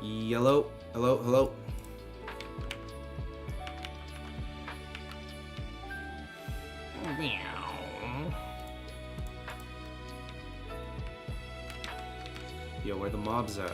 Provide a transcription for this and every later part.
Yellow. Hello, hello. Yo, where the mobs at?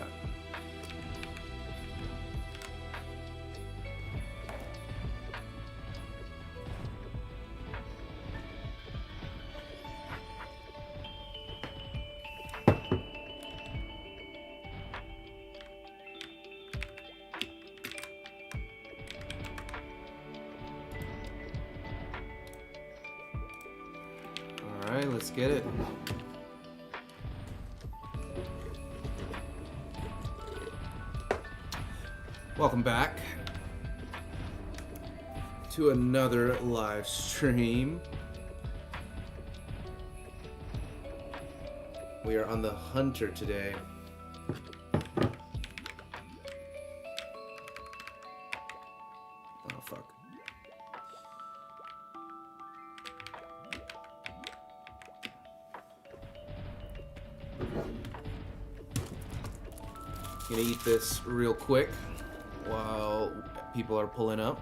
Alright, let's get it. Welcome back to another live stream. We are on the Hunter today. Oh, fuck. Gonna eat this real quick while people are pulling up.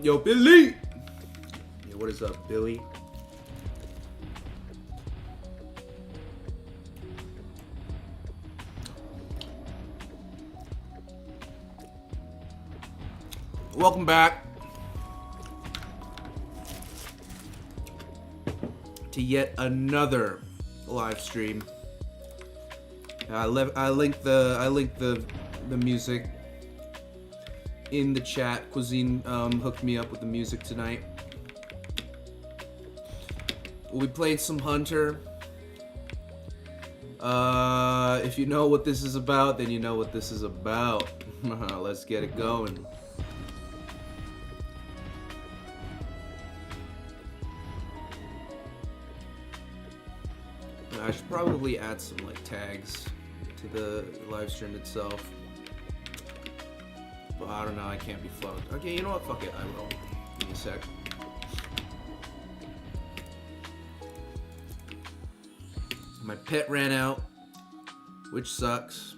Yo, Billy! Yo, what is up, Billy? Welcome back to yet another live stream. I linked the music in the chat. Cuisine hooked me up with the music tonight. We'll be playing some Hunter. If you know what this is about, then you know what this is about. Let's get it going. I should probably add some like tags to the live stream itself. But I don't know, I can't be fucked. Okay, you know what? Fuck it, I will. Give me a sec. My pet ran out, which sucks.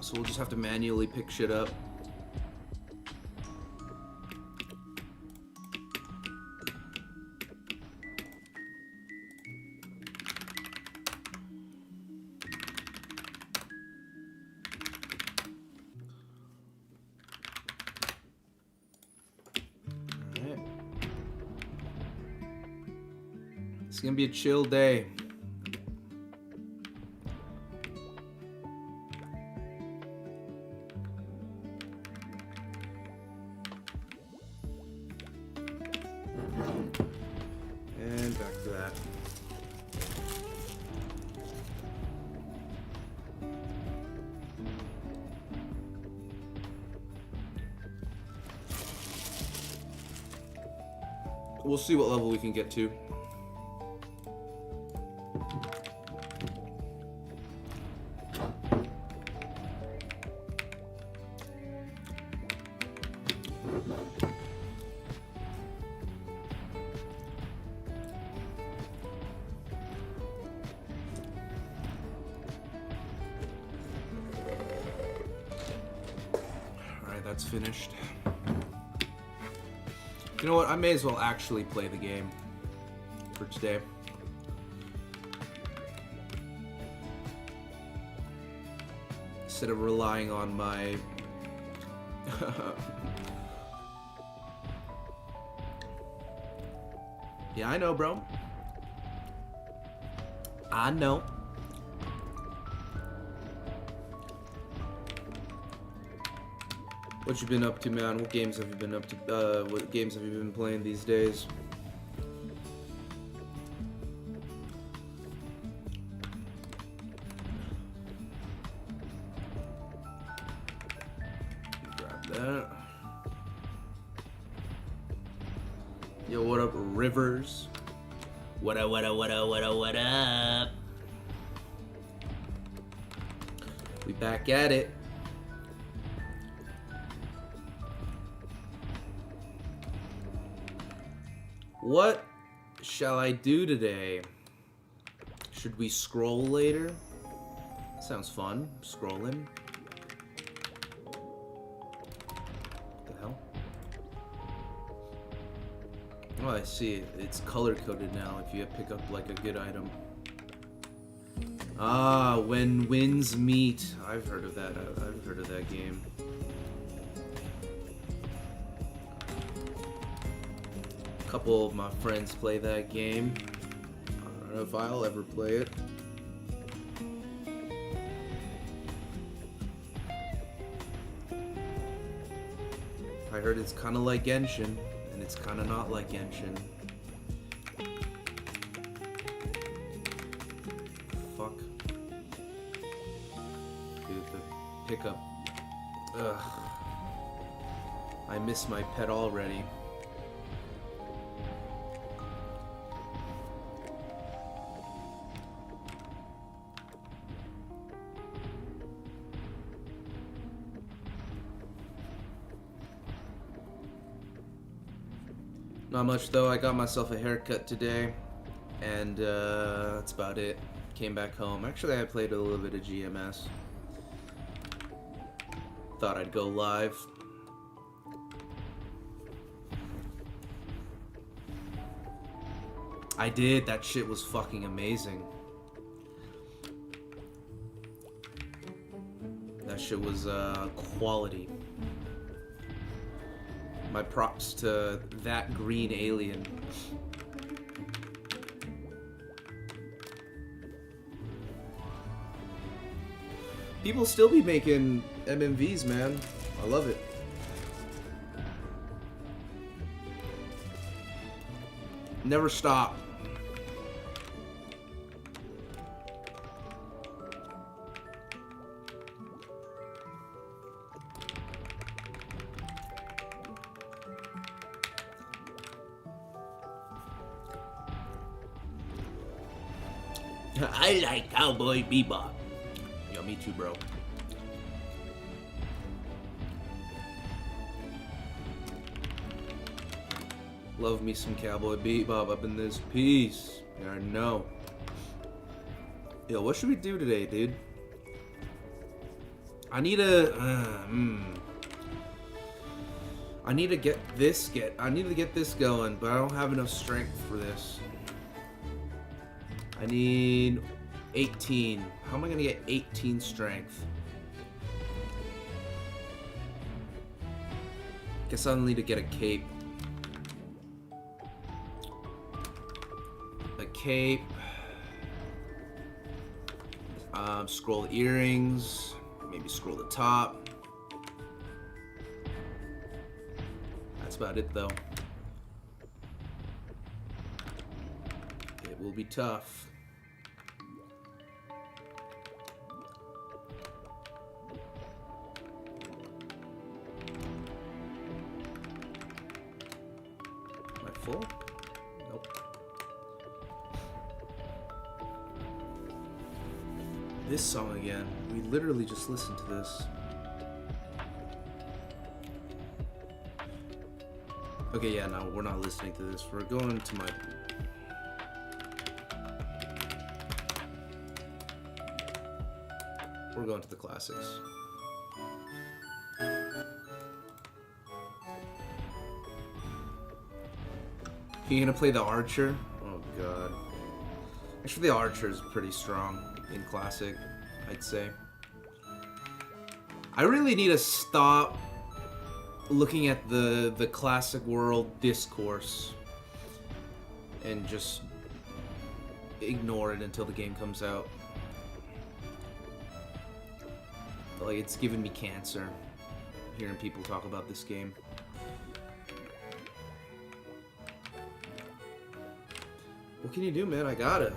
So we'll just have to manually pick shit up. It's gonna be a chill day. And back to that. We'll see what level we can get to. Alright, that's finished. You know what? I may as well actually play the game for today. Instead of relying on my... Yeah, I know, bro. I know. What you been up to, man? What games have you been up to? What games have you been playing these days? Grab that. Yo, what up, Rivers? What up, what up, what up, what up, what up? We back at it. What shall I do today? Should we scroll later? Sounds fun. Scrolling. What the hell? Oh, I see. It's color coded now if you pick up like a good item. Ah, when winds meet. I've heard of that. I've heard of that game. A couple of my friends play that game. I don't know if I'll ever play it. I heard it's kind of like Genshin, and it's kind of not like Genshin. Fuck. Dude, the pickup. Ugh. I miss my pet already. Not much though. I got myself a haircut today, and that's about it. Came back home. Actually, I played a little bit of GMS. Thought I'd go live. I did. That shit was fucking amazing. That shit was quality. My props to that green alien. People still be making MMVs, man. I love it. Never stop. I like Cowboy Bebop. Yo, me too, bro. Love me some Cowboy Bebop up in this piece. You already know. Yo, what should we do today, dude? I need to get this going, but I don't have enough strength for this. I need 18. How am I gonna get 18 strength? Guess I'll need to get a cape. A cape. Scroll earrings. Maybe scroll the top. That's about it though. It will be tough. Am I full? this song again. We literally just listened to this. Okay, yeah, no, we're not listening to this. We're going to my... We're going to the classics. You gonna play the Archer? Oh god. Actually, the Archer is pretty strong in Classic, I'd say. I really need to stop looking at the Classic World discourse and just ignore it until the game comes out. Like, it's giving me cancer hearing people talk about this game. What can you do, man? I gotta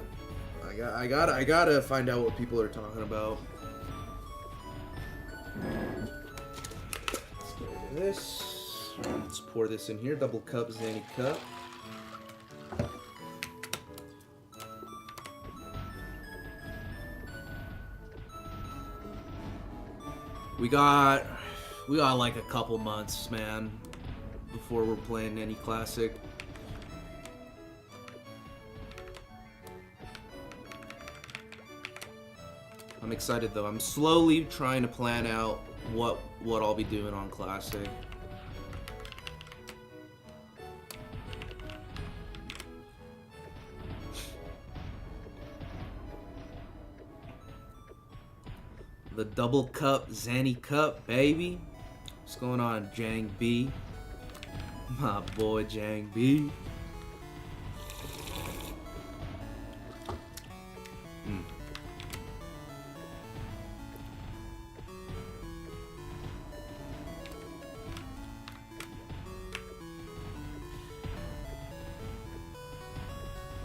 find out what people are talking about. Let's get rid of this. Let's pour this in here. Double cup, Zanny cup. We got like a couple months, man, before we're playing any Classic. I'm excited though. I'm slowly trying to plan out what I'll be doing on Classic. The double cup, Zanny cup, baby. What's going on, Jang B? My boy Jang B.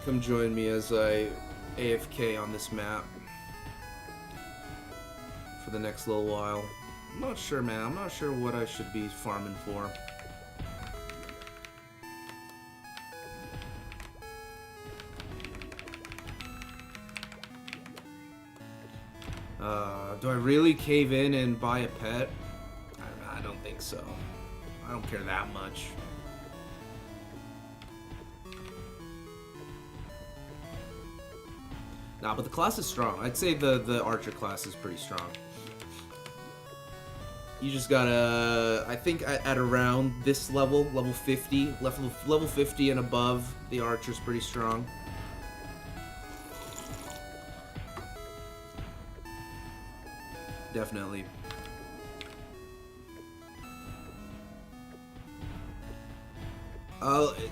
Come join me as I AFK on this map for the next little while. I'm not sure, man. I'm not sure what I should be farming for. Do I really cave in and buy a pet? I don't think so. I don't care that much. Nah, but the class is strong. I'd say the Archer class is pretty strong. You just gotta, I think at around this level, level 50, level 50 and above, the Archer's pretty strong. Definitely.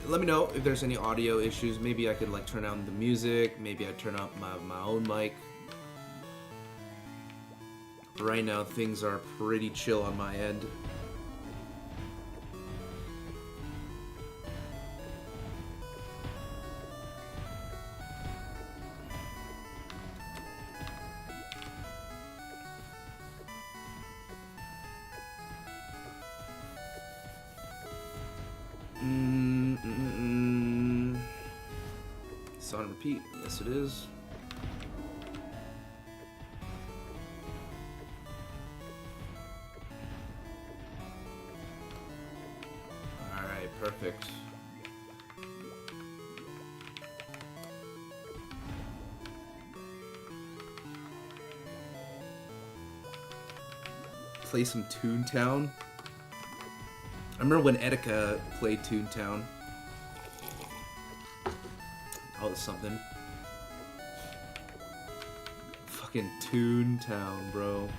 Let me know if there's any audio issues. Maybe I could like turn down the music. Maybe I turn up my own mic. Right now, things are pretty chill on my end. It's on repeat. Yes, it is. Alright, perfect. Play some Toontown. I remember when Etika played Toontown. That was something. Fucking Toontown, bro.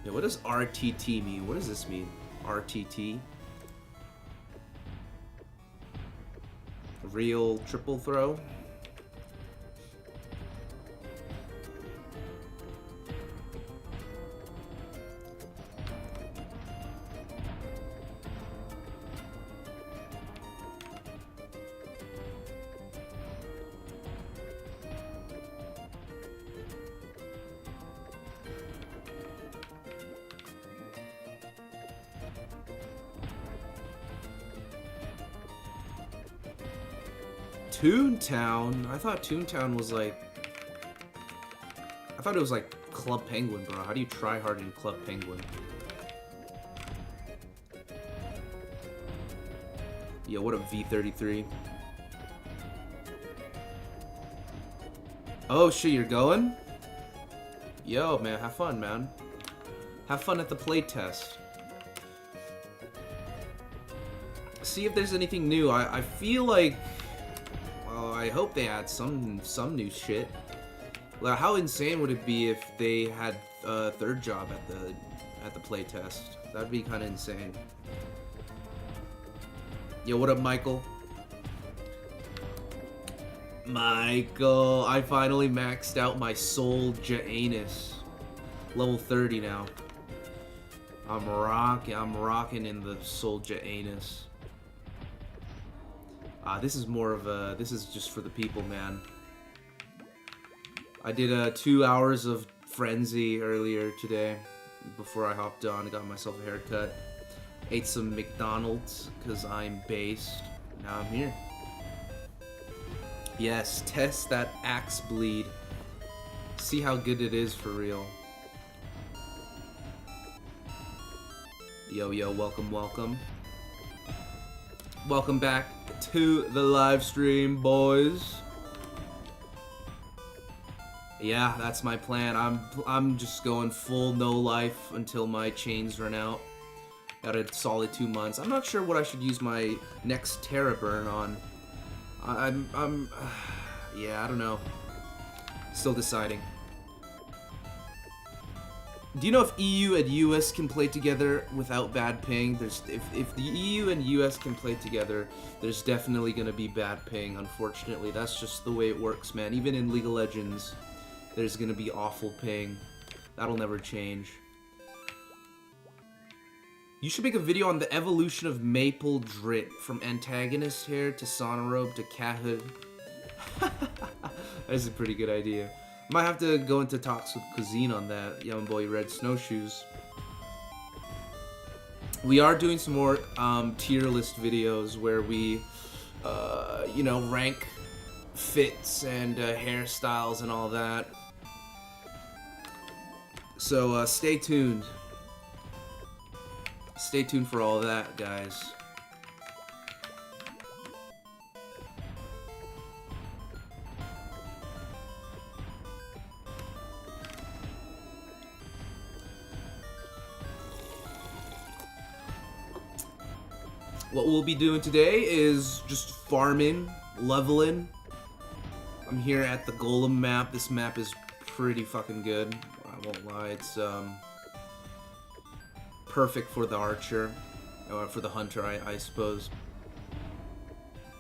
Yeah, what does RTT mean? What does this mean? RTT? Real triple throw? Toontown? I thought Toontown was like... I thought it was like Club Penguin, bro. How do you try hard in Club Penguin? Yo, what up, V33? Oh, shit, you're going? Yo, man, have fun, man. Have fun at the playtest. See if there's anything new. I feel like... Well, I hope they add some new shit. Like, how insane would it be if they had a third job at the playtest? That'd be kind of insane. Yo, what up, Michael? Michael, I finally maxed out my Soldier Anus. Level 30 now. I'm rocking in the Soldier Anus. This is more of a, this is just for the people, man. I did 2 hours of Frenzy earlier today before I hopped on. I got myself a haircut. Ate some McDonald's because I'm based. Now I'm here. Yes, test that axe bleed. See how good it is for real. Yo, yo, welcome, welcome. Welcome back to the live stream, boys. Yeah, that's my plan. I'm just going full no life until my chains run out. Got a solid 2 months. I'm not sure what I should use my next Terra burn on. Yeah, I don't know. Still deciding. Do you know if EU and US can play together without bad ping? If the EU and US can play together, there's definitely gonna be bad ping. Unfortunately, that's just the way it works, man. Even in League of Legends, there's gonna be awful ping. That'll never change. You should make a video on the evolution of Maple Drit, from antagonist hair to Sonarobe to cathood. That's a pretty good idea. Might have to go into talks with Cuisine on that, young boy Red Snowshoes. We are doing some more tier list videos where we, you know, rank fits and hairstyles and all that. So stay tuned. Stay tuned for all that, guys. What we'll be doing today is just farming, leveling. I'm here at the Golem map. This map is pretty fucking good. I won't lie, it's perfect for the archer, or for the hunter, I suppose.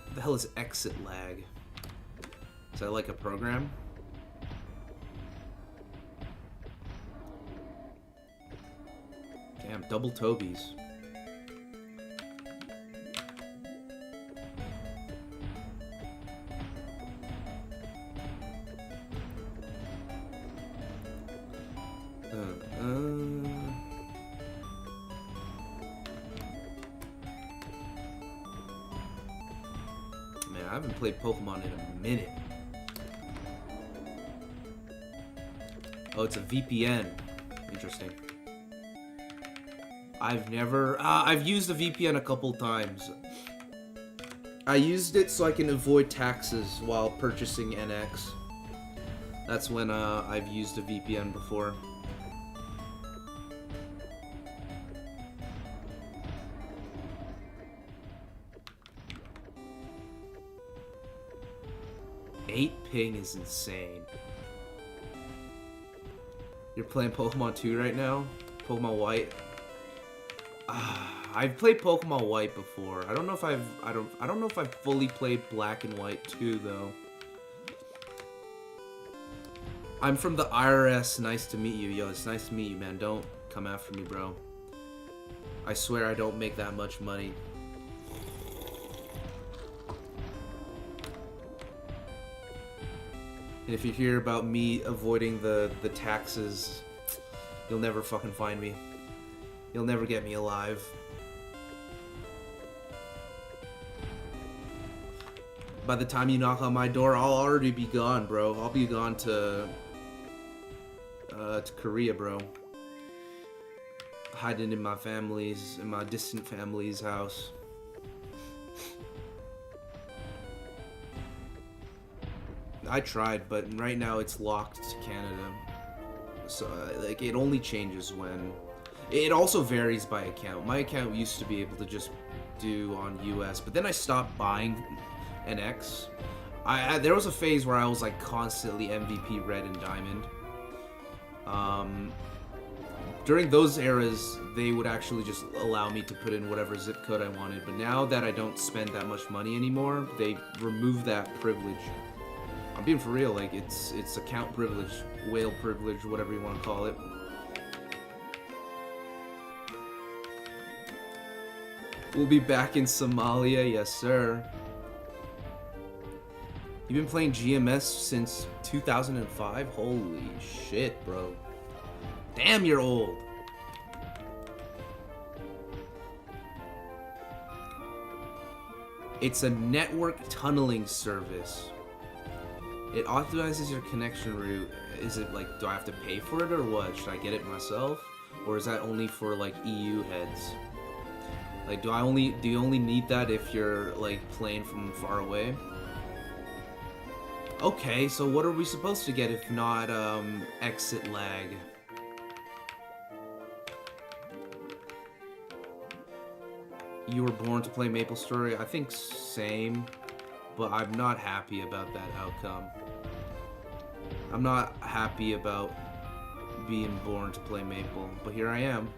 What the hell is exit lag? Is that like a program? Damn, double Tobies. Man, I haven't played Pokemon in a minute. Oh, it's a VPN. Interesting. I've used the VPN a couple times. I used it so I can avoid taxes while purchasing NX. That's when I've used a VPN before. Ping is insane. You're playing Pokemon 2 right now? Pokemon White? I've played Pokemon White before. I don't know if I don't know if I've fully played Black and White 2 though. I'm from the IRS. Nice to meet you. Yo, it's nice to meet you, man. Don't come after me, bro. I swear I don't make that much money. And if you hear about me avoiding the taxes, you'll never fucking find me. You'll never get me alive. By the time you knock on my door, I'll already be gone, bro. I'll be gone to Korea, bro. Hiding in my distant family's house. I tried, but right now it's locked to Canada. So, like, it only changes when... It also varies by account. My account used to be able to just do on US, but then I stopped buying an X. There was a phase where I was, like, constantly MVP Red and Diamond. During those eras, they would actually just allow me to put in whatever zip code I wanted, but now that I don't spend that much money anymore, they remove that privilege. I'm being for real, like, it's account privilege, whale privilege, whatever you want to call it. We'll be back in Somalia, yes sir. You've been playing GMS since 2005? Holy shit, bro. Damn, you're old. It's a network tunneling service. It authorizes your connection route. Is it like, do I have to pay for it or what? Should I get it myself? Or is that only for like EU heads? Like, do you only need that if you're like playing from far away? Okay, so what are we supposed to get if not exit lag? You were born to play MapleStory? I think same, but I'm not happy about that outcome. I'm not happy about being born to play Maple, but here I am.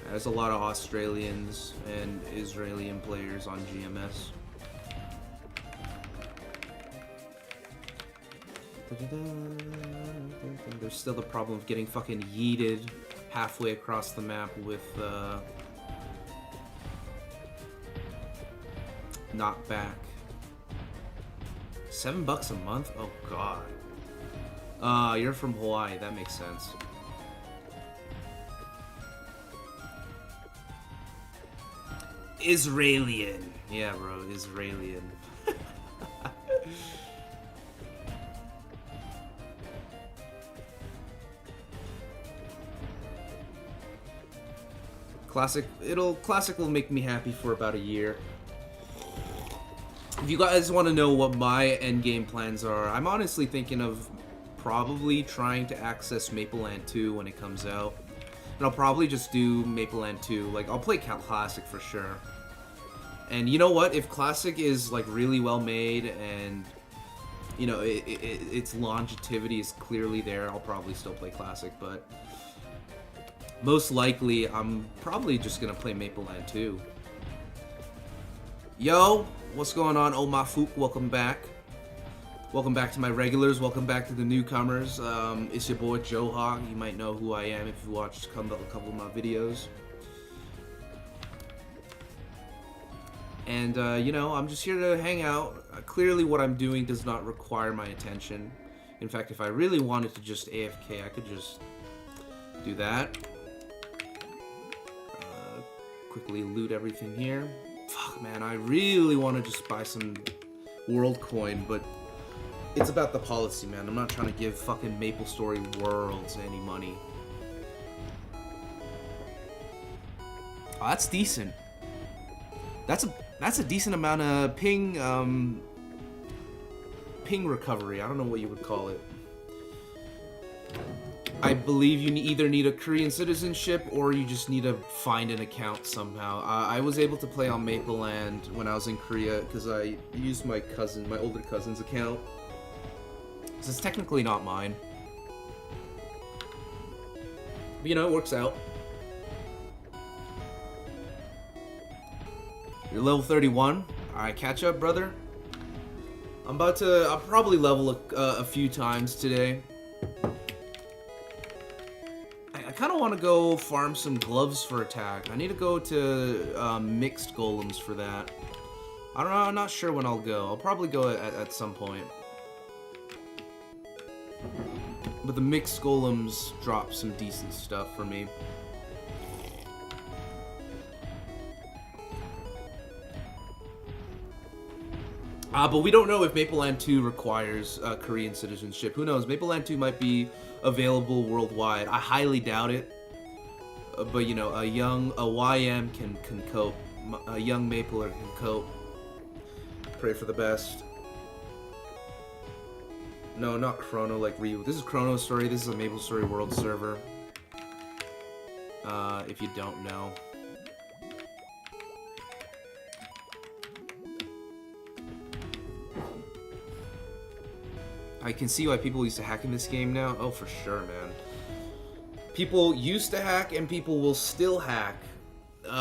There's a lot of Australians and Israeli players on GMS. There's still the problem of getting fucking yeeted halfway across the map with knockback. $7 a month? Oh god. You're from Hawaii, that makes sense. Israelian. Yeah, bro, Israelian. Classic will make me happy for about a year. If you guys want to know what my endgame plans are, I'm honestly thinking of probably trying to access Mapleland 2 when it comes out. And I'll probably just do Mapleland 2. Like, I'll play Classic for sure. And you know what? If Classic is like really well made and you know its longevity is clearly there, I'll probably still play Classic. But most likely, I'm probably just gonna play Mapleland 2. Yo, what's going on? Oh, my Fook, welcome back. Welcome back to my regulars. Welcome back to the newcomers. It's your boy Joe Hawk. You might know who I am if you watched a couple of my videos. And you know, I'm just here to hang out. Clearly, what I'm doing does not require my attention. In fact, if I really wanted to just AFK, I could just do that. Quickly loot everything here. Fuck, man, I really want to just buy some world coin, but it's about the policy, man. I'm not trying to give fucking MapleStory Worlds any money. Oh, that's decent. That's a decent amount of ping recovery. I don't know what you would call it. I believe you either need a Korean citizenship or you just need to find an account somehow. I was able to play on Mapleland when I was in Korea because I used my older cousin's account. So it's technically not mine. But you know, it works out. You're level 31. Alright, catch up, brother. I'll probably level a few times today. I kind of want to go farm some gloves for attack. I need to go to mixed golems for that. I don't know, I'm not sure when I'll go. I'll probably go at some point. But the mixed golems drop some decent stuff for me. But we don't know if Maple Land 2 requires Korean citizenship. Who knows? Maple Land 2 might be available worldwide. I highly doubt it. But you know, a YM can cope. A young Mapler can cope. Pray for the best. No, not Chrono like Ryu. This is Chrono's story. This is a Maple Story World server. If you don't know. I can see why people used to hack in this game now. Oh, for sure, man. People used to hack and people will still hack. You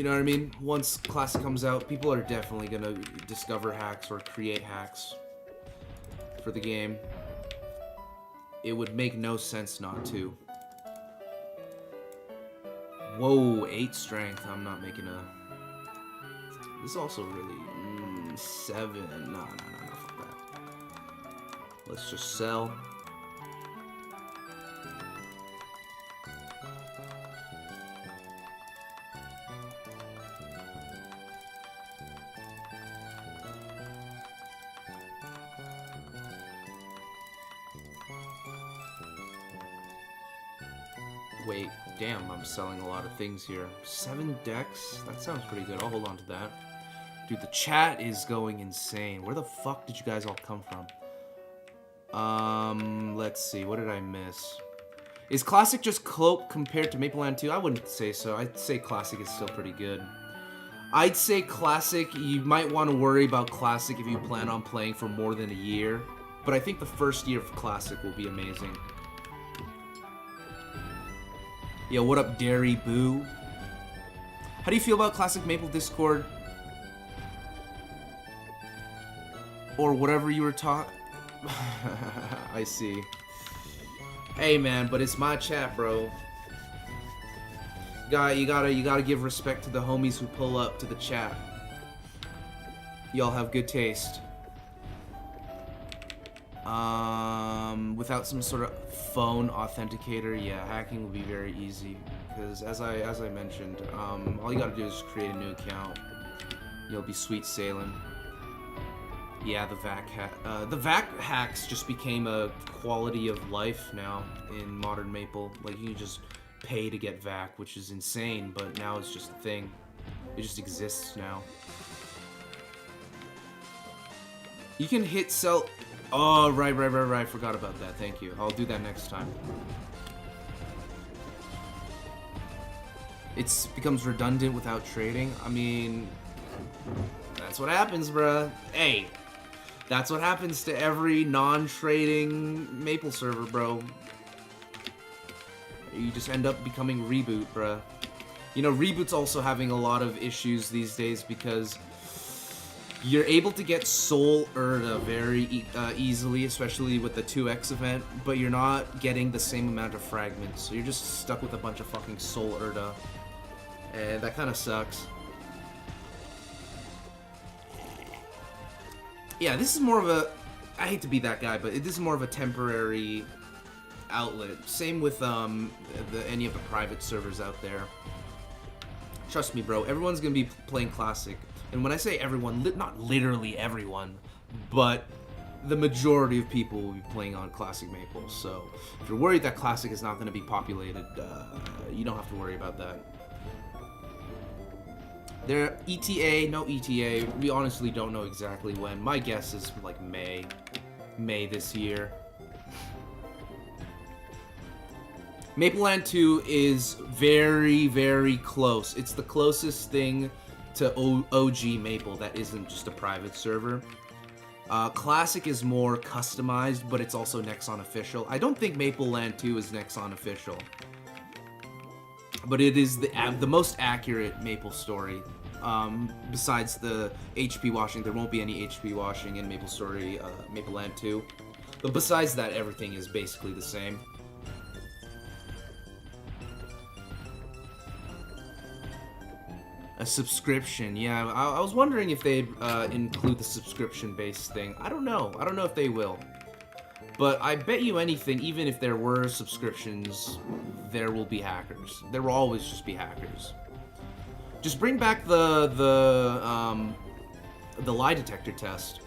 know what I mean? Once Classic comes out, people are definitely gonna discover hacks or create hacks for the game. It would make no sense not to. Whoa, 8 strength. I'm not making a... This is also really... 7. No, fuck that. Let's just sell. Wait, damn, I'm selling a lot of things here. 7 decks? That sounds pretty good. I'll hold on to that. Dude, the chat is going insane. Where the fuck did you guys all come from? Let's see. What did I miss? Is Classic just cloak compared to Maple Land 2? I wouldn't say so. I'd say Classic is still pretty good. I'd say Classic, you might want to worry about Classic if you plan on playing for more than a year. But I think the first year of Classic will be amazing. Yo, what up, Dairy Boo? How do you feel about Classic Maple Discord? Or whatever you were taught? I see. Hey man, but it's my chat, bro. You gotta give respect to the homies who pull up to the chat. Y'all have good taste. Without some sort of phone authenticator, yeah, hacking will be very easy. Because as I mentioned, all you gotta do is create a new account. You'll be sweet sailing. Yeah, the VAC hacks just became a quality of life now in modern Maple. Like, you can just pay to get VAC, which is insane, but now it's just a thing. It just exists now. You can hit sell... Oh, right. Forgot about that. Thank you. I'll do that next time. It becomes redundant without trading. I mean... That's what happens, bruh. Hey, that's what happens to every non-trading Maple server, bro. You just end up becoming Reboot, bruh. You know, Reboot's also having a lot of issues these days because you're able to get Soul Urda very easily, especially with the 2x event, but you're not getting the same amount of fragments, so you're just stuck with a bunch of fucking Soul Urda. And that kind of sucks. Yeah, this is more of a... I hate to be that guy, but this is more of a temporary outlet. Same with any of the private servers out there. Trust me, bro. Everyone's gonna be playing Classic. And when I say everyone, not literally everyone, but the majority of people will be playing on Classic Maple. So if you're worried that Classic is not gonna be populated, you don't have to worry about that. There, ETA, no ETA. We honestly don't know exactly when. My guess is like May this year. Maple Land 2 is very, very close. It's the closest thing to OG Maple that isn't just a private server. Classic is more customized, but it's also Nexon official. I don't think Maple Land 2 is Nexon official, but it is the most accurate Maple story. Besides the HP washing, there won't be any HP washing in Maple Story, Maple Land 2. But besides that, everything is basically the same. A subscription, yeah. I was wondering if they'd include the subscription-based thing. I don't know. I don't know if they will. But I bet you anything, even if there were subscriptions, there will be hackers. There will always just be hackers. Just bring back the lie detector test.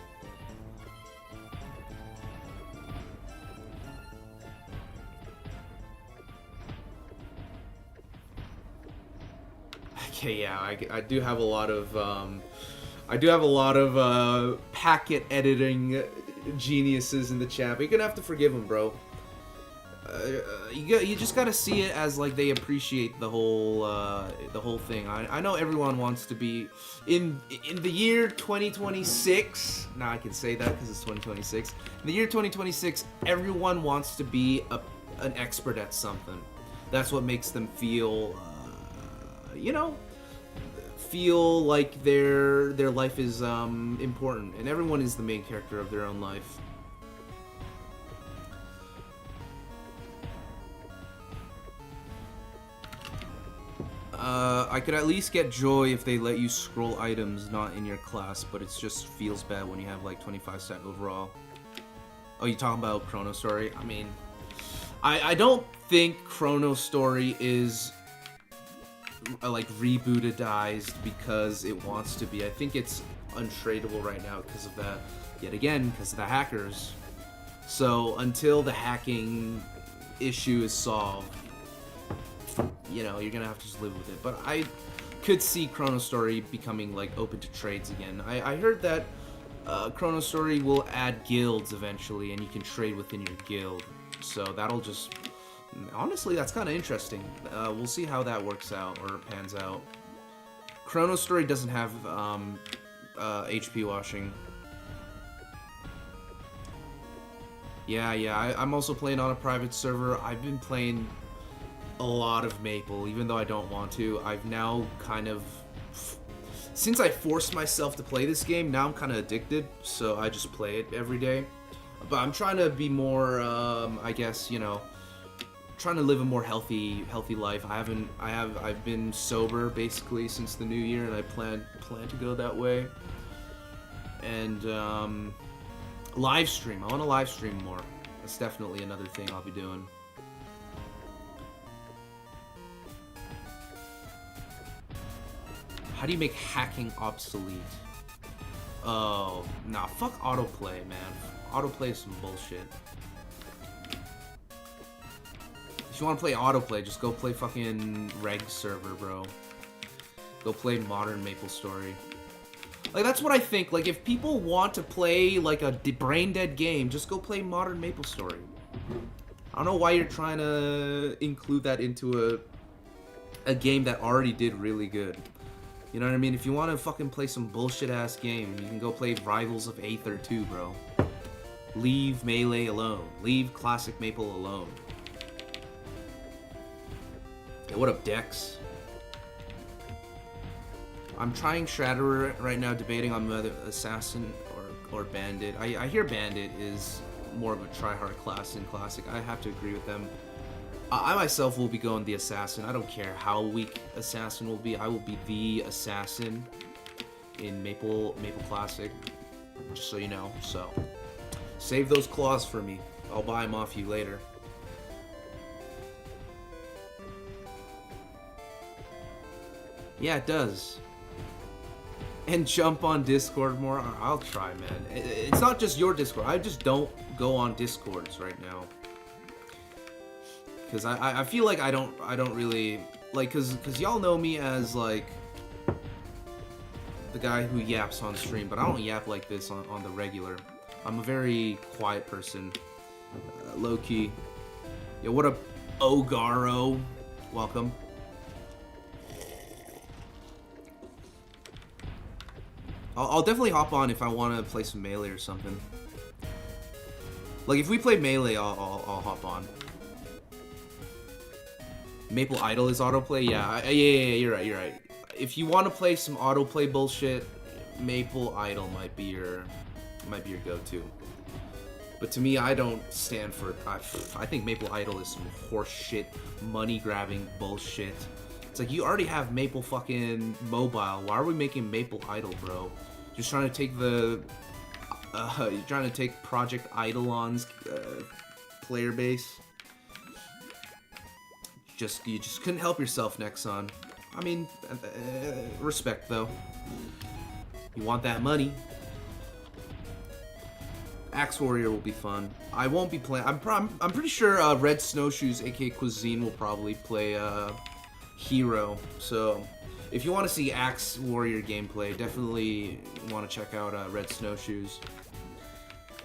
Okay, yeah, I do have a lot of packet editing geniuses in the chat, but you're gonna have to forgive them, bro. You just gotta see it as like they appreciate the whole thing. I know everyone wants to be in the year 2026. Now I can say that because it's 2026. In the year 2026, everyone wants to be an expert at something. That's what makes them feel, feel like their life is important, and everyone is the main character of their own life. I could at least get joy if they let you scroll items not in your class, but it just feels bad when you have like 25 stat overall. Oh, you talking about Chrono Story? I mean, I don't think Chrono Story is like rebootedized because it wants to be. I think it's untradeable right now because of that. Yet again, because of the hackers. So until the hacking issue is solved, you know, you're gonna have to just live with it. But I could see Chrono Story becoming like open to trades again. I heard that Chrono Story will add guilds eventually, and you can trade within your guild. So that'll just, honestly, that's kind of interesting. We'll see how that works out or pans out. Chrono Story doesn't have HP washing. Yeah, I'm also playing on a private server. I've been playing a lot of Maple, even though I don't want to. I've now kind of, since I forced myself to play this game, now I'm kind of addicted, so I just play it every day. But I'm trying to be more, I guess, you know, trying to live a more healthy life. I've been sober basically since the new year, and I plan to go that way. And live stream. I want to live stream more. That's definitely another thing I'll be doing. How do you make hacking obsolete? Oh, nah, fuck autoplay, man. Autoplay is some bullshit. If you want to play autoplay, just go play fucking reg server, bro. Go play modern Maple Story. Like, that's what I think. Like, if people want to play, like, a brain-dead game, just go play modern Maple Story. I don't know why you're trying to include that into a game that already did really good. You know what I mean? If you want to fucking play some bullshit-ass game, you can go play Rivals of Aether 2, bro. Leave Melee alone. Leave Classic Maple alone. Hey, what up, Dex? I'm trying Shatterer right now, debating on whether Assassin or Bandit. I hear Bandit is more of a try-hard class in Classic. I have to agree with them. I myself will be going the Assassin. I don't care how weak Assassin will be. I will be the Assassin in Maple Classic, just so you know. So, save those claws for me. I'll buy them off you later. Yeah, it does. And jump on Discord more. I'll try, man. It's not just your Discord. I just don't go on Discords right now. Because I feel like I don't really, like, cause y'all know me as, like, the guy who yaps on stream, but I don't yap like this on the regular. I'm a very quiet person, low-key. Yo, what up, Ogaro? Welcome. I'll definitely hop on if I want to play some Melee or something. Like, if we play Melee, I'll hop on. Maple Idol is autoplay? Yeah, you're right. If you want to play some autoplay bullshit, Maple Idol might be your go-to. But to me, I don't stand for it. I think Maple Idol is some horseshit, money-grabbing bullshit. It's like, you already have Maple fucking Mobile. Why are we making Maple Idol, bro? Just trying to take the You're trying to take Project Eidolon's player base. You just couldn't help yourself, Nexon. I mean, respect though. You want that money. Axe Warrior will be fun. I won't be playing. I'm pretty sure Red Snowshoes, aka Cuisine, will probably play Hero. So if you want to see Axe Warrior gameplay, definitely want to check out Red Snowshoes.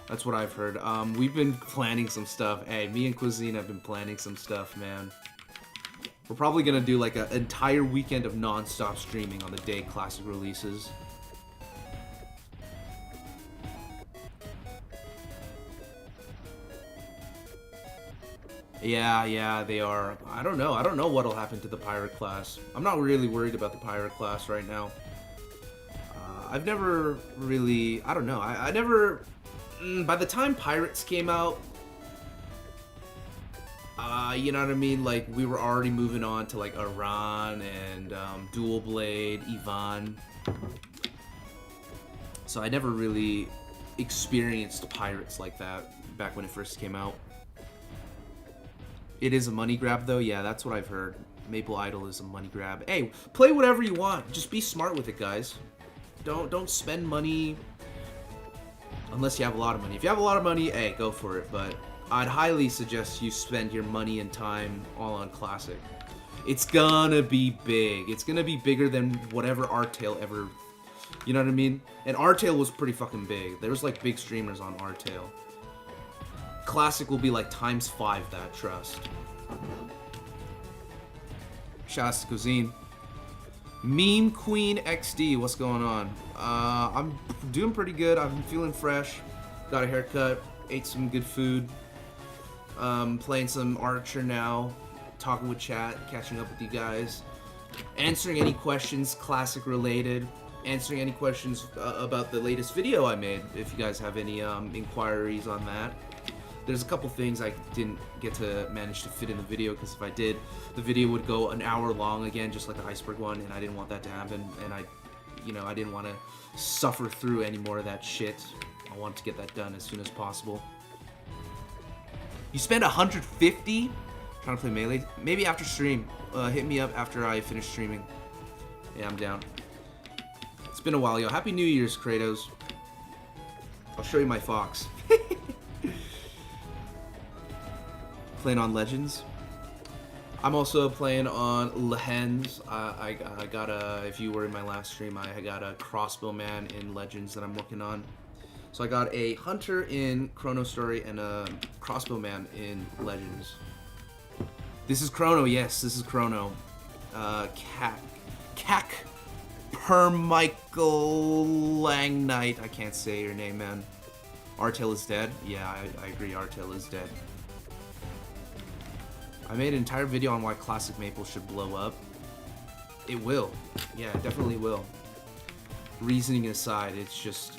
That's what I've heard. We've been planning some stuff. Hey, me and Cuisine have been planning some stuff, man. We're probably gonna do like an entire weekend of non-stop streaming on the day Classic releases. Yeah, they are. I don't know what'll happen to the pirate class. I'm not really worried about the pirate class right now. I've never really, I don't know. I never, by the time Pirates came out, you know what I mean? Like, we were already moving on to like Iran and Dual Blade, Ivan. So I never really experienced Pirates like that back when it first came out. It is a money grab, though. Yeah, that's what I've heard. Maple Idol is a money grab. Hey, play whatever you want. Just be smart with it, guys. Don't spend money unless you have a lot of money. If you have a lot of money, hey, go for it. But I'd highly suggest you spend your money and time all on Classic. It's gonna be big. It's gonna be bigger than whatever Artail ever... You know what I mean? And Artail was pretty fucking big. There was like big streamers on Artail. Classic will be like ×5 that, trust. Shouts to Cuisine. Meme Queen XD, what's going on? I'm doing pretty good. I'm feeling fresh. Got a haircut. Ate some good food. Playing some Archer now. Talking with chat. Catching up with you guys. Answering any questions Classic related. Answering any questions about the latest video I made. If you guys have any inquiries on that. There's a couple things I didn't get to manage to fit in the video, because if I did, the video would go an hour long again, just like the Iceberg one, and I didn't want that to happen, and I didn't want to suffer through any more of that shit. I wanted to get that done as soon as possible. You spend 150 trying to play Melee? Maybe after stream. Hit me up after I finish streaming. Yeah, I'm down. It's been a while, yo. Happy New Year's, Kratos. I'll show you my fox. Playing on Legends. I'm also playing on Legends. I got a, if you were in my last stream, I got a crossbowman in Legends that I'm working on. So I got a hunter in Chrono Story and a crossbowman in Legends. This is Chrono, yes, this is Chrono. Cac Permichael Lang Knight. I can't say your name, man. Artail is dead. Yeah, I agree. Artail is dead. I made an entire video on why Classic Maple should blow up. It will. Yeah, it definitely will. Reasoning aside, it's just...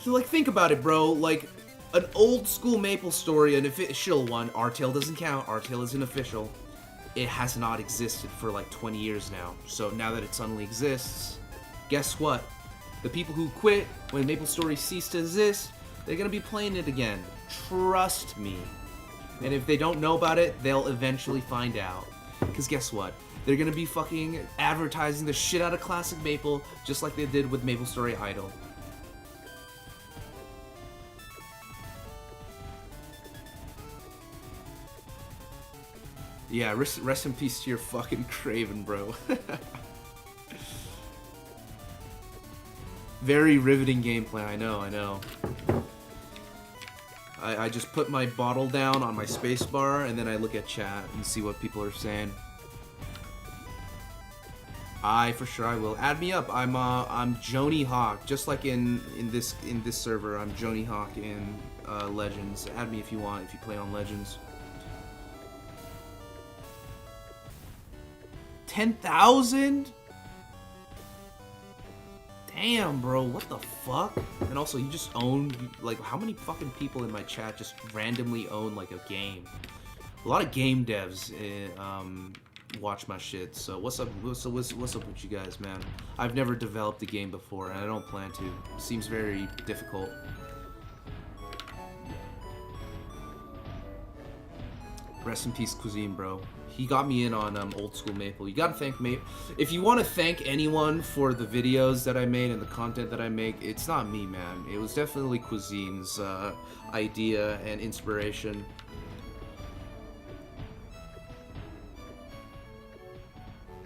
Like, think about it, bro. Like, an old school Maple story, an official one, Artail doesn't count. Artail isn't official. It has not existed for like 20 years now. So now that it suddenly exists, guess what? The people who quit when Maple Story ceased to exist, they're gonna be playing it again. Trust me. And if they don't know about it, they'll eventually find out. Because guess what? They're gonna be fucking advertising the shit out of Classic Maple, just like they did with Maple Story Idol. Yeah, rest in peace to your fucking Craven, bro. Very riveting gameplay, I know. I just put my bottle down on my spacebar, and then I look at chat and see what people are saying. For sure I will. Add me up. I'm Joni Hawk, just like in this server. I'm Joni Hawk in Legends. Add me if you want, if you play on Legends. 10,000? Damn, bro, what the fuck? And also, you just own, like, how many fucking people in my chat just randomly own, like, a game? A lot of game devs watch my shit. So what's up? What's up with you guys, man? I've never developed a game before, and I don't plan to. Seems very difficult. Rest in peace, Cuisine, bro. He got me in on old school Maple. You gotta thank Maple. If you want to thank anyone for the videos that I made and the content that I make, it's not me, man. It was definitely Cuisine's idea and inspiration.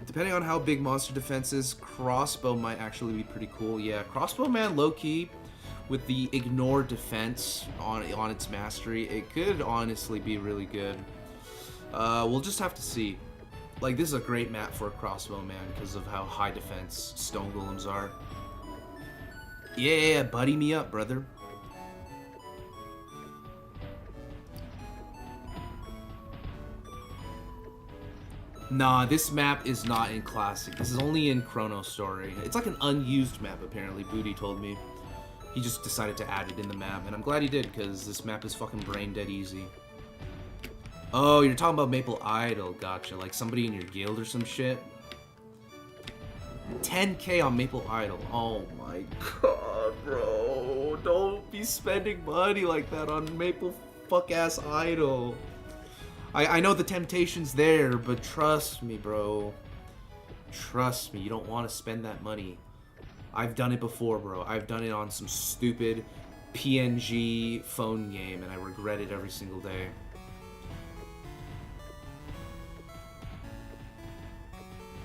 Depending on how big monster defense is, crossbow might actually be pretty cool. Yeah, crossbow, man, low-key, with the ignore defense on its mastery, it could honestly be really good. We'll just have to see. Like, this is a great map for a crossbow, man, because of how high defense stone golems are. Yeah, buddy me up, brother. Nah, this map is not in Classic. This is only in Chrono Story. It's like an unused map, apparently, Booty told me. He just decided to add it in the map, and I'm glad he did, because this map is fucking brain dead easy. Oh, you're talking about Maple Idol, gotcha. Like somebody in your guild or some shit? 10K on Maple Idol. Oh my god, bro. Don't be spending money like that on Maple fuck-ass Idol. I know the temptation's there, but trust me, bro. Trust me, you don't want to spend that money. I've done it before, bro. I've done it on some stupid PNG phone game, and I regret it every single day.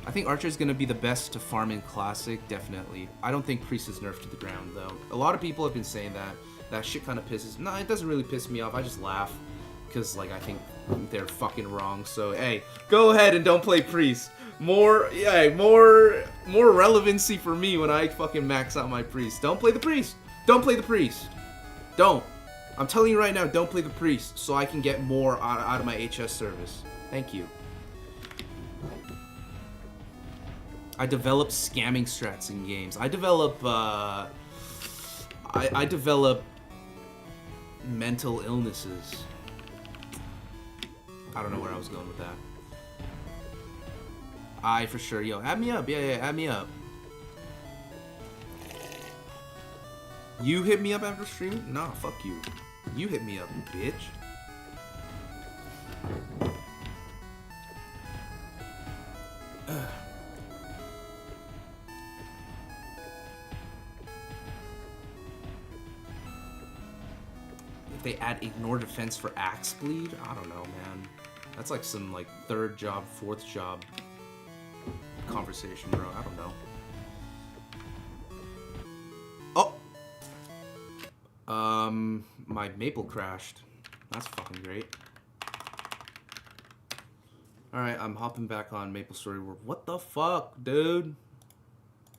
I think Archer's gonna be the best to farm in Classic, definitely. I don't think Priest is nerfed to the ground, though. A lot of people have been saying that. That shit kind of pisses... Nah, it doesn't really piss me off. I just laugh. Because, like, I think they're fucking wrong. So, hey, go ahead and don't play Priest. More relevancy for me when I fucking max out my Priest. Don't play the Priest. Don't play the Priest. Don't. I'm telling you right now, don't play the Priest so I can get more out of my HS service. Thank you. I develop scamming strats in games. I develop, I develop mental illnesses. I don't know where I was going with that. For sure. Yo, add me up. Yeah, add me up. You hit me up after stream? Nah, fuck you. You hit me up, bitch. If they add ignore defense for axe bleed, I don't know, man. That's like some like third job, fourth job conversation, bro. I don't know. Oh, my Maple crashed. That's fucking great. All right, I'm hopping back on Maple Story World. What the fuck, dude?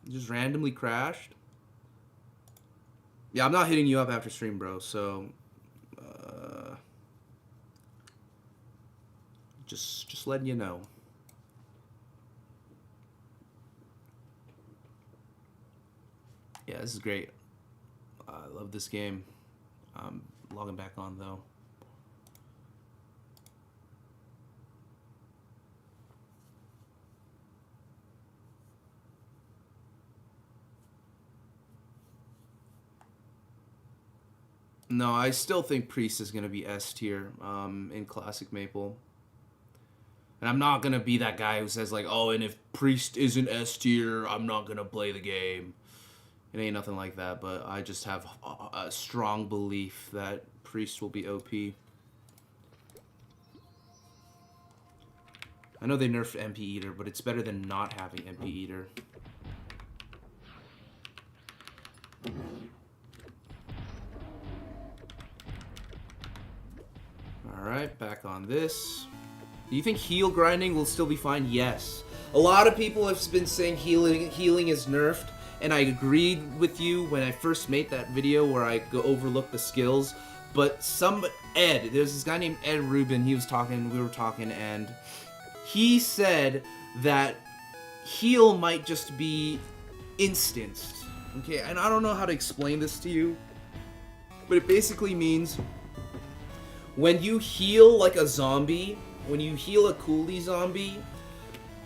It just randomly crashed. Yeah, I'm not hitting you up after stream, bro. So. Just letting you know. Yeah, this is great. I love this game. I'm logging back on though. No, I still think Priest is going to be S tier in Classic Maple. And I'm not going to be that guy who says like, oh, and if Priest isn't S tier, I'm not going to play the game. It ain't nothing like that, but I just have a strong belief that Priest will be OP. I know they nerfed MP Eater, but it's better than not having MP Eater. Alright, back on this. Do you think heal grinding will still be fine? Yes. A lot of people have been saying healing is nerfed, and I agreed with you when I first made that video where I overlooked the skills. But there's this guy named Ed Rubin, we were talking, and he said that heal might just be instanced. Okay, and I don't know how to explain this to you, but it basically means when you heal like a zombie, when you heal a coolie zombie,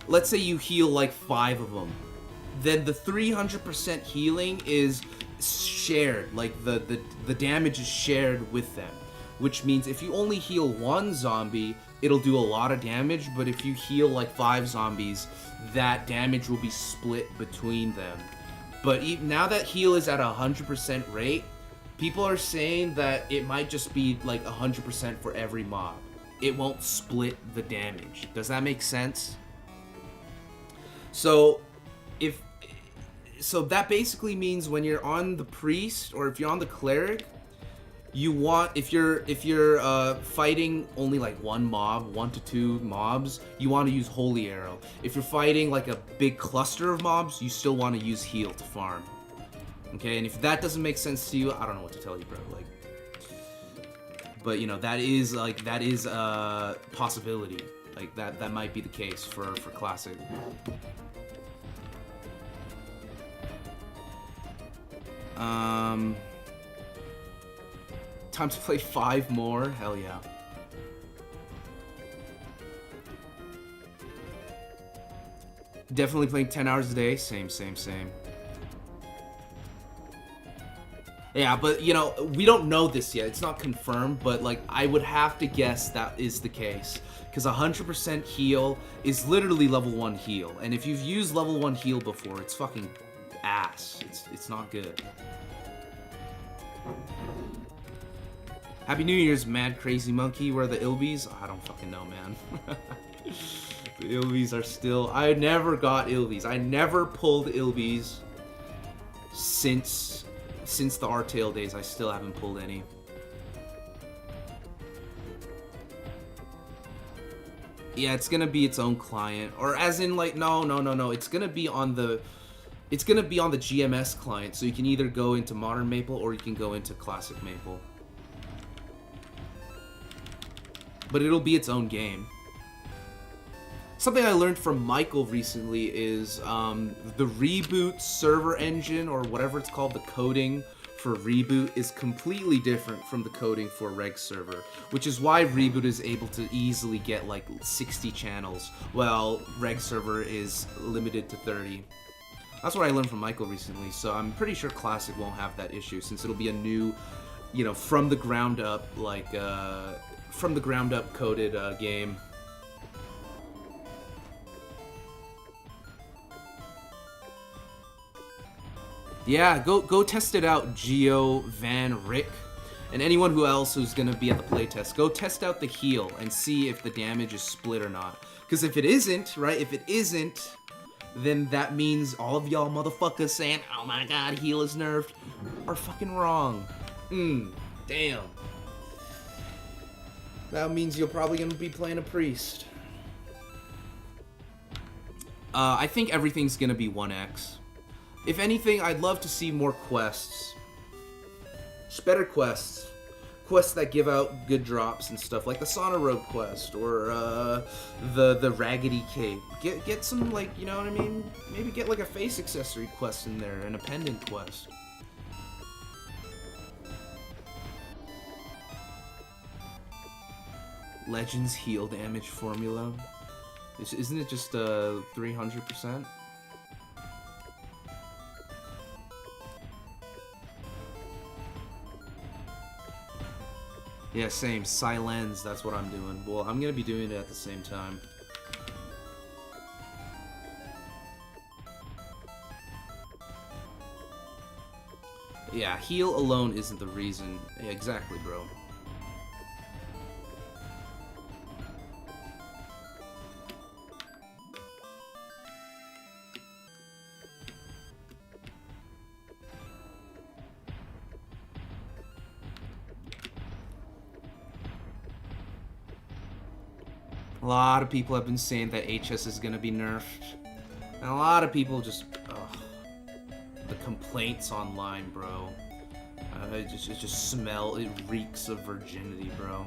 let's say you heal like 5 of them, then the 300% healing is shared, like the damage is shared with them, which means if you only heal 1 zombie, it'll do a lot of damage, but if you heal like 5 zombies, that damage will be split between them. But now that heal is at 100% rate, people are saying that it might just be like 100% for every mob. It won't split the damage. Does that make sense? So that basically means when you're on the priest or if you're on the cleric, you want, if you're fighting only like 1 mob, 1 to 2 mobs, you want to use Holy Arrow. If you're fighting like a big cluster of mobs, you still want to use heal to farm. Okay, and if that doesn't make sense to you, I don't know what to tell you, bro. Like, but you know, that is a possibility. Like that might be the case for classic. Time to play 5 more? Hell yeah. Definitely playing 10 hours a day. Same. Yeah, but you know, we don't know this yet. It's not confirmed, but like I would have to guess that is the case. Because 100% heal is literally level 1 heal. And if you've used level 1 heal before, it's fucking ass. It's not good. Happy New Year's, Mad Crazy Monkey. Where are the Ilbies? I don't fucking know, man. The Ilbies are still... I never got Ilbies. I never pulled Ilbies since the R-Tail days. I still haven't pulled any. Yeah, it's gonna be its own client. Or as in, like, no. It's gonna be on the... It's gonna be on the GMS client, so you can either go into Modern Maple or you can go into Classic Maple. But it'll be its own game. Something I learned from Michael recently is the Reboot server engine, or whatever it's called, the coding for Reboot is completely different from the coding for Reg server, which is why Reboot is able to easily get like 60 channels, while Reg server is limited to 30. That's what I learned from Michael recently, so I'm pretty sure Classic won't have that issue, since it'll be a new, you know, from the ground up, like, from the ground up coded game. Yeah, go test it out, Geo, Van, Rick, and anyone who else who's gonna be at the playtest. Go test out the heal and see if the damage is split or not. Because if it isn't, right, if it isn't, then that means all of y'all motherfuckers saying, oh my god, heal is nerfed, are fucking wrong. Damn. That means you're probably gonna be playing a priest. I think everything's gonna be 1x. If anything, I'd love to see more quests. Just better quests. Quests that give out good drops and stuff, like the Sauna Robe quest, or the Raggedy Cape. Get some, like, you know what I mean? Maybe get like a face accessory quest in there, and a pendant quest. Legends heal damage formula. Isn't it just 300%? Yeah, same. Silence, that's what I'm doing. Well, I'm gonna be doing it at the same time. Yeah, heal alone isn't the reason. Yeah, exactly, bro. A lot of people have been saying that HS is gonna be nerfed. And a lot of people just... Ugh. The complaints online, bro. It just smell... It reeks of virginity, bro.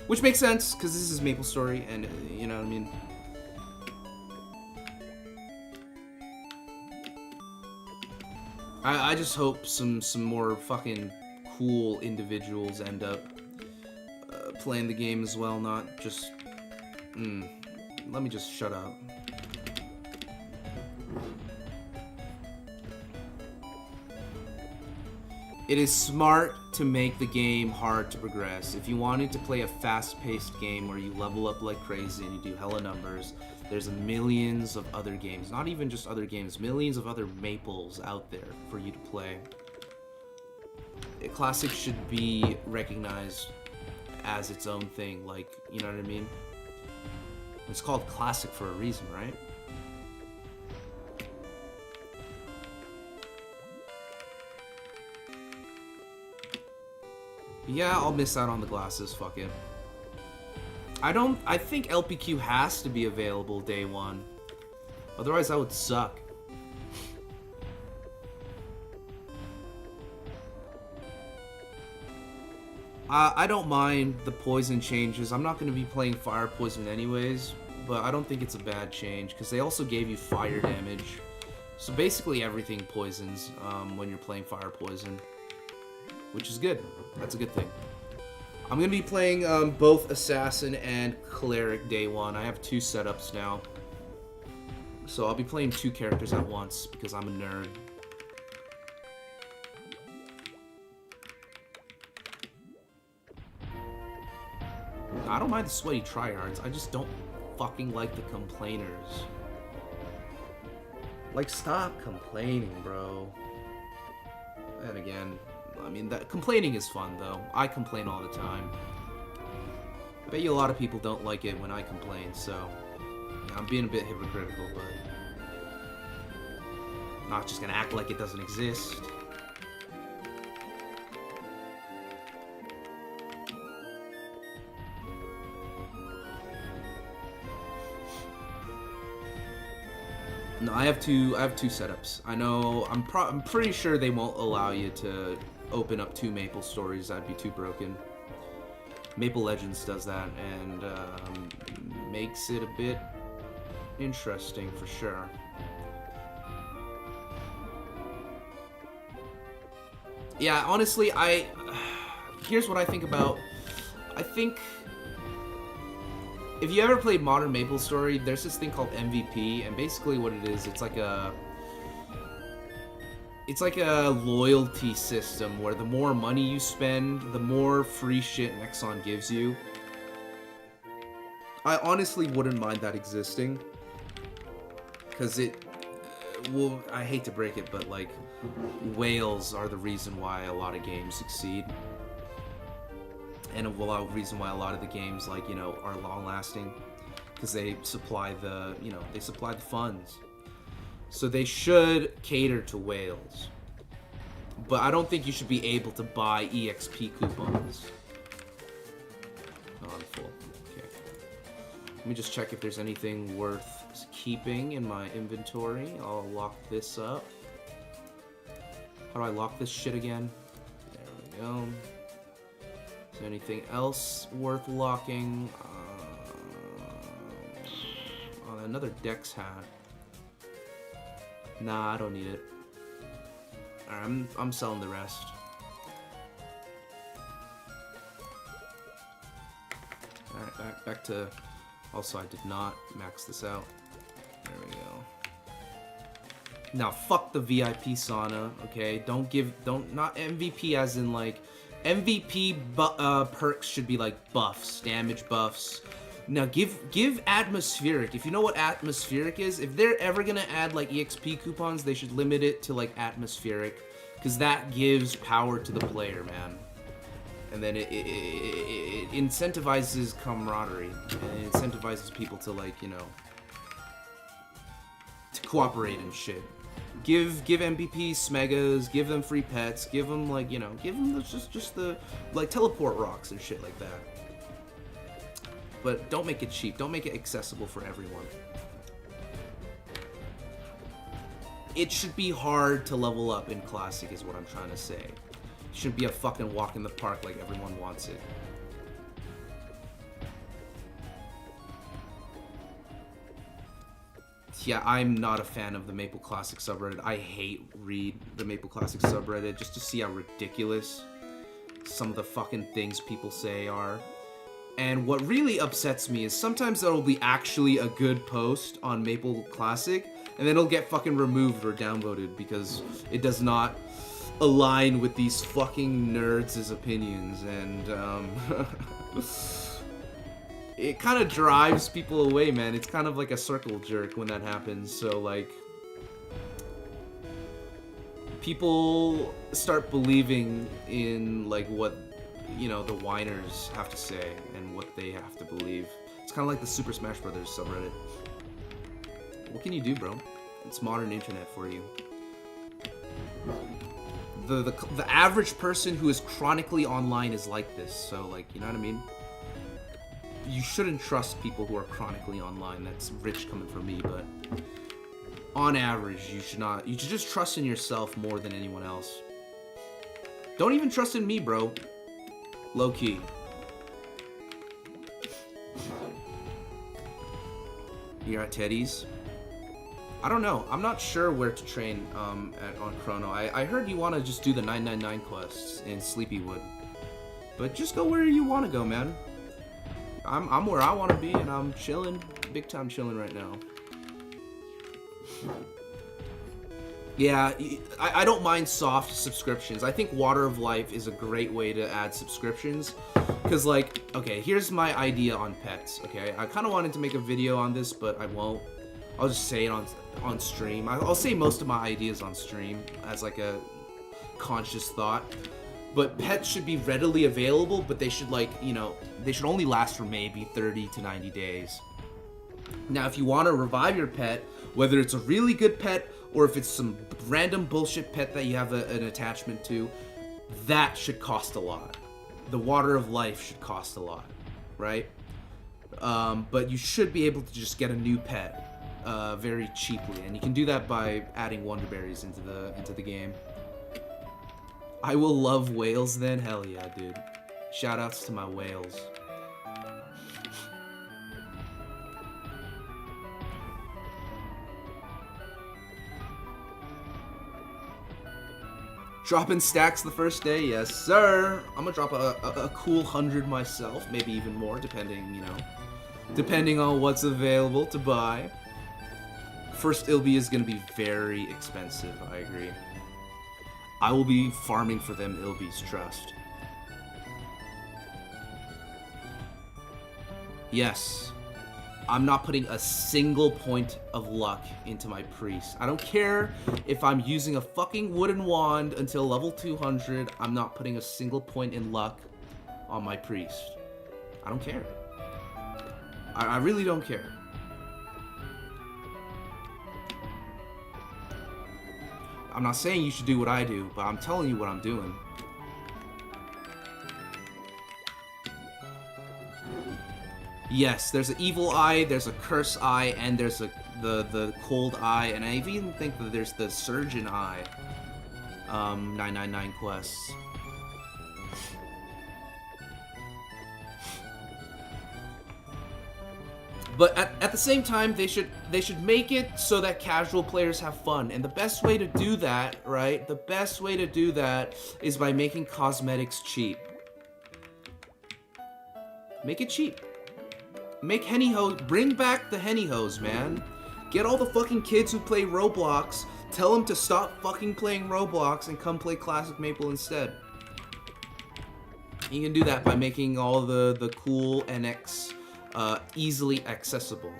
Which makes sense, because this is MapleStory, and you know what I mean? I just hope some more fucking cool individuals end up playing the game as well, not just... Let me just shut up. It is smart to make the game hard to progress. If you wanted to play a fast-paced game where you level up like crazy and you do hella numbers, there's millions of other games. Not even just other games, millions of other Maples out there for you to play. Classic should be recognized as its own thing, like, you know what I mean? It's called Classic for a reason, right? Yeah, I'll miss out on the glasses, fuck it. I think LPQ has to be available day one. Otherwise, that would suck. I don't mind the poison changes. I'm not going to be playing fire poison anyways, but I don't think it's a bad change, because they also gave you fire damage. So basically everything poisons when you're playing fire poison, which is good. That's a good thing. I'm going to be playing both Assassin and Cleric day one. I have 2 setups now. So I'll be playing 2 characters at once, because I'm a nerd. I don't mind the sweaty tryhards, I just don't fucking like the complainers. Like, stop complaining, bro. And again, I mean, that complaining is fun, though. I complain all the time. I bet you a lot of people don't like it when I complain, so... I'm being a bit hypocritical, but... I'm not just gonna act like it doesn't exist. No, I have two setups. I know, I'm pretty sure they won't allow you to open up 2 Maple stories. That'd be too broken. Maple Legends does that, and makes it a bit interesting for sure. Yeah, honestly, here's what I think about. I think if you ever played Modern Maple Story, there's this thing called MVP, and basically what it is, it's like a loyalty system where the more money you spend, the more free shit Nexon gives you. I honestly wouldn't mind that existing, because well, I hate to break it, but like, whales are the reason why a lot of games succeed. And a reason why a lot of the games, like, you know, are long-lasting, because they supply the, you know, they supply the funds. So they should cater to whales. But I don't think you should be able to buy EXP coupons. Oh, I'm full. Okay. Let me just check if there's anything worth keeping in my inventory. I'll lock this up. How do I lock this shit again? There we go. Is there anything else worth locking? Another Dex hat. Nah, I don't need it. Alright, I'm selling the rest. Alright, back to... Also, I did not max this out. There we go. Now, fuck the VIP sauna, okay? Not MVP as in, like... MVP perks should be like buffs, damage buffs. Now give atmospheric. If you know what atmospheric is, if they're ever gonna add like EXP coupons, they should limit it to like atmospheric, because that gives power to the player, man. And then it incentivizes camaraderie, and it incentivizes people to, like, you know, to cooperate and shit. Give MVPs smegas, give them free pets, give them, like, you know, give them just the, like, teleport rocks and shit like that. But don't make it cheap. Don't make it accessible for everyone. It should be hard to level up in Classic is what I'm trying to say. It shouldn't be a fucking walk in the park like everyone wants it. Yeah, I'm not a fan of the Maple Classic subreddit. I read the Maple Classic subreddit just to see how ridiculous some of the fucking things people say are. And what really upsets me is sometimes there will be actually a good post on Maple Classic, and then it'll get fucking removed or downvoted because it does not align with these fucking nerds' opinions, and it kind of drives people away, man. It's kind of like a circle jerk when that happens. So like, people start believing in like what, you know, the whiners have to say and what they have to believe. It's kind of like the Super Smash Brothers subreddit. What can you do, bro? It's modern internet for you. The average person who is chronically online is like this, so like, you know what I mean? You shouldn't trust people who are chronically online. That's rich coming from me, but on average, you should not. You should just trust in yourself more than anyone else. Don't even trust in me, bro. Low key. You're at Teddy's? I don't know. I'm not sure where to train on Chrono. I heard you want to just do the 999 quests in Sleepywood. But just go where you want to go, man. I'm where I want to be, and I'm chilling. Big time chilling right now. Yeah, I don't mind soft subscriptions. I think Water of Life is a great way to add subscriptions. Because, like, okay, here's my idea on pets, okay? I kind of wanted to make a video on this, but I won't. I'll just say it on stream. I'll say most of my ideas on stream as, like, a conscious thought. But pets should be readily available, but they should, like, you know, they should only last for maybe 30 to 90 days. Now, if you want to revive your pet, whether it's a really good pet or if it's some random bullshit pet that you have an attachment to, that should cost a lot. The Water of Life should cost a lot, right? But you should be able to just get a new pet very cheaply, and you can do that by adding Wonder Berries into the game. I will love whales then? Hell yeah, dude. Shoutouts to my whales. Dropping stacks the first day? Yes, sir. I'm gonna drop a cool 100 myself, maybe even more, depending, you know, depending on what's available to buy. First Ilby is gonna be very expensive, I agree. I will be farming for them Ilbys, trust. Yes. I'm not putting a single point of luck into my priest. I don't care if I'm using a fucking wooden wand until level 200. I'm not putting a single point in luck on my priest. I don't care. I really don't care. I'm not saying you should do what I do, but I'm telling you what I'm doing. Yes, there's an evil eye, there's a curse eye, and there's the cold eye, and I even think that there's the surgeon eye. 999 quests. But at the same time, they should make it so that casual players have fun. And the best way to do that, right? The best way to do that is by making cosmetics cheap. Make it cheap. Make henny hose. Bring back the henny hose, man. Get all the fucking kids who play Roblox. Tell them to stop fucking playing Roblox and come play Classic Maple instead. You can do that by making all the cool NX easily accessible.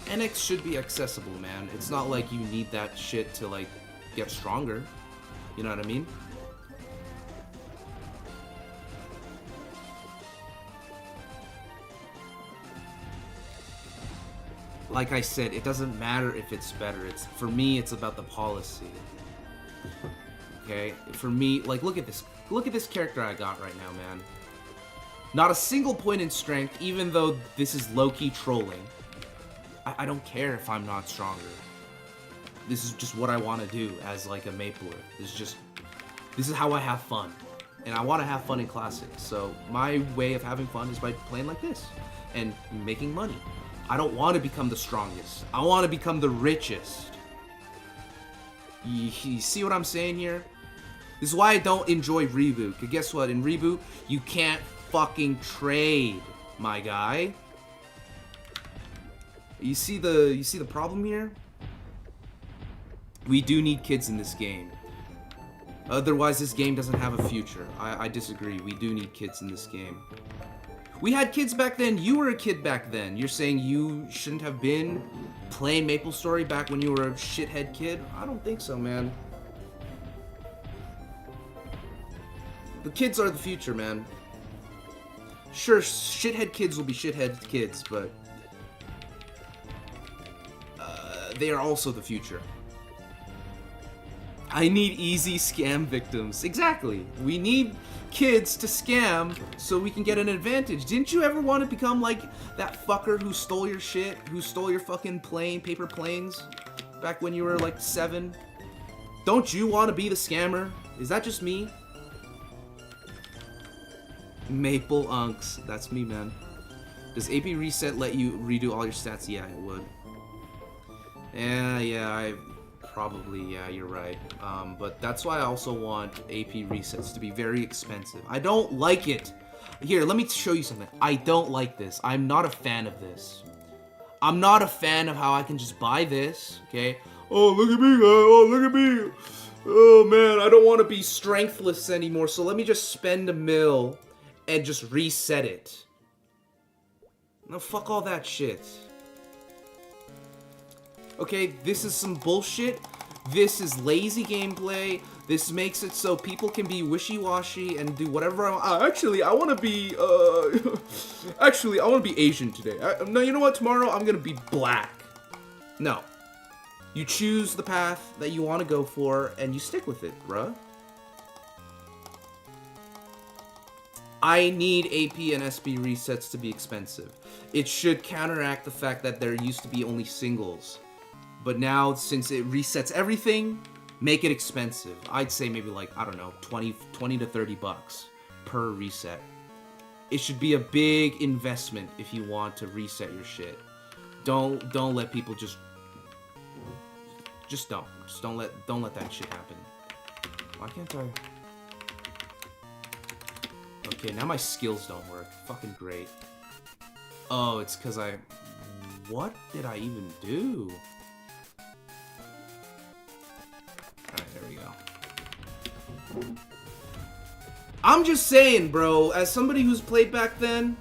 NX should be accessible, man. It's not like you need that shit to, like, get stronger. You know what I mean? Like I said, it doesn't matter if it's better. For me, it's about the policy. Okay? For me, like, look at this. Look at this character I got right now, man. Not a single point in strength, even though this is low-key trolling. I don't care if I'm not stronger. This is just what I want to do as, like, a Mapler. This is how I have fun. And I want to have fun in Classics. So my way of having fun is by playing like this and making money. I don't want to become the strongest. I want to become the richest. You see what I'm saying here? This is why I don't enjoy Reboot. Because guess what? In Reboot, you can't fucking trade, my guy. You see the problem here? We do need kids in this game. Otherwise, this game doesn't have a future. I disagree. We do need kids in this game. We had kids back then. You were a kid back then. You're saying you shouldn't have been playing MapleStory back when you were a shithead kid? I don't think so, man. The kids are the future, man. Sure, shithead kids will be shithead kids, but they are also the future. I need easy scam victims. Exactly. We need kids to scam so we can get an advantage. Didn't you ever want to become like that fucker who stole your shit? Who stole your fucking paper planes back when you were like 7? Don't you want to be the scammer? Is that just me? Maple Unks. That's me, man. Does AP Reset let you redo all your stats? Yeah, it would. Yeah, you're right. But that's why I also want AP resets to be very expensive. I don't like it. Here, let me show you something. I don't like this. I'm not a fan of this. I'm not a fan of how I can just buy this, okay? Oh, look at me, oh, look at me. Oh, man, I don't want to be strengthless anymore, so let me just spend $1 mil and just reset it. No, fuck all that shit. Okay, this is some bullshit. This is lazy gameplay. This makes it so people can be wishy-washy and do whatever I want. Actually, I want to be, actually, I want to be Asian today. No, you know what? Tomorrow, I'm going to be black. No. You choose the path that you want to go for, and you stick with it, bruh. I need AP and SB resets to be expensive. It should counteract the fact that there used to be only singles. But now, since it resets everything, make it expensive. I'd say maybe like, I don't know, 20 to 30 bucks per reset. It should be a big investment if you want to reset your shit. Don't let people just don't let that shit happen. Why can't I? Okay, now my skills don't work. Fucking great. Oh, it's because what did I even do? Alright, there we go. I'm just saying, bro, as somebody who's played back then,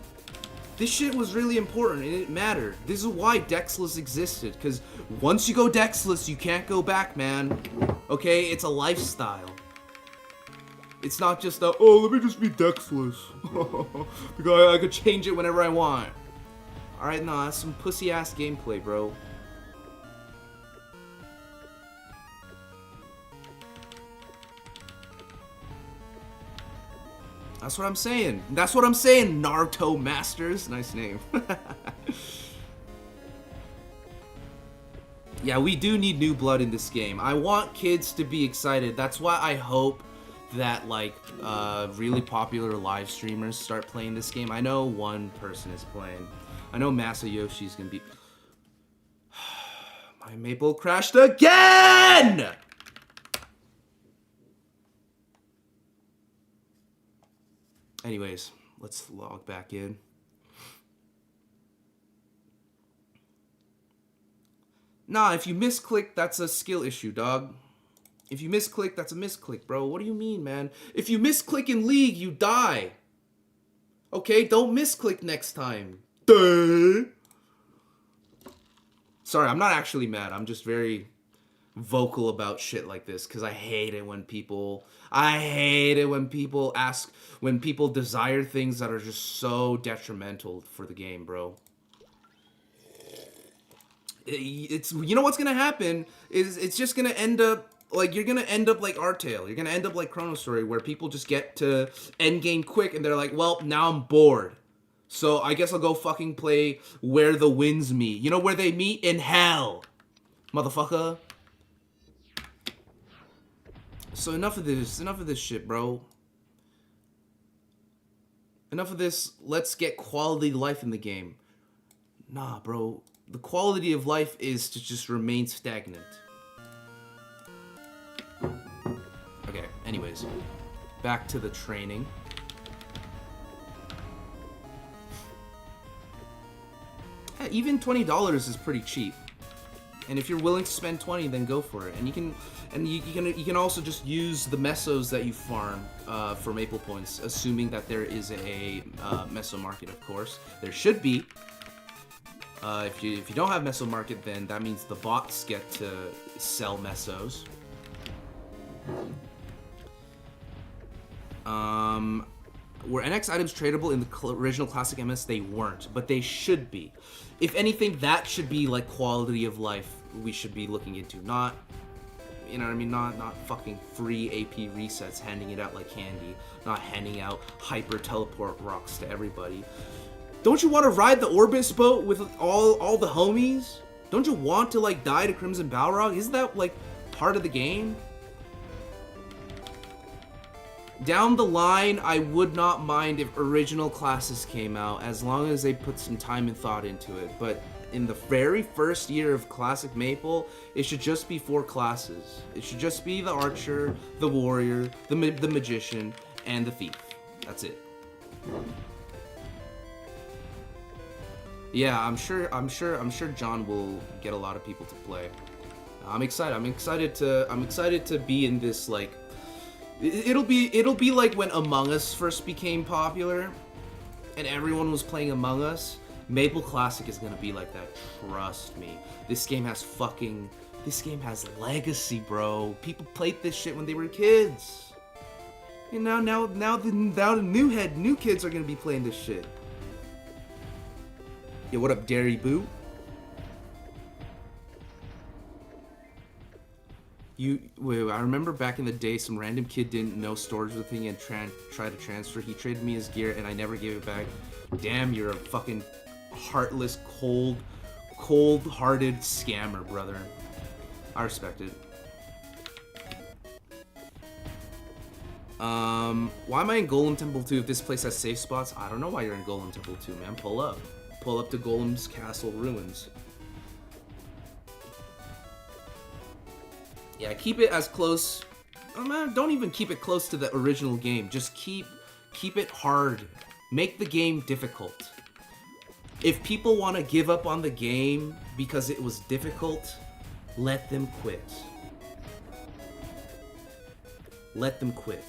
this shit was really important and it mattered. This is why Dexless existed, because once you go Dexless, you can't go back, man. Okay? It's a lifestyle. It's not just a, oh, let me just be Dexless. Because I could change it whenever I want. Alright, no, that's some pussy-ass gameplay, bro. That's what I'm saying. That's what I'm saying, Naruto Masters. Nice name. Yeah, we do need new blood in this game. I want kids to be excited. That's why I hope that, like, really popular live streamers start playing this game. I know one person is playing. I know Masayoshi's gonna be... My Maple crashed again! Anyways, let's log back in. Nah, if you misclick, that's a skill issue, dog. If you misclick, that's a misclick, bro. What do you mean, man? If you misclick in League, you die. Okay, don't misclick next time. Duh. Sorry, I'm not actually mad. I'm just very vocal about shit like this because I hate it when people ask, when people desire things that are just so detrimental for the game, bro. It's, you know what's gonna happen is it's just gonna end up like, you're gonna end up like Artale. You're gonna end up like Chrono Story, where people just get to end game quick and they're like, well, now I'm bored, so I guess I'll go fucking play Where the Winds Meet. You know where they meet? In hell, motherfucker. So enough of this shit, bro. Enough of this, let's get quality life in the game. Nah, bro. The quality of life is to just remain stagnant. Okay, anyways. Back to the training. Yeah, even $20 is pretty cheap. And if you're willing to spend 20, then go for it. And you can also just use the mesos that you farm for maple points, assuming that there is a meso market, of course. There should be. If you don't have meso market, then that means the bots get to sell mesos. Were NX items tradable in the original Classic MS? They weren't, but they should be. If anything, that should be like quality of life we should be looking into. Not, you know what I mean? Not fucking free AP resets, handing it out like candy. Not handing out hyper teleport rocks to everybody. Don't you want to ride the Orbis boat with all the homies? Don't you want to like die to Crimson Balrog? Isn't that like part of the game? Down the line, I would not mind if original classes came out, as long as they put some time and thought into it. But in the very first year of Classic Maple, it should just be 4 classes. It should just be the Archer, the Warrior, the Magician, and the Thief. That's it. Yeah, I'm sure John will get a lot of people to play. I'm excited. I'm excited to be in this like. It'll be like when Among Us first became popular, and everyone was playing Among Us. Maple Classic is gonna be like that. Trust me. This game has legacy, bro. People played this shit when they were kids. And now the new kids are gonna be playing this shit. Yo, what up, Derry Boo? Wait, I remember back in the day, some random kid didn't know storage was a thing and tried to transfer. He traded me his gear and I never gave it back. Damn, you're a fucking heartless, cold-hearted scammer, brother. I respect it. Why am I in Golem Temple 2 if this place has safe spots? I don't know why you're in Golem Temple 2, man. Pull up. Pull up to Golem's Castle Ruins. Yeah, keep it as close. Oh, man, don't even keep it close to the original game. Just keep it hard. Make the game difficult. If people want to give up on the game because it was difficult, let them quit. Let them quit.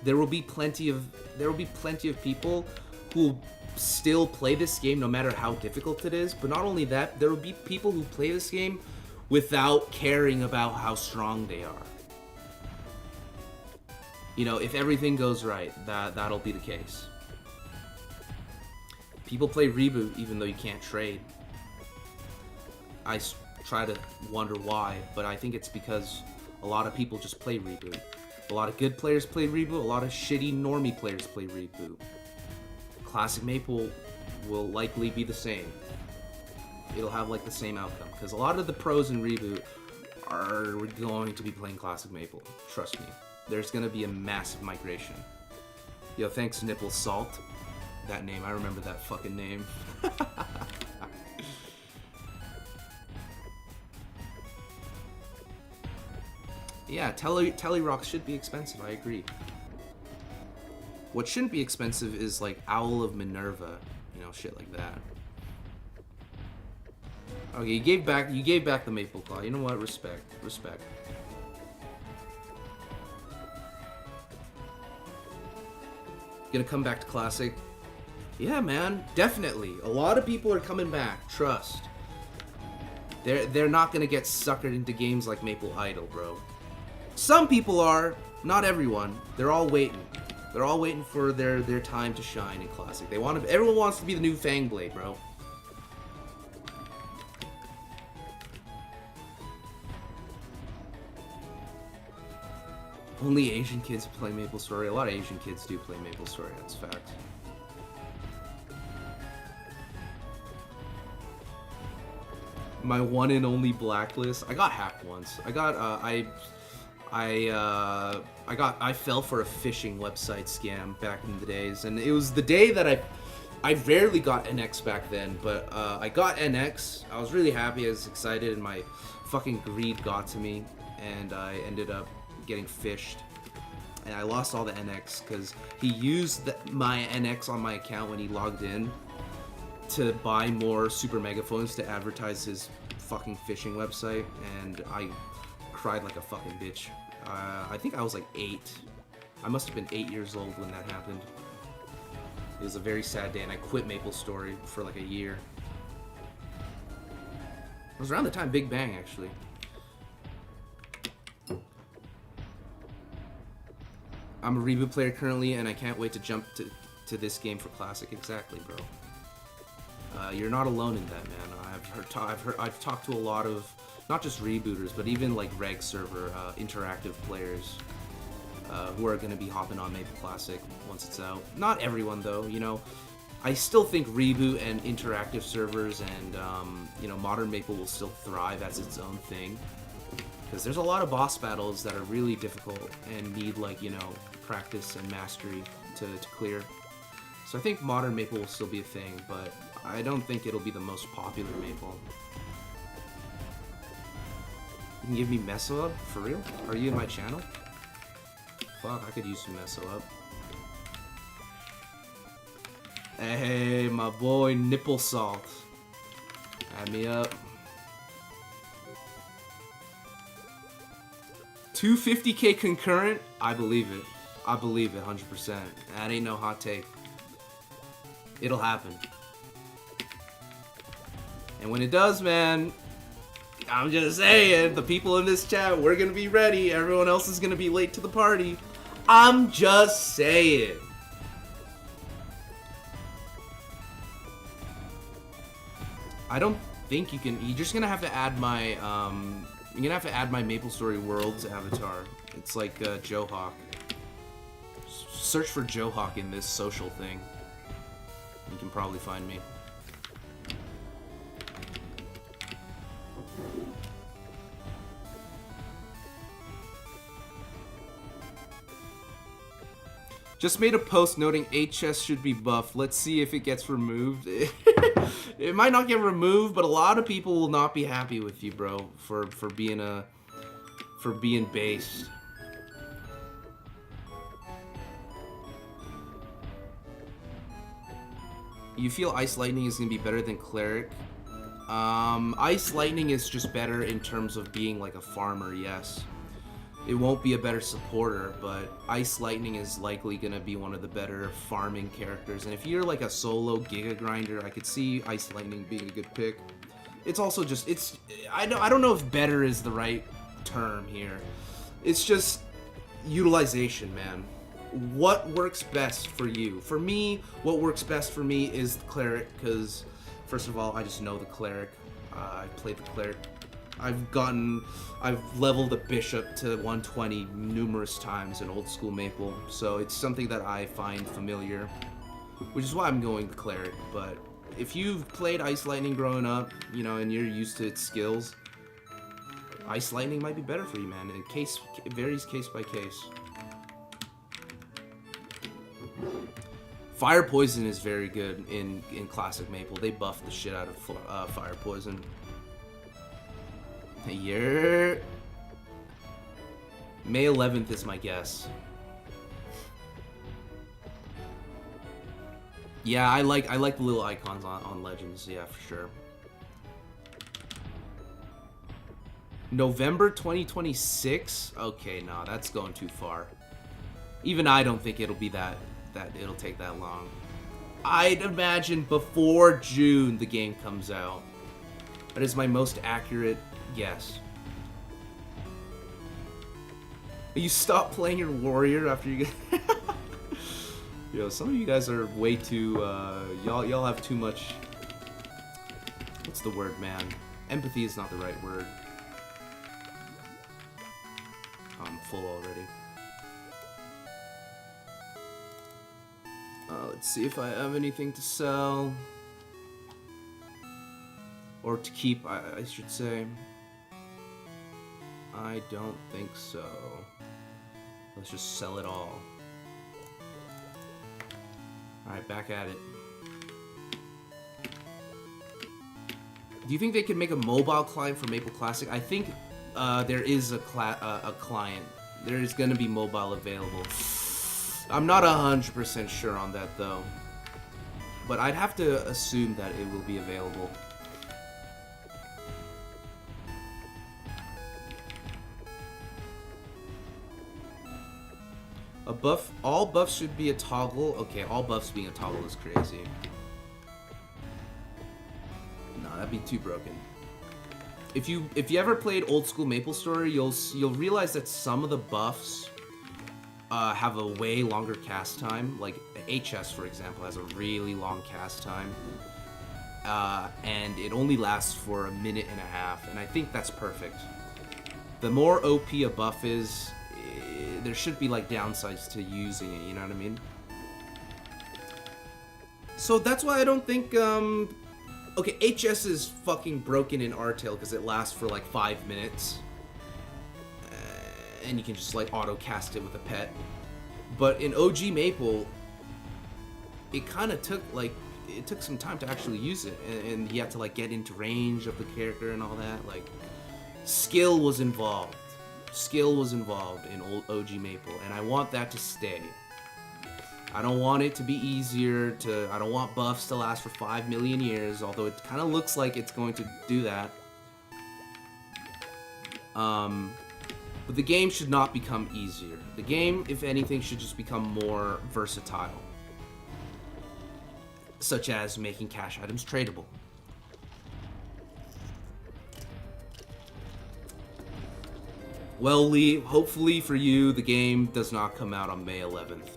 There will be plenty of people who will still play this game no matter how difficult it is. But not only that, there will be people who play this game without caring about how strong they are. You know, if everything goes right, that'll be the case. People play Reboot even though you can't trade. I try to wonder why, but I think it's because a lot of people just play Reboot. A lot of good players play Reboot, a lot of shitty normie players play Reboot. Classic Maple will likely be the same. It'll have like the same outcome, because a lot of the pros in Reboot are going to be playing Classic Maple. Trust me. There's going to be a massive migration. Yo, thanks Nipple Salt. That name, I remember that fucking name. Yeah, Telly Rocks should be expensive, I agree. What shouldn't be expensive is like Owl of Minerva, you know, shit like that. Okay, you gave back the Maple Claw. You know what? Respect. Gonna come back to Classic? Yeah, man, definitely. A lot of people are coming back. Trust. They're not gonna get suckered into games like Maple Idol, bro. Some people are, not everyone. They're all waiting. They're all waiting for their time to shine in Classic. Everyone wants to be the new Fangblade, bro. Only Asian kids play MapleStory. A lot of Asian kids do play MapleStory, that's a fact. My one and only blacklist. I got hacked once. I fell for a phishing website scam back in the days, and it was the day that I rarely got NX back then, but I got NX. I was really happy. I was excited, and my fucking greed got to me, and I ended up getting fished, and I lost all the NX because he used my NX on my account when he logged in to buy more super megaphones to advertise his fucking fishing website, and I cried like a fucking bitch. I think I was like 8. I must have been 8 years old when that happened. It was a very sad day, and I quit MapleStory for like a year. It was around the time Big Bang, actually. I'm a Reboot player currently, and I can't wait to jump to this game for Classic. Exactly, bro. You're not alone in that, man. I've talked to a lot of, not just rebooters, but even like reg server interactive players who are going to be hopping on Maple Classic once it's out. Not everyone, though. You know, I still think reboot and interactive servers and you know, modern Maple will still thrive as its own thing, because there's a lot of boss battles that are really difficult and need, like, you know, practice and mastery to clear. So I think modern Maple will still be a thing, but I don't think it'll be the most popular Maple. You can give me Meso Up? For real? Are you in my channel? Fuck, I could use some Meso Up. Hey, my boy Nipple Salt. Add me up. 250k concurrent? I believe it. I believe it 100%. That ain't no hot take. It'll happen. And when it does, man, I'm just saying, the people in this chat, we're gonna be ready. Everyone else is gonna be late to the party. I'm just saying. I don't think you can. You're just gonna have to add my. You're gonna have to add my MapleStory Worlds avatar. It's like Johawk. Search for Johawk in this social thing. You can probably find me. Just made a post noting HS should be buffed. Let's see if it gets removed. It might not get removed, but a lot of people will not be happy with you, bro, for being based. You feel Ice Lightning is gonna be better than Cleric? Ice Lightning is just better in terms of being like a farmer, yes. It won't be a better supporter, but Ice Lightning is likely gonna be one of the better farming characters. And if you're like a solo Giga Grinder, I could see Ice Lightning being a good pick. It's also just, I don't know if better is the right term here. It's just utilization, man. What works best for you? For me, what works best for me is the Cleric, because first of all, I just know the Cleric. I've played the Cleric. I've leveled a Bishop to 120 numerous times in old school Maple, so it's something that I find familiar, which is why I'm going the Cleric. But if you've played Ice Lightning growing up, you know, and you're used to its skills, Ice Lightning might be better for you, man. It varies case by case. Fire Poison is very good in Classic Maple. They buff the shit out of Fire Poison. Yeah. May 11th is my guess. Yeah, I like the little icons on Legends, yeah, for sure. November 2026? Okay, nah, that's going too far. Even I don't think it'll be that it'll take that long. I'd imagine before June the game comes out. That is my most accurate guess. You stop playing your warrior after you get... Yo, some of you guys are way too, y'all have too much... What's the word, man? Empathy is not the right word. I'm full already. Let's see if I have anything to sell. Or to keep, I should say. I don't think so. Let's just sell it all. Alright, back at it. Do you think they could make a mobile client for Maple Classic? I think there is a client. There is going to be mobile available. I'm not 100% sure on that, though. but I'd have to assume that it will be available. A buff, all buffs should be a toggle. Okay, all buffs being a toggle is crazy. No, that'd be too broken. If you ever played old school MapleStory, you'll realize that some of the buffs have a way longer cast time. Like HS, for example, has a really long cast time, and it only lasts for a minute and a half. And I think that's perfect. The more OP a buff is, there should be like downsides to using it, you know what I mean? So that's why I don't think, okay, HS is fucking broken in R-Tail because it lasts for like 5 minutes. And you can just like auto cast it with a pet. But in OG Maple, it kind of took like, it took some time to actually use it. And you have to like get into range of the character and all that. Like, skill was involved. Skill was involved in old OG Maple, and I want that to stay. I don't want it to be easier to, I don't want buffs to last for 5 million years, although it kind of looks like it's going to do that. But the game should not become easier. The game, if anything, should just become more versatile. Such as making cash items tradable. Well, Lee, hopefully for you, the game does not come out on May 11th.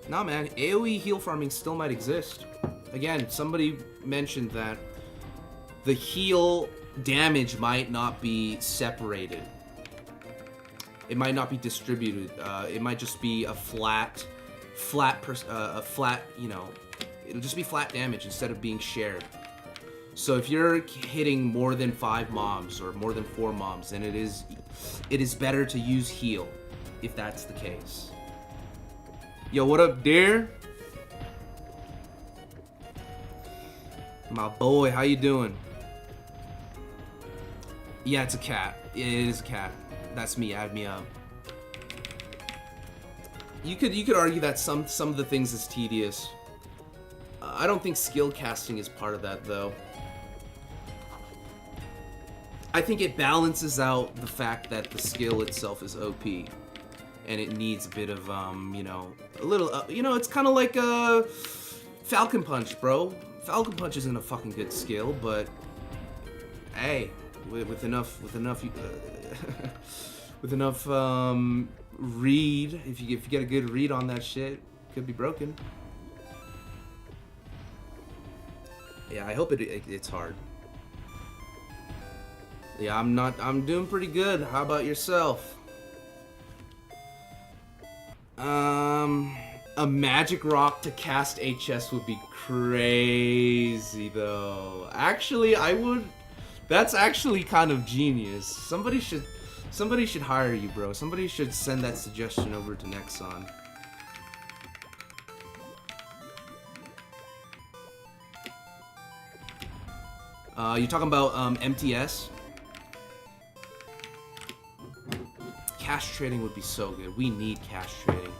Nah, man, AoE heal farming still might exist. Again, somebody mentioned that the heal damage might not be separated. It might not be distributed. It might just be a flat, you know, it'll just be flat damage instead of being shared. So if you're hitting more than 5 mobs or more than 4 mobs, then it is better to use heal, if that's the case. Yo, what up, dear? My boy, how you doing? Yeah, it's a cat. It is a cat. That's me. Add me up. You could argue that some of the things is tedious. I don't think skill casting is part of that, though. I think it balances out the fact that the skill itself is OP, and it needs a bit of, you know, a little, you know, it's kind of like Falcon Punch, bro. Falcon Punch isn't a fucking good skill, but hey, with enough read, if you get a good read on that shit, it could be broken. Yeah, I hope it's hard. Yeah, I'm doing pretty good. How about yourself? A magic rock to cast HS would be crazy, though. Actually, I would. That's actually kind of genius. Somebody should hire you, bro. Somebody should send that suggestion over to Nexon. You're talking about MTS? Cash trading would be so good. We need cash trading.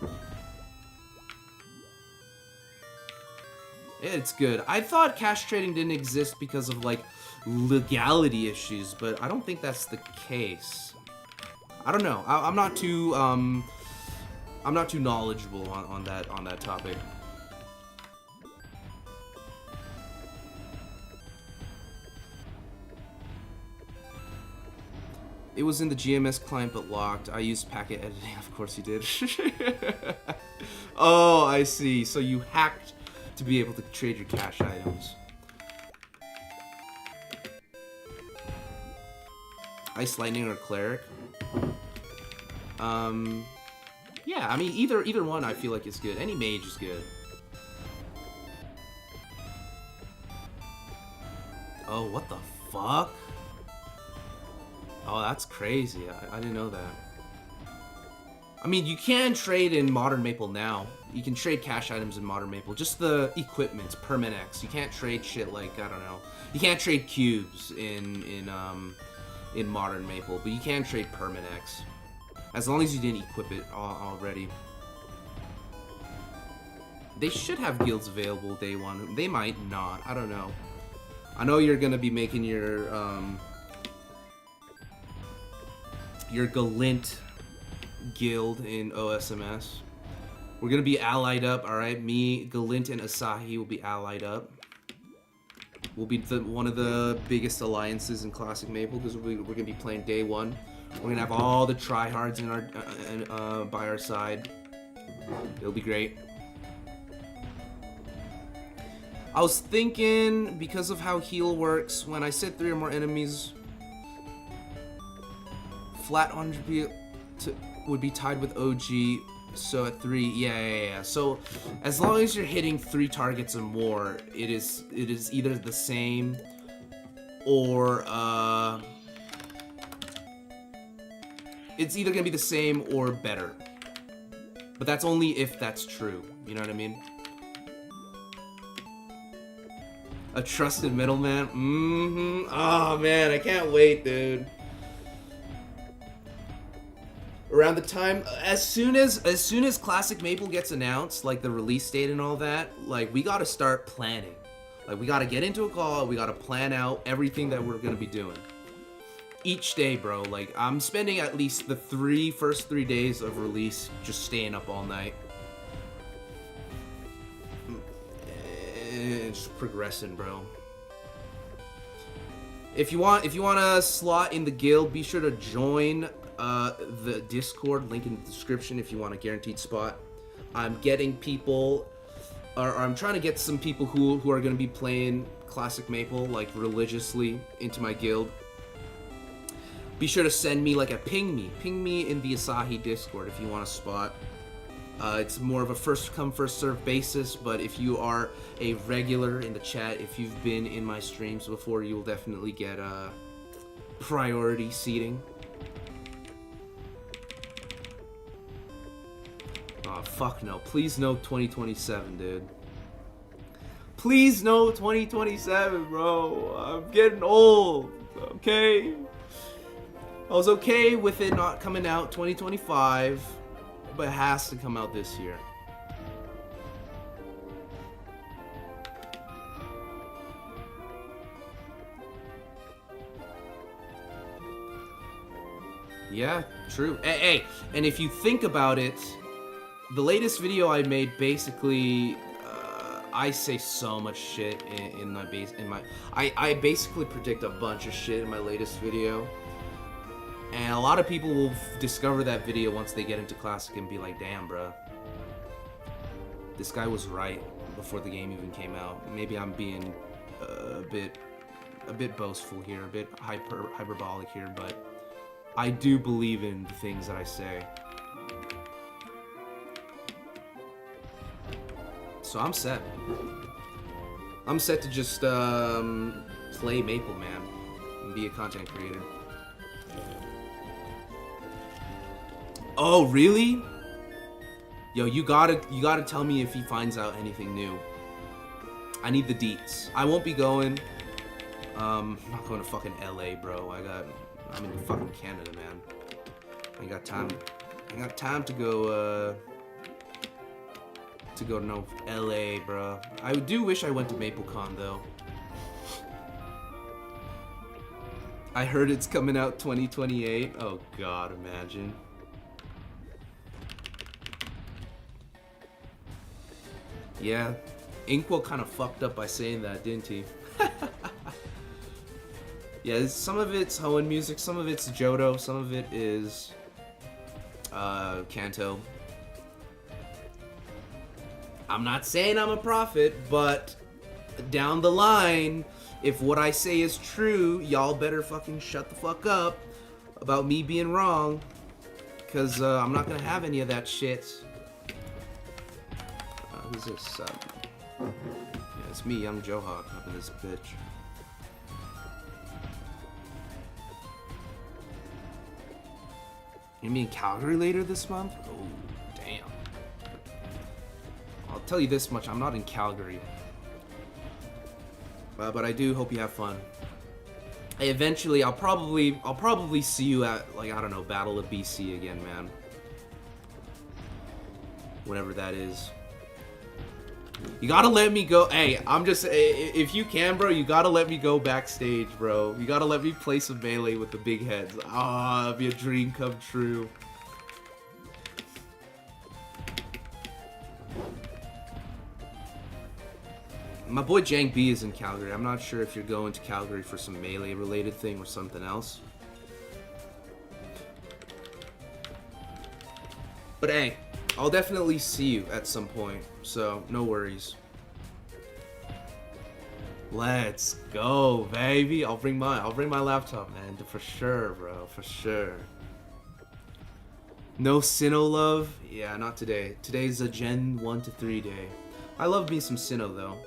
It's good. I thought cash trading didn't exist because of like legality issues, but I don't think that's the case. I don't know. I'm not too knowledgeable on that topic. It was in the GMS client but locked. I used packet editing. Of course you did. Oh, I see. So you hacked to be able to trade your cash items. Ice Lightning or Cleric? Yeah, I mean either one I feel like is good. Any mage is good. Oh, what the fuck? Oh, that's crazy. I didn't know that. I mean, you can trade in Modern Maple now. You can trade cash items in Modern Maple. Just the equipment, Permanex. You can't trade shit like, I don't know. You can't trade cubes in Modern Maple, but you can trade Permanex. As long as you didn't equip it already. They should have guilds available day one. They might not. I don't know. I know you're gonna be making your Galint guild in OSMS. We're gonna be allied up, alright? Me, Galint, and Asahi will be allied up. We'll be one of the biggest alliances in Classic Maple because we're gonna be playing day one. We're gonna have all the tryhards in our by our side. It'll be great. I was thinking, because of how heal works, when I said 3 or more enemies, flat 100 would be tied with OG. So at 3, yeah. So as long as you're hitting 3 targets or more, it is either the same or it's either gonna be the same or better. But that's only if that's true. You know what I mean? A trusted middleman. Oh man, I can't wait, dude. Around the time, as soon as Classic Maple gets announced, like the release date and all that, like we gotta start planning. Like we gotta get into a call, we gotta plan out everything that we're gonna be doing. Each day, bro. Like I'm spending at least the first 3 days of release just staying up all night. Just progressing, bro. If you want a slot in the guild, be sure to join the Discord, link in the description if you want a guaranteed spot. I'm getting people, or I'm trying to get some people who are going to be playing Classic Maple like religiously into my guild. Be sure to send me like a ping me in the Asahi Discord if you want a spot. It's more of a first come first serve basis, but if you are a regular in the chat, if you've been in my streams before, you will definitely get priority seating. Oh, fuck no. Please no 2027, dude. Please no 2027, bro. I'm getting old, okay? I was okay with it not coming out 2025, but it has to come out this year. Yeah, true. Hey, and if you think about it, the latest video I made, basically, I say so much shit in my base. I basically predict a bunch of shit in my latest video, and a lot of people will discover that video once they get into Classic and be like, "Damn, bruh, this guy was right before the game even came out." Maybe I'm being a bit boastful here, a bit hyperbolic here, but I do believe in the things that I say. So I'm set. I'm set to just play Maple, man, and be a content creator. Oh, really? Yo, you gotta tell me if he finds out anything new. I need the deets. I won't be going. I'm not going to fucking LA, bro. I'm in fucking Canada, man. I ain't got time. I ain't got time to go to no LA, bro. I do wish I went to MapleCon though. I heard it's coming out 2028. Oh god, imagine. Yeah, Inkwell kind of fucked up by saying that, didn't he? Yeah, some of it's Hoenn music, some of it's Johto, some of it is Kanto. I'm not saying I'm a prophet, but down the line, if what I say is true, y'all better fucking shut the fuck up about me being wrong, because I'm not gonna have any of that shit. Who's this? Yeah, it's me, Young Johawk, up in this bitch. You mean Calgary later this month? Oh, damn. I'll tell you this much, I'm not in Calgary. But I do hope you have fun. Eventually, I'll probably see you at, like, I don't know, Battle of BC again, man. Whatever that is. You gotta let me go. Hey, I'm just, if you can, bro, you gotta let me go backstage, bro. You gotta let me play some Melee with the big heads. Ah, it'd be a dream come true. My boy Jang B is in Calgary. I'm not sure if you're going to Calgary for some Melee related thing or something else. But hey, I'll definitely see you at some point, so no worries. Let's go, baby. I'll bring my laptop, man, for sure, bro, for sure. No Sinnoh love? Yeah, not today. Today's a Gen 1 to 3 day. I love me some Sinnoh though.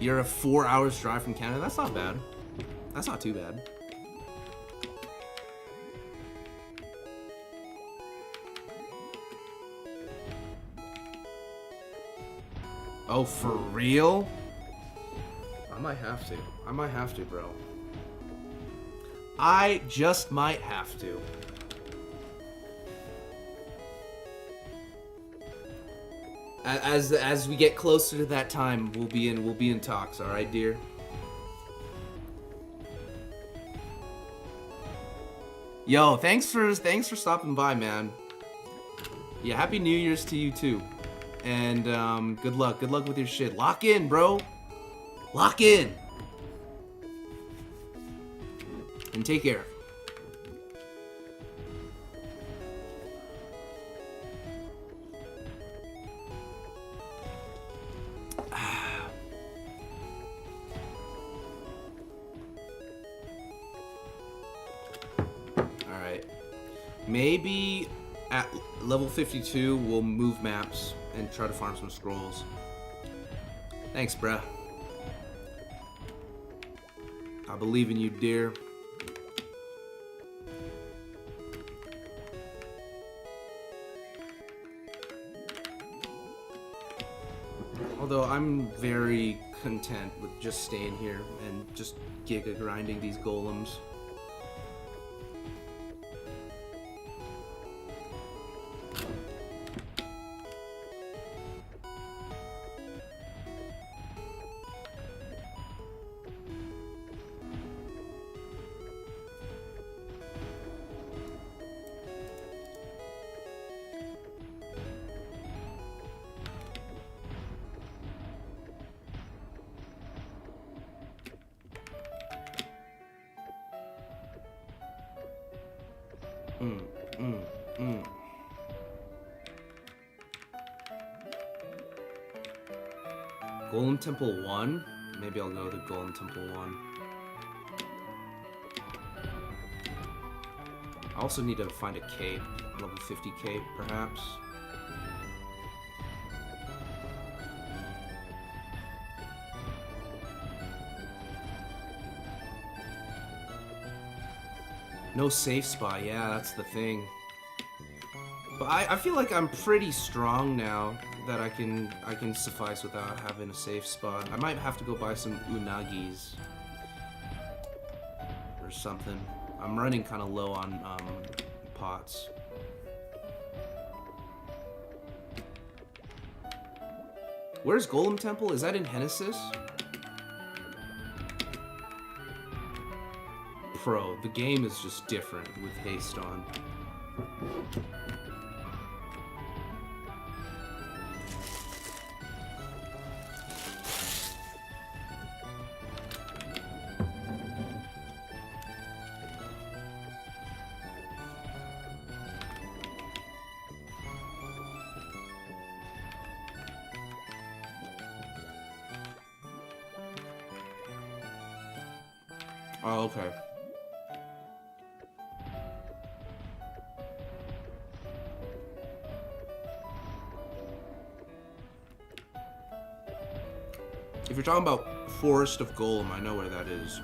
You're a 4 hours drive from Canada? That's not bad. That's not too bad. Oh, for real? I might have to. I might have to, bro. I just might have to. As we get closer to that time, we'll be in talks, all right, dear? Yo, thanks for stopping by, man. Yeah, happy New Year's to you too. And good luck with your shit. Lock in, bro. Lock in. And take care. Alright. Maybe at level 52 we'll move maps and try to farm some scrolls. Thanks, bruh. I believe in you, dear. Although I'm very content with just staying here and just giga grinding these golems. Golem Temple 1? Maybe I'll go to Golem Temple 1. I also need to find a cape. Level 50 cape, perhaps. No safe spot, yeah, that's the thing. But I feel like I'm pretty strong now that I can suffice without having a safe spot. I might have to go buy some unagis or something. I'm running kind of low on pots. Where's Golem Temple? Is that in Hennesis? Pro, the game is just different with haste on. Oh, okay. If you're talking about Forest of Golem, I know where that is.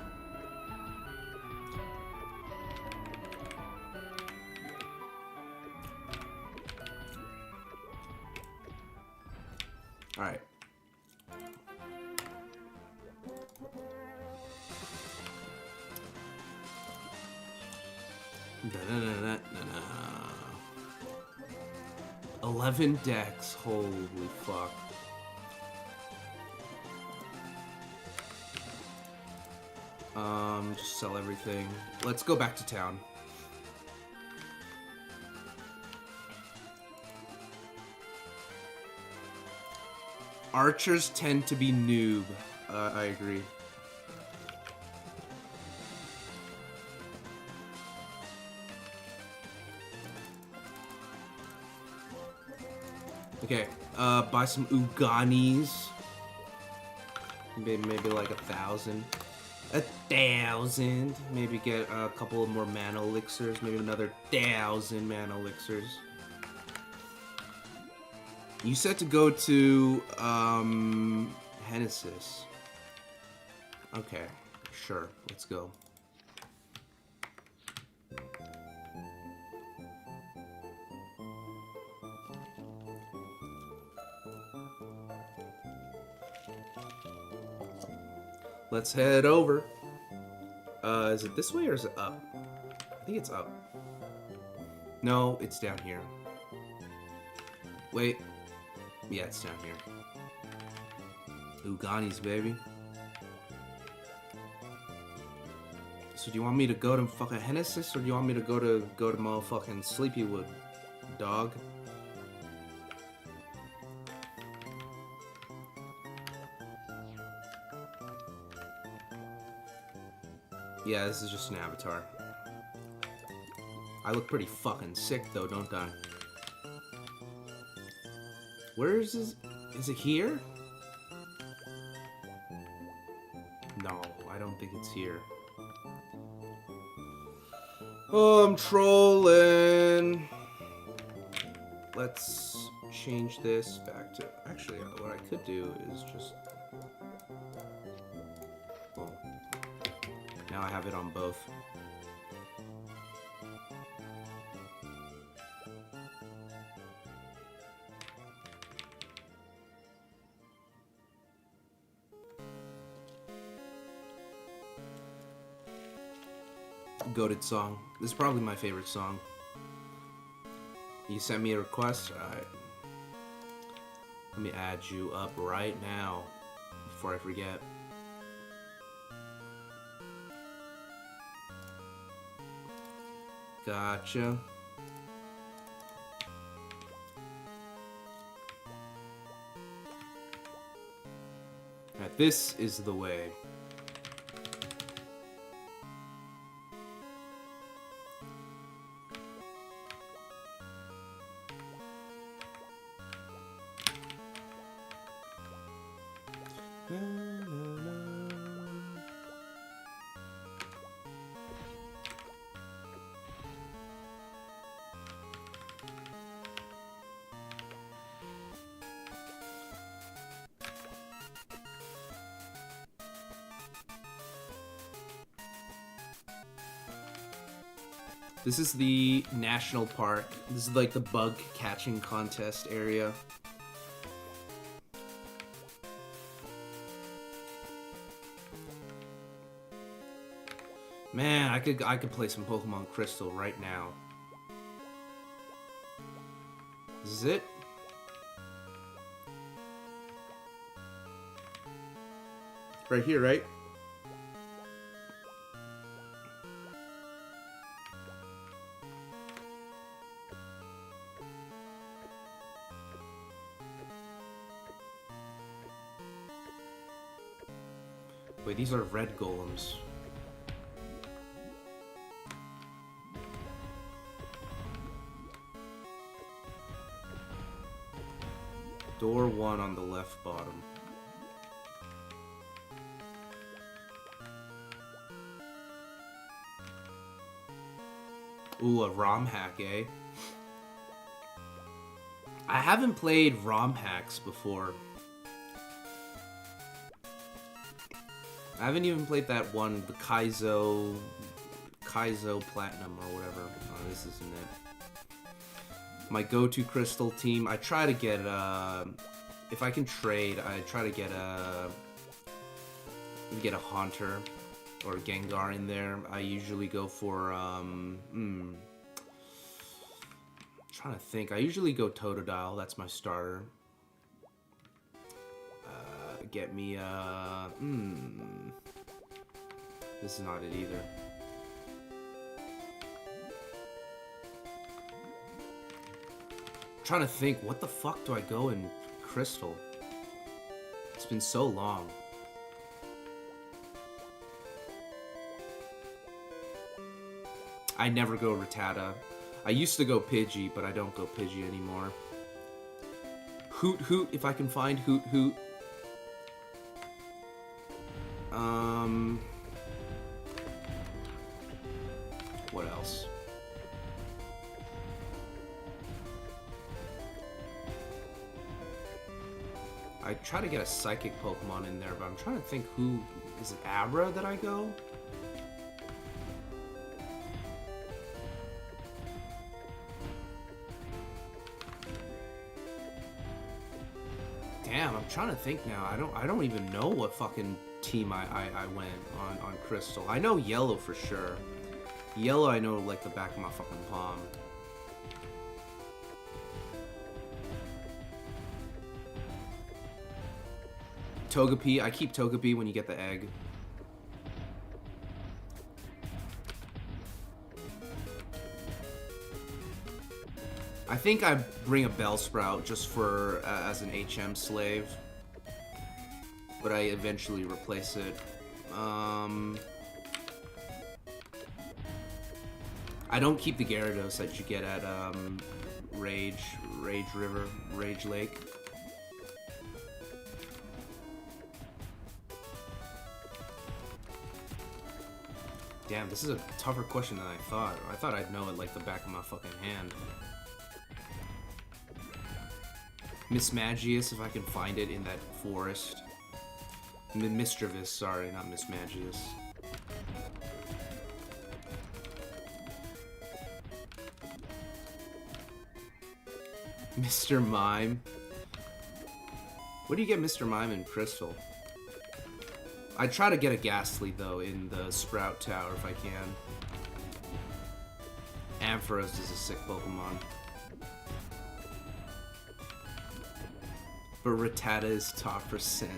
Alright. Da-na-na-na-na-na. 11 decks. Holy fuck. Just sell everything. Let's go back to town. Archers tend to be noob. I agree. Okay, buy some Uganis. Maybe like 1,000. 1,000. Maybe get a couple of more mana elixirs. Maybe another 1,000 mana elixirs. You said to go to, Genesis. Okay, sure. Let's go. Let's head over. Is it this way or is it up? I think it's up. No, it's down here. Wait. Yeah, it's down here. Uganis, baby. So do you want me to go to fucking Genesis or do you want me to go to motherfucking Sleepywood, dog? Yeah, this is just an avatar. I look pretty fucking sick though, don't I? Where is this? Is it here? No, I don't think it's here. Oh, I'm trolling. Let's change this back to... Actually, what I could do is just... Well, now I have it on both. Goated song. This is probably my favorite song. You sent me a request? Alright. Let me add you up right now before I forget. Gotcha. Alright, this is the way. This is the national park. This is like the bug catching contest area. Man, I could play some Pokemon Crystal right now. This is it? Right here, right? Wait, these are red golems. Door 1 on the left bottom. Ooh, a ROM hack, eh? I haven't played ROM hacks before. I haven't even played that one, the Kaizo Platinum or whatever. Oh, this isn't it. My go-to crystal team. I try to get if I can trade, I try to get a Haunter or Gengar in there. I usually go for, trying to think. I usually go Totodile. That's my starter. Get me, this is not it either. Trying to think, what the fuck do I go in Crystal? It's been so long. I never go Rattata. I used to go Pidgey, but I don't go Pidgey anymore. Hoot Hoot, if I can find Hoot Hoot. What else? I try to get a Psychic Pokemon in there, but I'm trying to think who... Is it Abra that I go? Damn, I'm trying to think now. I don't even know what fucking team I went on Crystal. I know Yellow for sure. Yellow I know like the back of my fucking palm. Togepi, I keep Togepi when you get the egg. I think I bring a Bellsprout just for as an HM slave, but I eventually replace it. I don't keep the Gyarados that you get at Rage River, Rage Lake. Damn, this is a tougher question than I thought. I thought I'd know it like the back of my fucking hand. Mismagius, if I can find it in that forest. Mischievous, sorry, not Mismagius. Mr. Mime. What do you get Mr. Mime in Crystal? I try to get a Ghastly, though, in the Sprout Tower if I can. Ampharos is a sick Pokemon. But Rattata is top percent.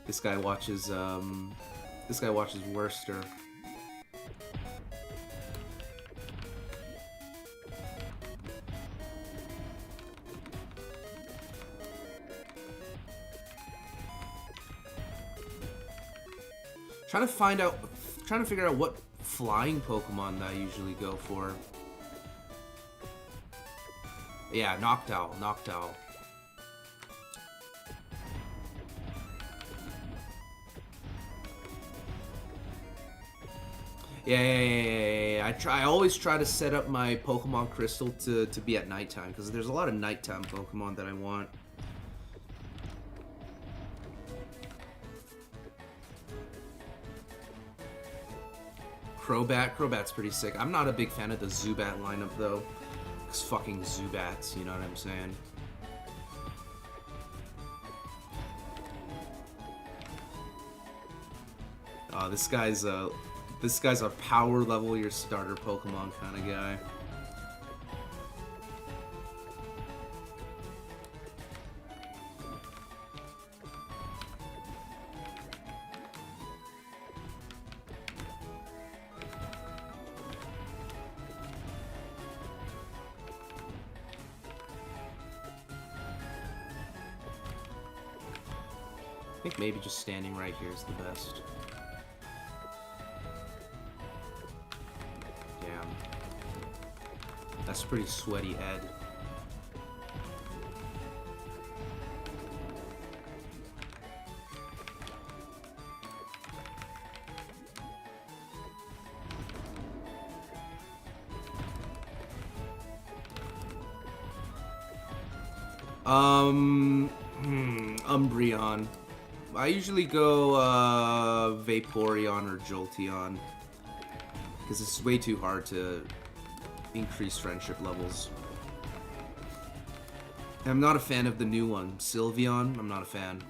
This guy watches Worcester. Trying to figure out what flying Pokemon that I usually go for. Yeah, Noctowl. Yeah. I always try to set up my Pokemon Crystal to be at nighttime, because there's a lot of nighttime Pokemon that I want. Crobat's pretty sick. I'm not a big fan of the Zubat lineup, though. It's fucking Zubats, you know what I'm saying? This guy's a power level your starter Pokemon kind of guy. I think maybe just standing right here is the best. Damn. That's pretty sweaty head. Umbreon. I usually go Vaporeon or Jolteon, because it's way too hard to increase friendship levels. I'm not a fan of the new one. Sylveon, I'm not a fan.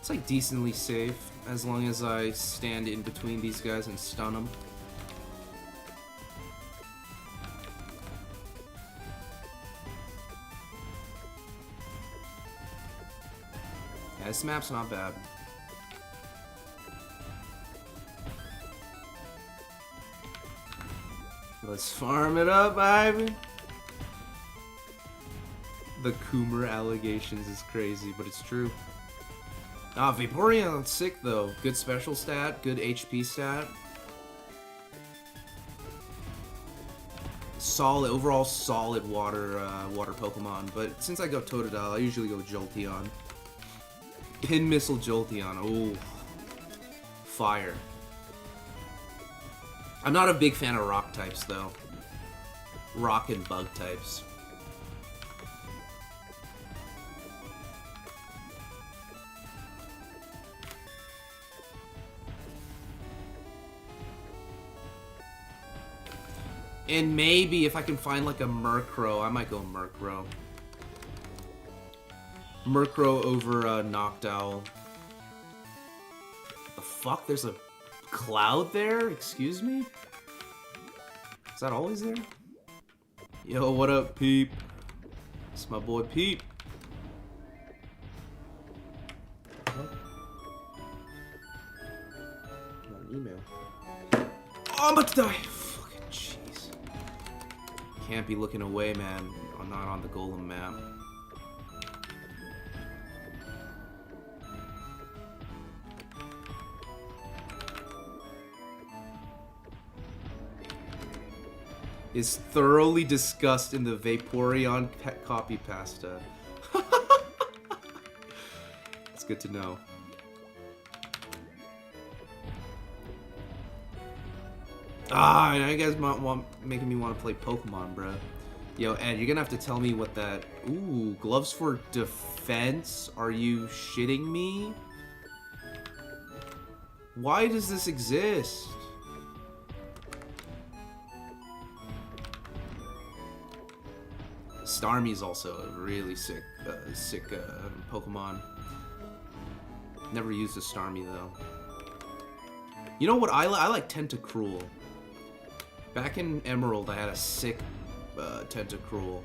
It's like decently safe as long as I stand in between these guys and stun them. Yeah, this map's not bad. Let's farm it up, baby. The Coomer allegations is crazy, but it's true. Ah, Vaporeon's sick though. Good special stat, good HP stat. Solid, overall solid water Pokemon, but since I go Totodile, I usually go Jolteon. Pin Missile Jolteon, oh. Fire. I'm not a big fan of rock types though. Rock and bug types. And maybe if I can find like a Murkrow, I might go Murkrow. Murkrow over Noctowl. The fuck? There's a cloud there? Excuse me? Is that always there? Yo, what up, Peep? It's my boy Peep. What? Got an email. Oh, I'm about to die! Fucking jeez. Can't be looking away, man. I'm not on the Golem map. Is thoroughly discussed in the Vaporeon pet copy pasta. It's good to know. Ah, you guys making me want to play Pokemon, bro. Yo, Ed, you're gonna have to tell me what that... Ooh, gloves for defense? Are you shitting me? Why does this exist? Starmie's also a really sick Pokemon. Never used a Starmie though. You know what I like Tentacruel. Back in Emerald, I had a sick Tentacruel.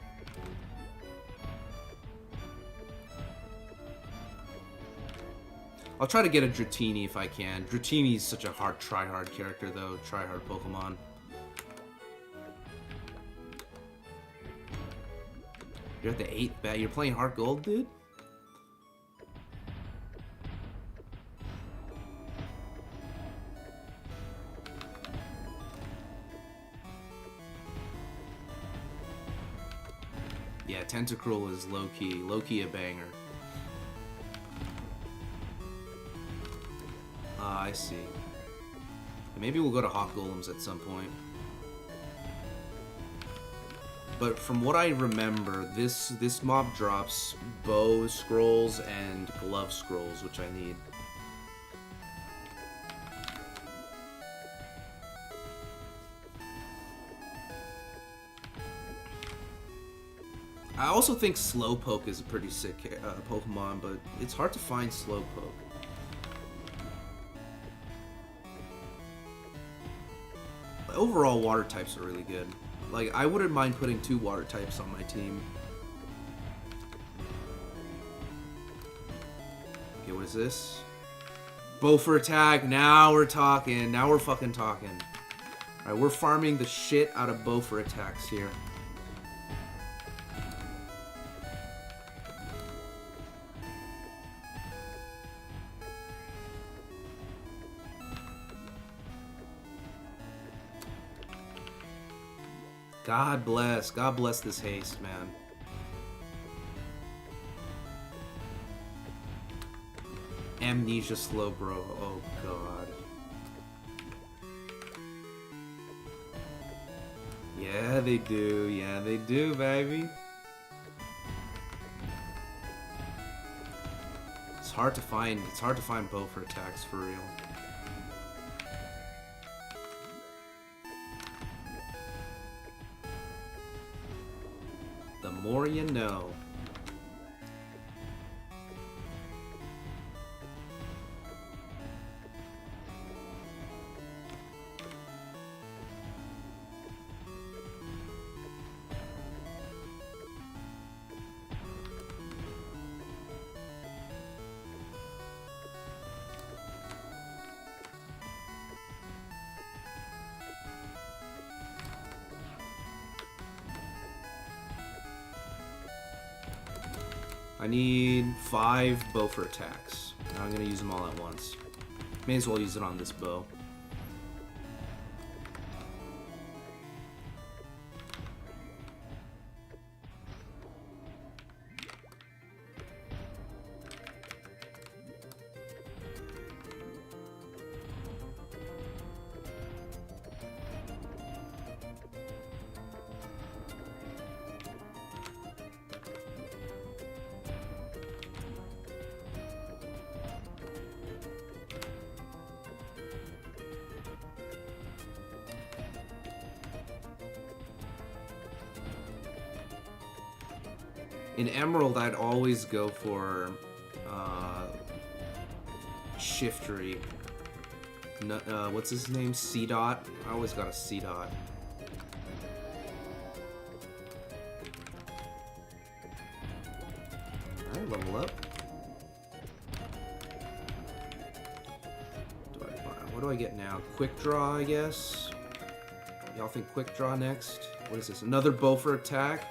I'll try to get a Dratini if I can. Dratini's such a try-hard character though, try-hard Pokemon. You're at the 8th bat. You're playing Heart Gold, dude? Yeah, Tentacruel is low-key. Low-key a banger. Ah, I see. Maybe we'll go to Hot Golems at some point. But from what I remember, this mob drops bow scrolls and glove scrolls, which I need. I also think Slowpoke is a pretty sick Pokemon, but it's hard to find Slowpoke. Overall, water types are really good. Like, I wouldn't mind putting 2 water types on my team. Okay, what is this? Bow for attack. Now we're talking. Now we're fucking talking. Alright, we're farming the shit out of bow for attacks here. God bless this haste, man. Amnesia Slowbro, oh god. Yeah, they do, baby. It's hard to find bow for attacks for real. The more you know. I need 5 bow for attacks. Now I'm gonna use them all at once. May as well use it on this bow. In Emerald, I'd always go for Shiftery. No, what's his name? C-Dot. I always got a C-Dot. Alright, level up. What do I get now? Quick Draw, I guess? Y'all think Quick Draw next? What is this? Another bow for attack?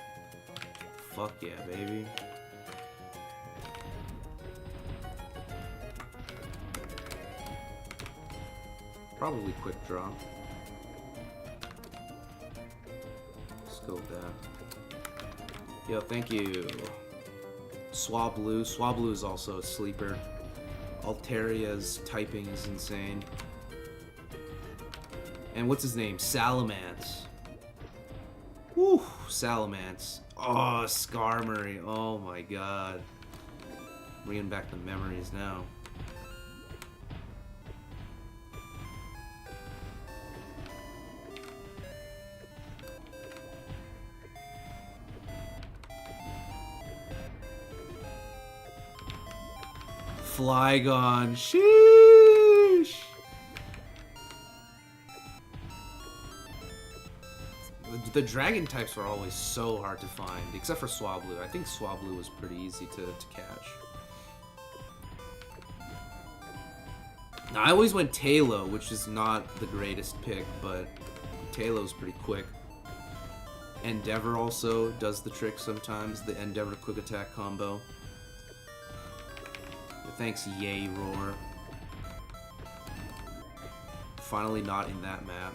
Fuck yeah, baby. Probably Quick Draw. Let's go with that. Yo, thank you. Swablu. Swablu is also a sleeper. Alteria's typing is insane. And what's his name? Salamance. Woo! Salamance. Oh, Skarmory. Oh my god. Bringing back the memories now. Flygon. Sheesh! The dragon types are always so hard to find, except for Swablu. I think Swablu was pretty easy to catch. Now, I always went Talo, which is not the greatest pick, but Talo's pretty quick. Endeavor also does the trick sometimes, the Endeavor quick attack combo. Thanks, Yay Roar. Finally not in that map.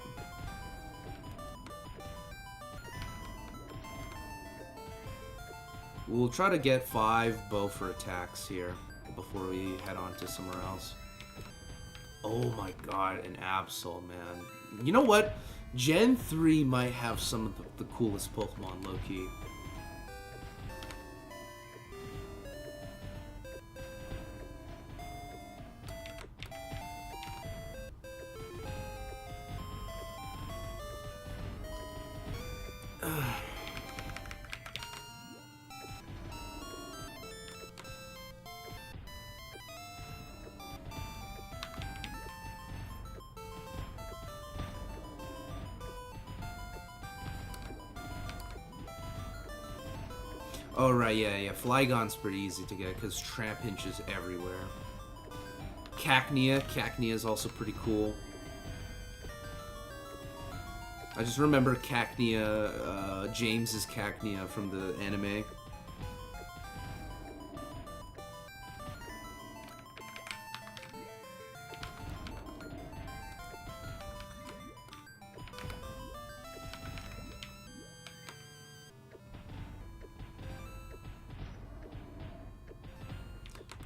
We'll try to get 5 bow for attacks here before we head on to somewhere else. Oh my god, an Absol, man. You know what? Gen 3 might have some of the coolest Pokemon, low-key. Oh, right, yeah. Flygon's pretty easy to get because Trapinch is everywhere. Cacnea is also pretty cool. I just remember Cacnea, James's Cacnea from the anime.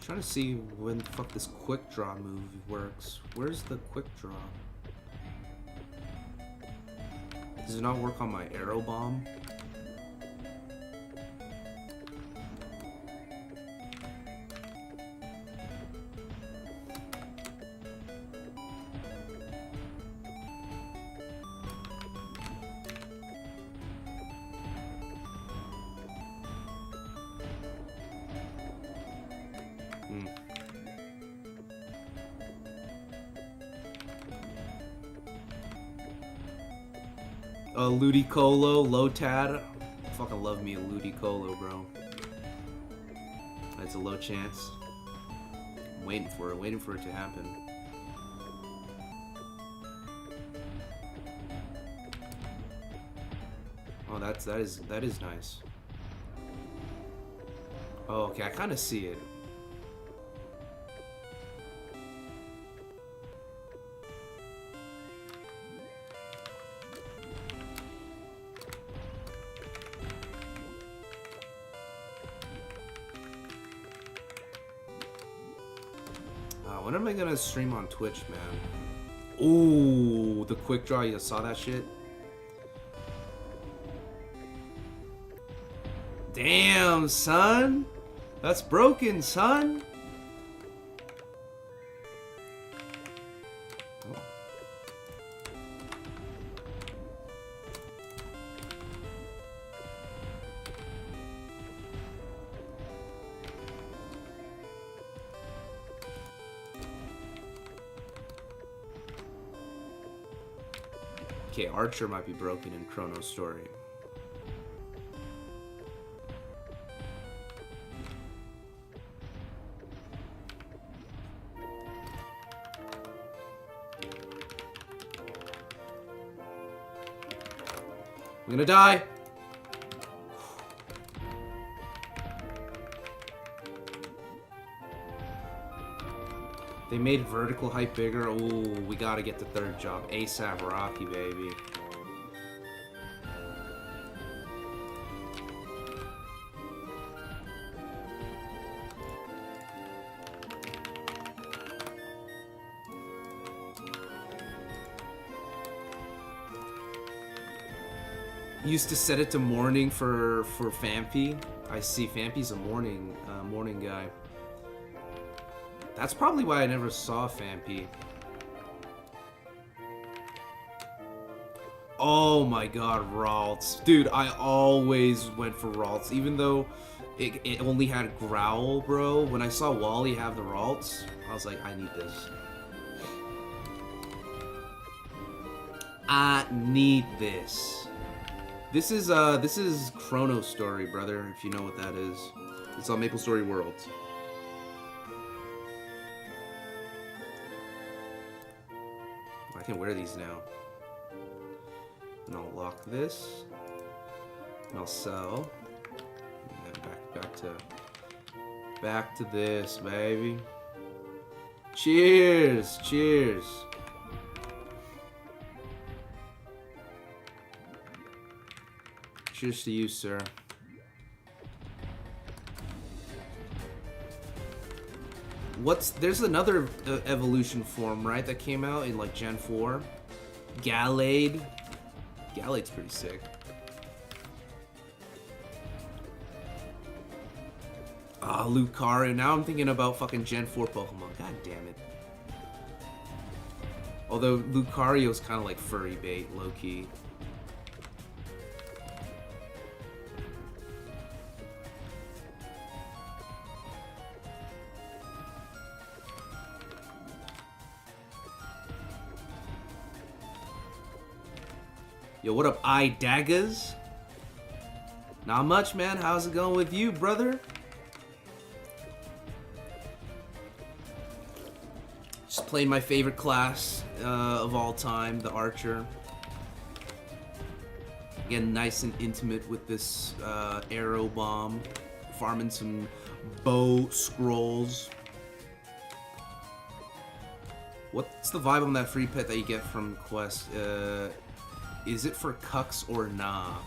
Trying to see when the fuck this quick draw move works. Where's the quick draw? Does it not work on my arrow bomb? Ludicolo, Lotad. I fucking love me a Ludicolo, bro. That's a low chance. I'm waiting for it to happen. Oh, that is nice. Oh, okay, I kind of see it. When am I gonna stream on Twitch, man? Ooh, the quick draw, you saw that shit? Damn, son! That's broken, son! Oh. Okay, Archer might be broken in Chrono's story. I'm gonna die! They made vertical height bigger. Ooh, we gotta get the third job. ASAP Rocky, baby. Used to set it to morning for Fampy. I see Fampy's a morning guy. That's probably why I never saw Fampy. Oh my god, Ralts. Dude, I always went for Ralts, even though it only had Growl, bro. When I saw Wally have the Ralts, I was like, I need this. I need this. This is Chrono Story, brother, if you know what that is. It's on Maple Story Worlds. I can wear these now. And I'll lock this. And I'll sell. And then back to this, baby. Cheers! Cheers! Cheers to you, sir. There's another evolution form, right, that came out in like Gen 4? Gallade. Gallade's pretty sick. Ah, Lucario. Now I'm thinking about fucking Gen 4 Pokemon. God damn it. Although Lucario's kind of like furry bait, low-key. Yo, what up, Daggers? Not much, man. How's it going with you, brother? Just playing my favorite class of all time, the Archer. Again, nice and intimate with this arrow bomb. Farming some bow scrolls. What's the vibe on that free pet that you get from Quest? Is it for cucks or nah?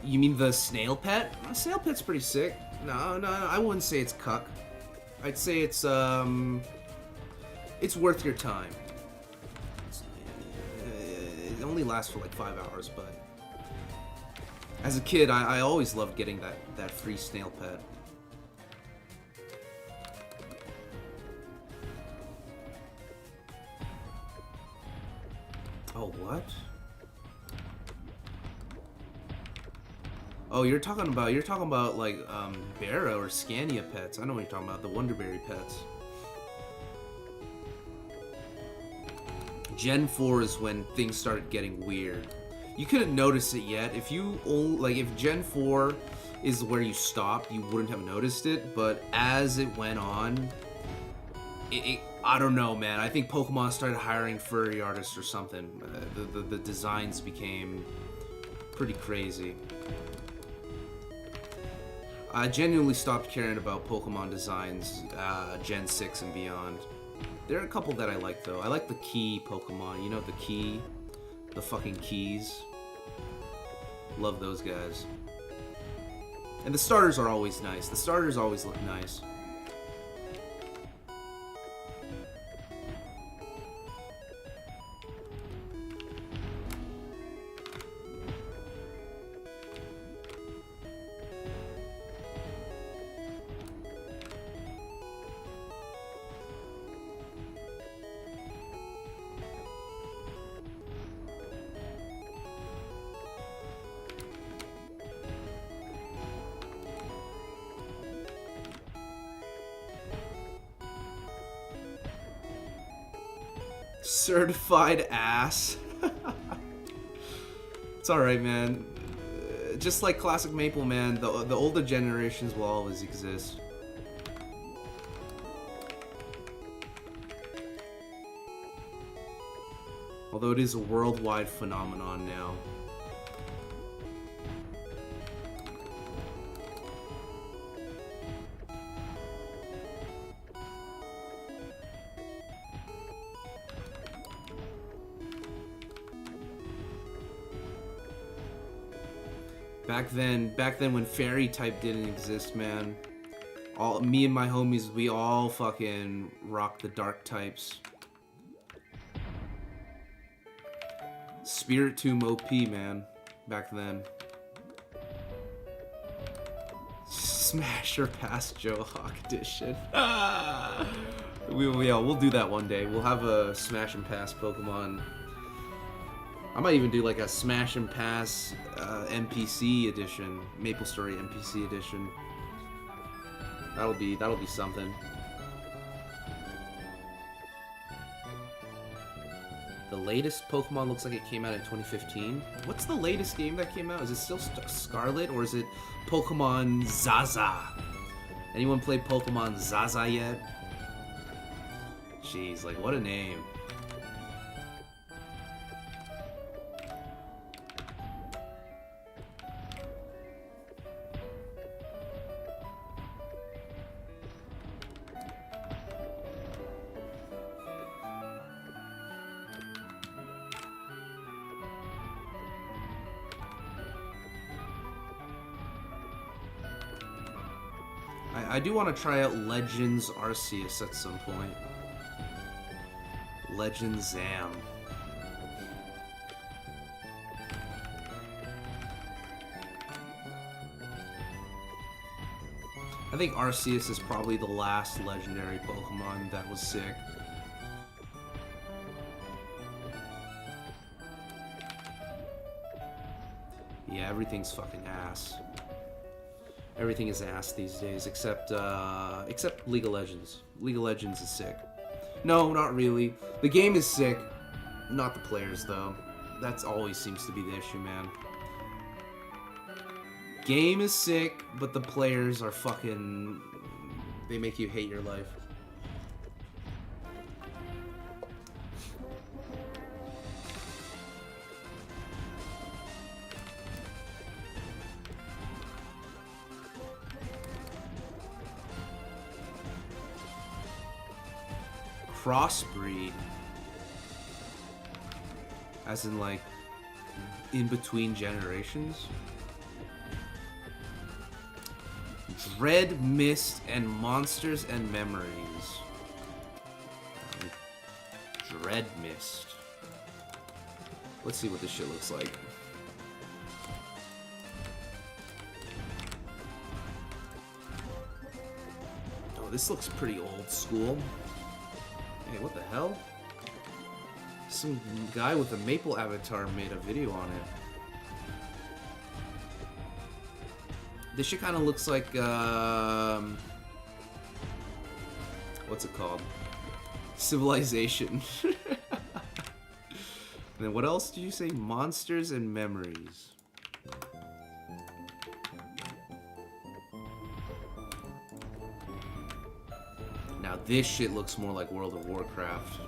You mean the snail pet? Snail pet's pretty sick. No, I wouldn't say it's cuck. I'd say it's worth your time. It only lasts for like 5 hours, but as a kid, I always loved getting that free snail pet. Oh, what? Oh, you're talking about like Barra or Scania pets. I know what you're talking about, the Wonderberry pets. Gen 4 is when things started getting weird. You couldn't notice it yet. If Gen 4 is where you stopped, you wouldn't have noticed it, but as it went on, I don't know, man. I think Pokemon started hiring furry artists or something. The designs became pretty crazy. I genuinely stopped caring about Pokemon designs, Gen 6 and beyond. There are a couple that I like, though. I like the key Pokemon. You know, the key? The fucking keys. Love those guys. And the starters are always nice. The starters always look nice. Certified ass. It's alright, man. Just like classic Maple, man, the older generations will always exist. Although it is a worldwide phenomenon now. Back then when fairy type didn't exist, man. Me and my homies, we all fucking rocked the dark types. Spirit Tomb OP, man. Back then. Smash or Pass Joe Hawk edition. We'll do that one day. We'll have a Smash and Pass Pokemon. I might even do like a Smash and Pass NPC edition, Maple Story NPC edition. That'll be something. The latest Pokemon looks like it came out in 2015. What's the latest game that came out? Is it still Scarlet or is it Pokemon Zaza? Anyone play Pokemon Zaza yet? Jeez, like what a name. I do want to try out Legends Arceus at some point. Legends Zam. I think Arceus is probably the last legendary Pokemon that was sick. Yeah, everything's fucking ass. Everything is ass these days, except League of Legends. League of Legends is sick. No, not really. The game is sick, not the players though. That always seems to be the issue, man. Game is sick, but the players are fucking... They make you hate your life. Crossbreed, as in like in between generations. Dread Mist and Monsters and Memories. Dread Mist. Let's see what this shit looks like. Oh, this looks pretty old school. Hey, what the hell? Some guy with a Maple avatar made a video on it. This shit kind of looks like, what's it called? Civilization. And then what else did you say? Monsters and Memories. Now this shit looks more like World of Warcraft.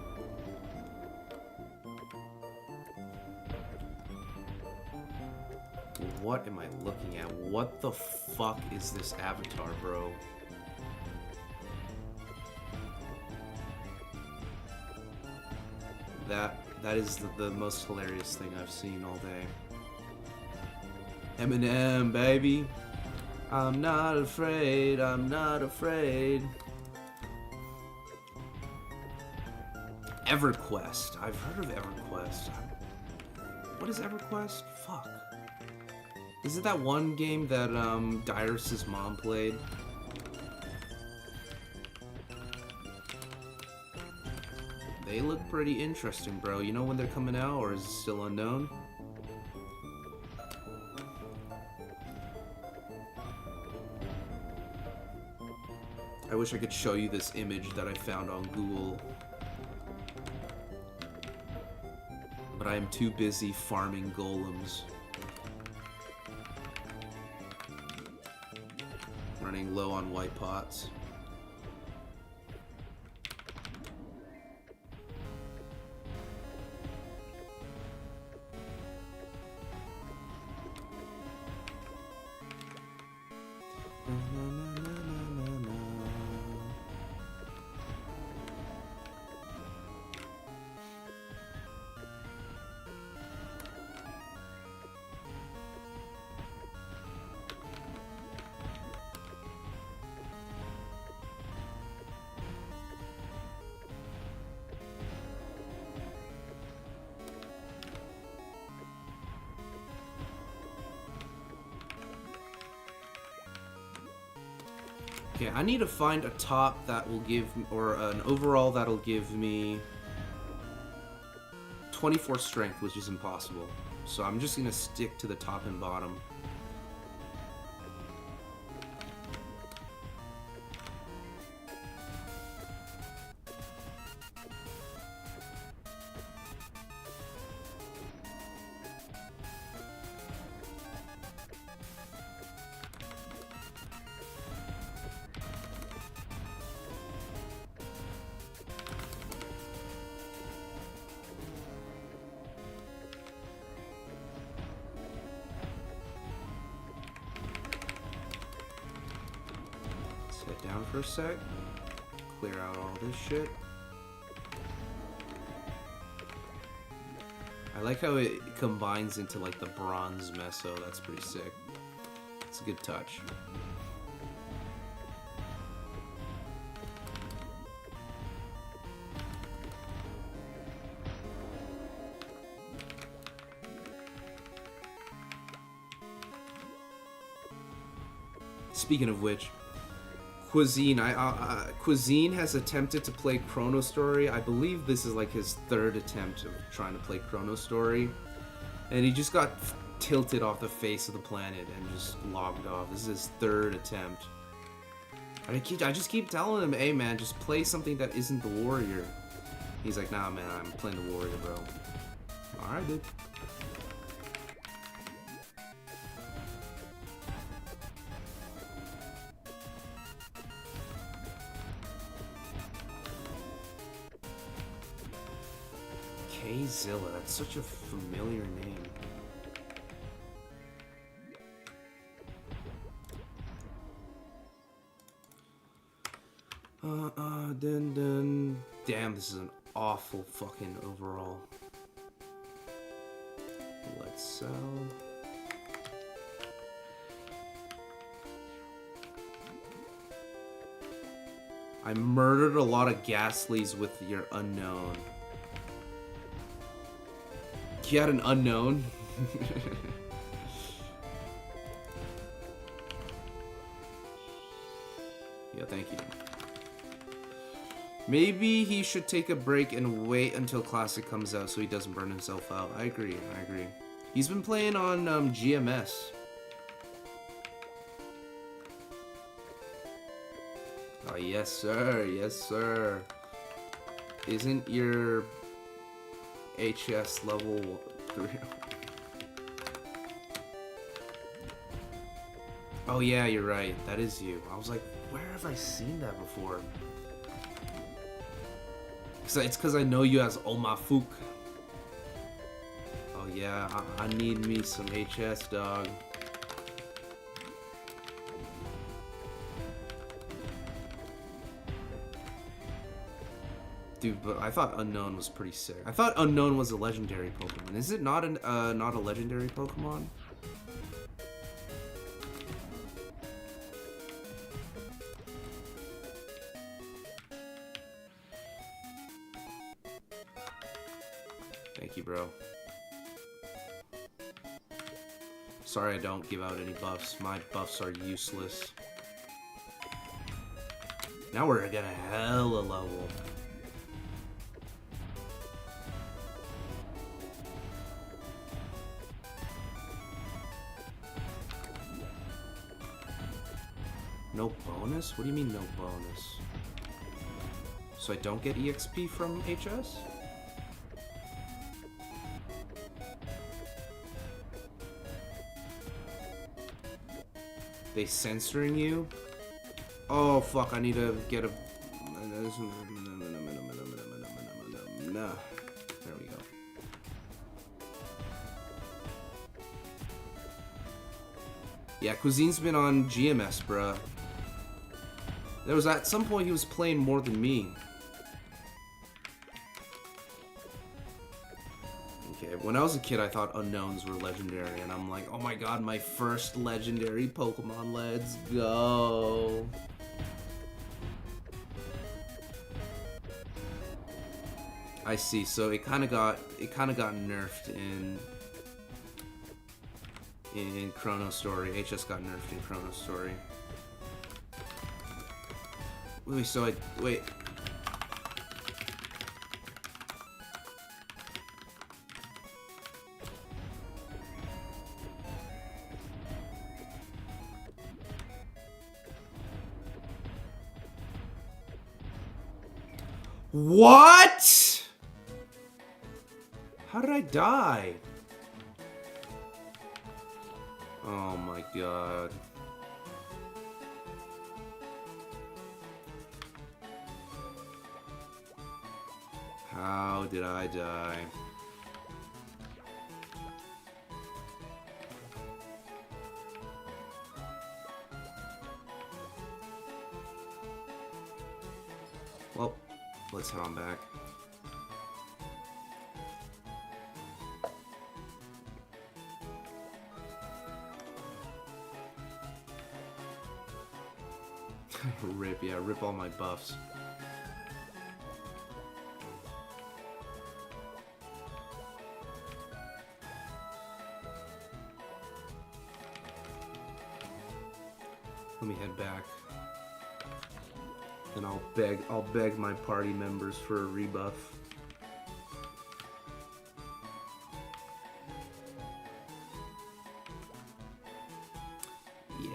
what am I looking at? What the fuck is this avatar, bro? That is the most hilarious thing I've seen all day. Eminem, baby. I'm not afraid, I'm not afraid. EverQuest. I've heard of EverQuest. What is EverQuest? Fuck. Is it that one game that Dyrus's mom played? They look pretty interesting, bro. You know when they're coming out, or is it still unknown? I wish I could show you this image that I found on Google. But I am too busy farming golems. Running low on white pots. Okay, I need to find a top that will give, or an overall that'll give me 24 strength, which is impossible. So I'm just gonna stick to the top and bottom. Sit down for a sec. Clear out all this shit. I like how it combines into like the bronze meso. That's pretty sick. It's a good touch. Speaking of which, Cuisine, Cuisine has attempted to play Chrono Story. I believe this is like his third attempt of trying to play Chrono Story, and he just got tilted off the face of the planet and just logged off. This is his third attempt. I just keep telling him, hey man, just play something that isn't the warrior. He's like, nah man, I'm playing the warrior, bro. Alright, dude. K-Zilla, that's such a familiar name. Damn, this is an awful fucking overall. Let's sell. I murdered a lot of Ghastlies with your unknown. You had an unknown? Yeah, thank you. Maybe he should take a break and wait until Classic comes out so he doesn't burn himself out. I agree, I agree. He's been playing on GMS. Oh, yes sir, yes sir. Isn't your HS level 3? Oh yeah, you're right. That is you. I was like, where have I seen that before? It's because I know you as Omafuk. Oh yeah, I need me some HS, dog. Dude, but I thought Unknown was pretty sick. I thought Unknown was a legendary Pokemon. Is it not not a legendary Pokemon? Thank you, bro. Sorry I don't give out any buffs. My buffs are useless. Now we're gonna hella level. No bonus? What do you mean no bonus? So I don't get EXP from HS? They censoring you? Oh fuck, I need to get a... Nah. There we go. Yeah, Cuisine's been on GMS, bruh. There was at some point he was playing more than me. Okay, when I was a kid I thought Unknowns were legendary and I'm like, oh my god, my first legendary Pokemon, let's go. I see, so it kinda got nerfed in Chrono Story. HS got nerfed in Chrono Story. Wait, so wait. What? How did I die? Oh my god. How did I die? Well, let's head on back. Rip, yeah, rip all my buffs. Let me head back. And I'll beg my party members for a rebuff. Yeah,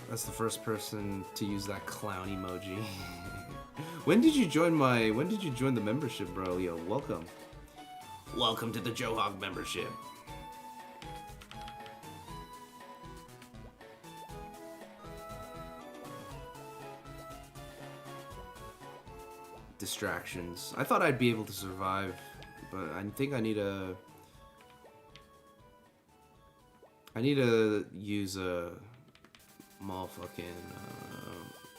that's the first person to use that clown emoji. When did you join the membership, bro? Yo, welcome. Welcome to the Johog membership. Distractions. I thought I'd be able to survive, but I think I need to use a motherfucking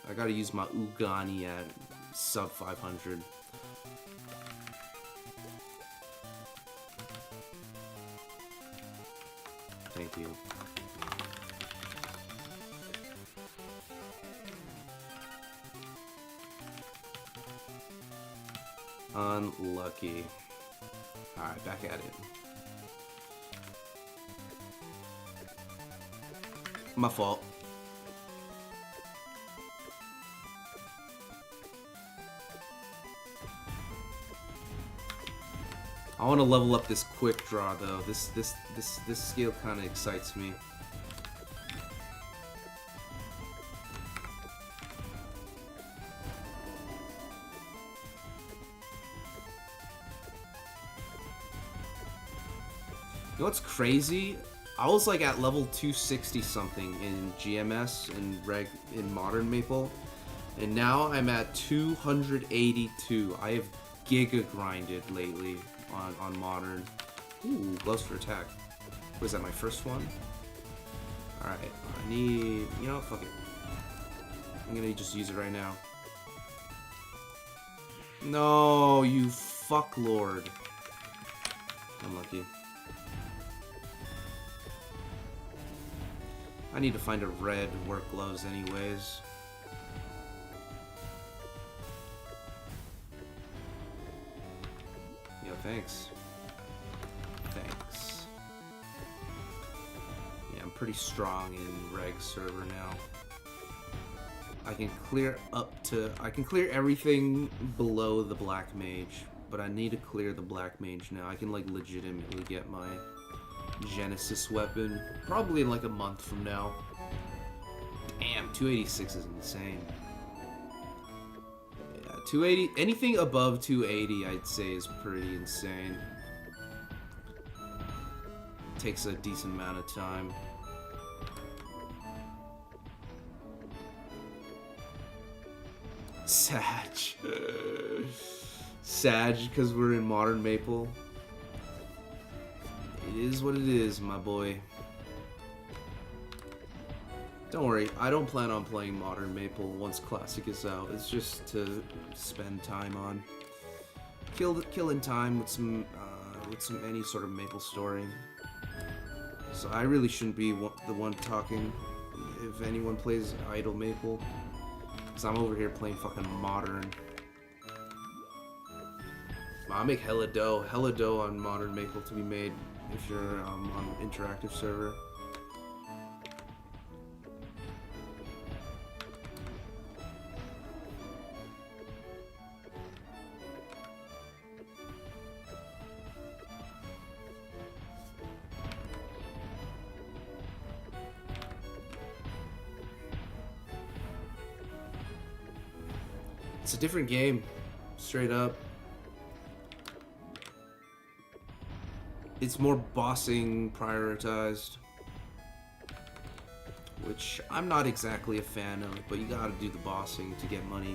I gotta use my Ugani at sub 500. Thank you. Unlucky. Alright, back at it. My fault. I want to level up this quick draw though. This skill kind of excites me. You know what's crazy? I was like at level 260 something in GMS and in Modern Maple, and now I'm at 282. I have giga grinded lately on Modern. Ooh, gloves for attack. Was that my first one? All right, I need. You know what? Fuck it. I'm gonna just use it right now. No, you fucklord. Unlucky. I need to find a red work gloves anyways. Yo, thanks. Thanks. Yeah, I'm pretty strong in reg server now. I can clear everything below the black mage, but I need to clear the black mage now. I can like legitimately get my Genesis weapon probably in like a month from now. Damn, 286 is insane. Yeah, 280, anything above 280 I'd say is pretty insane. It takes a decent amount of time. Sag. Sag, because we're in Modern Maple. It is what it is, my boy. Don't worry, I don't plan on playing Modern Maple once Classic is out. It's just to spend time on. Killing time with some any sort of Maple story. So I really shouldn't be the one talking if anyone plays Idle Maple. Because I'm over here playing fucking Modern. I'll make hella dough on Modern Maple to be made if you're on an interactive server. It's a different game, straight up. It's more bossing prioritized, which I'm not exactly a fan of, but you gotta do the bossing to get money.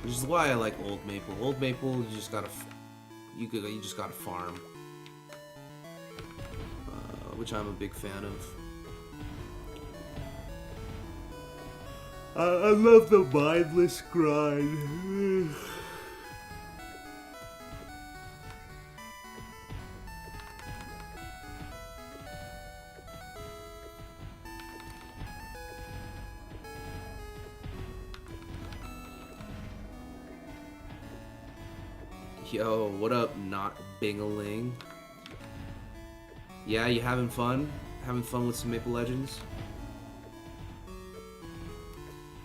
Which is why I like Old Maple. Old Maple, you just gotta farm, which I'm a big fan of. I love the mindless grind. Yo, what up, not Bingaling? Yeah, you having fun? Having fun with some Maple Legends?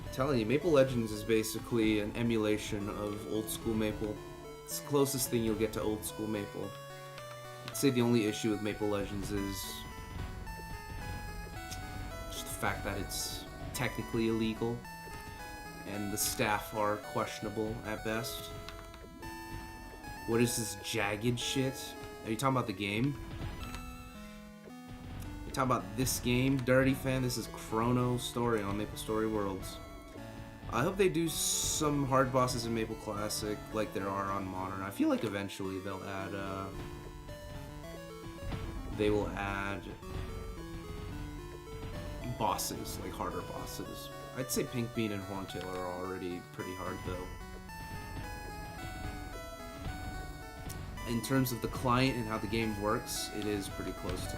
I'm telling you, Maple Legends is basically an emulation of old school Maple. It's the closest thing you'll get to old school Maple. I'd say the only issue with Maple Legends is just the fact that it's technically illegal and the staff are questionable at best. What is this jagged shit? Are you talking about the game? You talking about this game, Dirty Fan? This is Chrono Story on Maple Story Worlds. I hope they do some hard bosses in Maple Classic like there are on Modern. I feel like eventually they'll add, they will add bosses, like harder bosses. I'd say Pink Bean and Horntail are already pretty hard though. In terms of the client and how the game works, it is pretty close to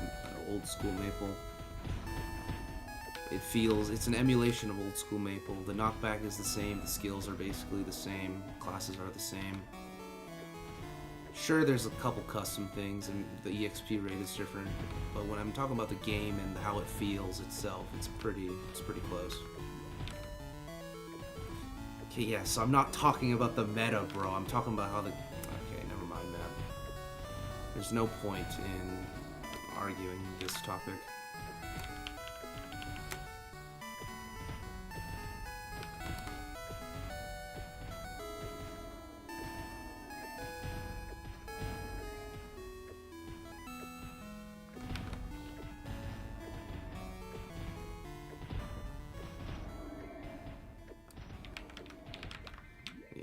old school Maple. It's an emulation of old school Maple. The knockback is the same, the skills are basically the same, classes are the same. Sure, there's a couple custom things and the EXP rate is different, but when I'm talking about the game and how it feels itself, it's pretty close. Okay, yeah, so I'm not talking about the meta, bro. I'm talking about how the... Okay, never mind that. There's no point in arguing this topic.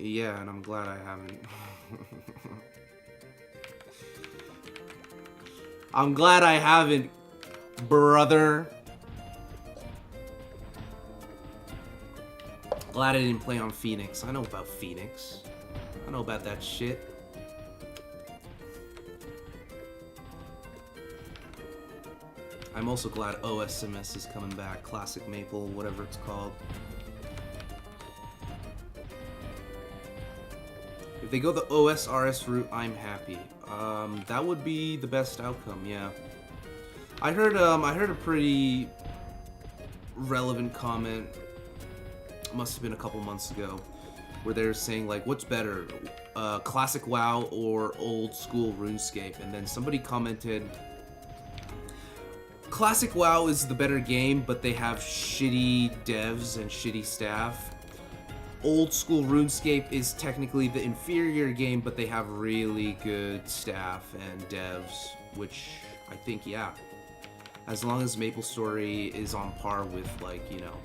Yeah, and I'm glad I haven't. I'm glad I haven't, brother. Glad I didn't play on Phoenix. I know about Phoenix. I know about that shit. I'm also glad OSMS is coming back. Classic Maple, whatever it's called. If they go the OSRS route, I'm happy. That would be the best outcome, yeah. I heard a pretty relevant comment, must have been a couple months ago, where they were saying, like, what's better, classic WoW or old school RuneScape? And then somebody commented, classic WoW is the better game, but they have shitty devs and shitty staff. Old school RuneScape is technically the inferior game, but they have really good staff and devs, which I think, yeah. As long as MapleStory is on par with, like, you know,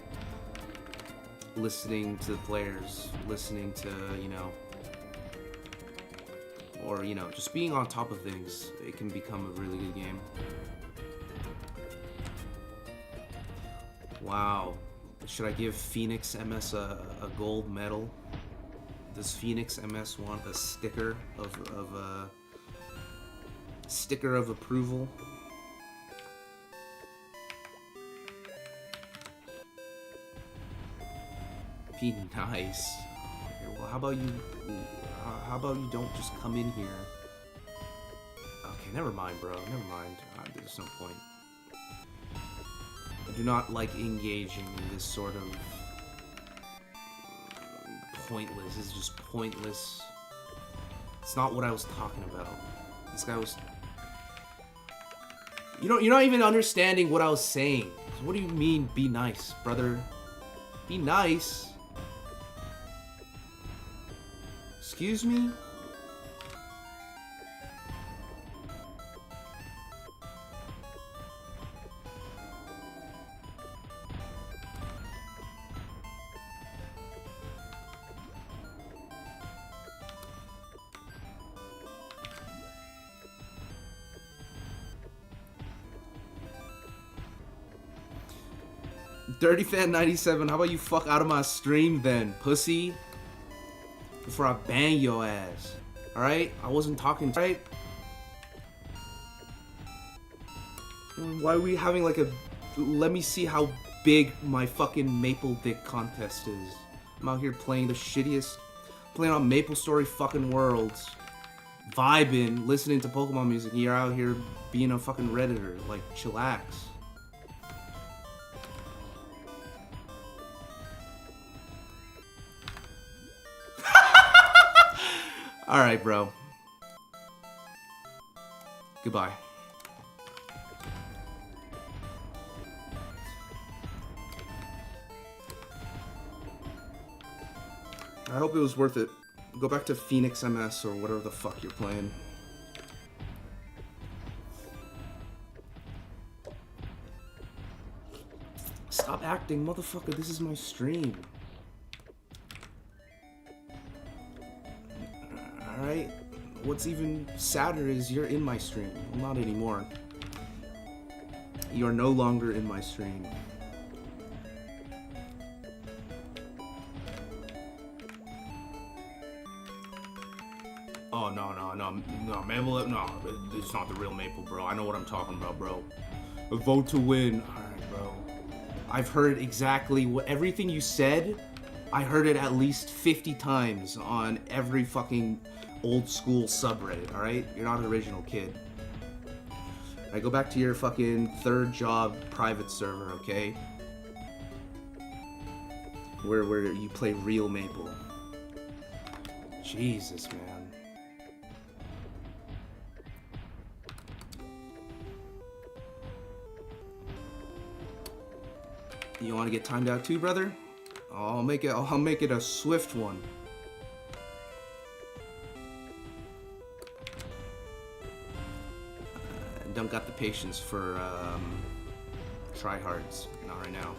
listening to the players, listening to, you know, or, you know, just being on top of things, it can become a really good game. Wow. Should I give Phoenix MS a gold medal? Does Phoenix MS want a sticker of approval? Be nice. Okay, well, how about you don't just come in here? Okay, never mind, bro. Never mind. There's no point. I do not like engaging in this sort of pointless. It's just pointless. It's not what I was talking about. This guy was. You're not even understanding what I was saying. So what do you mean, be nice, brother? Be nice. Excuse me? Dirty Fan 97, how about you fuck out of my stream then, pussy? Before I bang your ass. Alright? I wasn't talking, right? Why are we having like a... Let me see how big my fucking Maple Dick contest is. I'm out here playing the shittiest... Playing on MapleStory fucking worlds. Vibing, listening to Pokemon music. You're out here being a fucking Redditor. Like, chillax. Alright, bro. Goodbye. I hope it was worth it. Go back to Phoenix MS or whatever the fuck you're playing. Stop acting, motherfucker. This is my stream. Alright? What's even sadder is you're in my stream. Well, not anymore. You're no longer in my stream. Oh, no, Maple, no, it's not the real Maple, bro. I know what I'm talking about, bro. A vote to win. Alright, bro. I've heard exactly what, everything you said, I heard it at least 50 times on every fucking old school subreddit, alright? You're not an original kid. Alright, go back to your fucking third job private server, okay? Where you play real Maple. Jesus, man. You want to get timed out too, brother? I'll make it a swift one. Don't got the patience for tryhards. Not right now.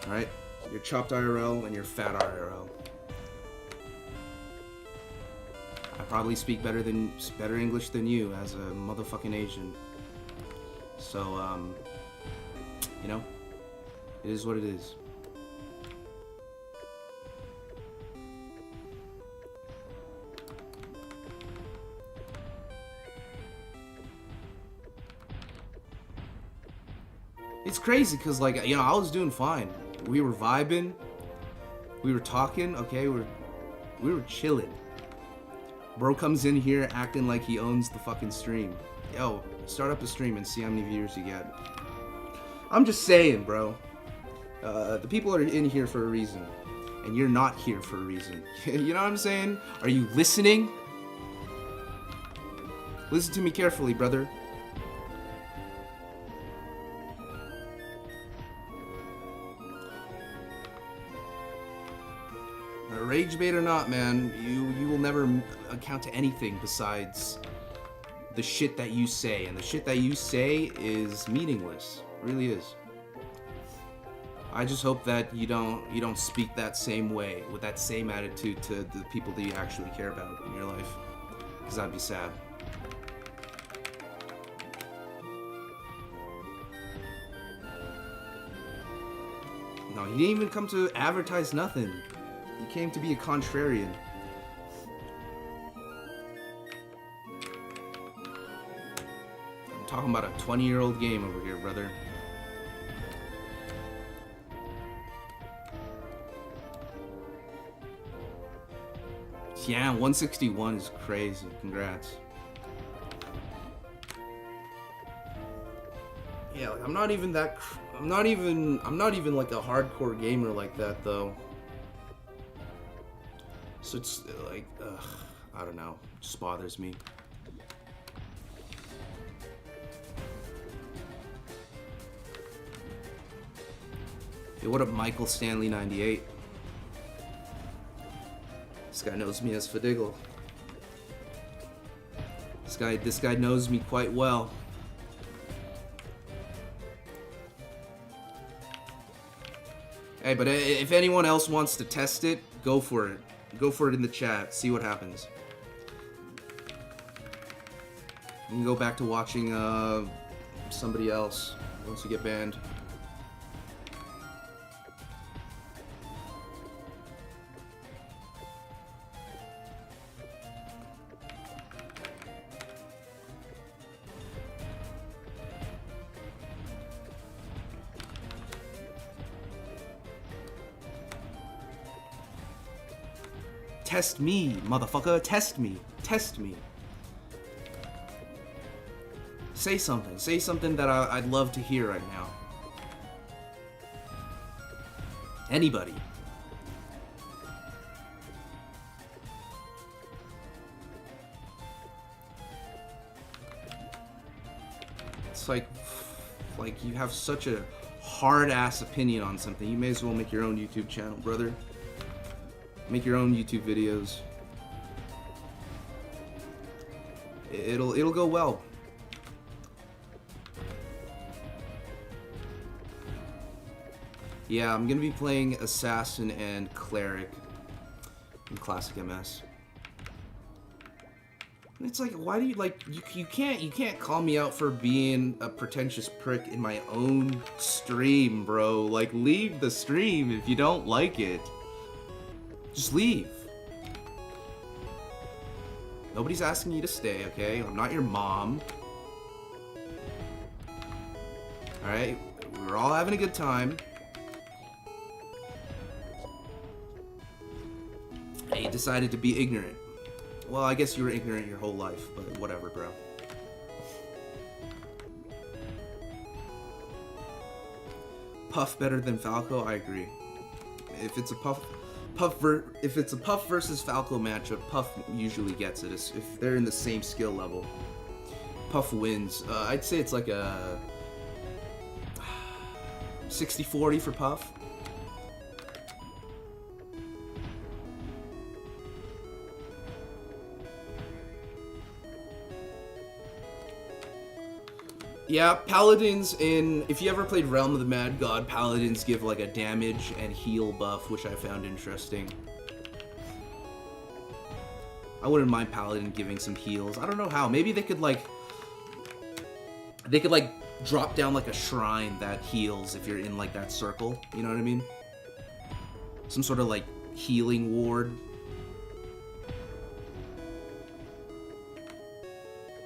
Alright? You're chopped IRL and you're fat IRL. I probably speak better English than you as a motherfucking Asian. So, you know, it is what it is. It's crazy because, like, you know, I was doing fine. We were vibing. We were talking. Okay, we were chilling. Bro comes in here acting like he owns the fucking stream. Yo, start up the stream and see how many viewers you get. I'm just saying, bro. The people are in here for a reason. And you're not here for a reason. You know what I'm saying? Are you listening? Listen to me carefully, brother. Rage bait or not, man, you will never account to anything besides the shit that you say, and the shit that you say is meaningless. It really is. I just hope that you don't speak that same way with that same attitude to the people that you actually care about in your life, because that'd be sad. No, he didn't even come to advertise nothing. He came to be a contrarian. I'm talking about a 20-year-old game over here, brother. Yeah, 161 is crazy. Congrats. Yeah, like, I'm not even like a hardcore gamer like that though. So it's like, I don't know, it just bothers me. Hey, what up, Michael Stanley 98? This guy knows me as Fadiggle. This guy knows me quite well. Hey, but if anyone else wants to test it, go for it. Go for it in the chat. See what happens. You can go back to watching somebody else once you get banned. Test me, motherfucker. Test me. Test me. Say something. Say something that I'd love to hear right now. Anybody. It's like you have such a hard-ass opinion on something. You may as well make your own YouTube channel, brother. Make your own YouTube videos. It'll go well. Yeah, I'm gonna be playing Assassin and Cleric in Classic MS. And it's like, why do you you can't call me out for being a pretentious prick in my own stream, bro. Like, leave the stream if you don't like it. Just leave. Nobody's asking you to stay, okay? I'm not your mom. Alright? We're all having a good time. Hey, you decided to be ignorant. Well, I guess you were ignorant your whole life, but whatever, bro. Puff better than Falco? I agree. If it's a Puff versus Falco matchup, Puff usually gets it. If they're in the same skill level, Puff wins. I'd say it's like a 60-40 for Puff. Yeah, paladins in... If you ever played Realm of the Mad God, paladins give like a damage and heal buff, which I found interesting. I wouldn't mind paladin giving some heals. I don't know how. Maybe they could like... They could like drop down like a shrine that heals if you're in like that circle. You know what I mean? Some sort of like healing ward.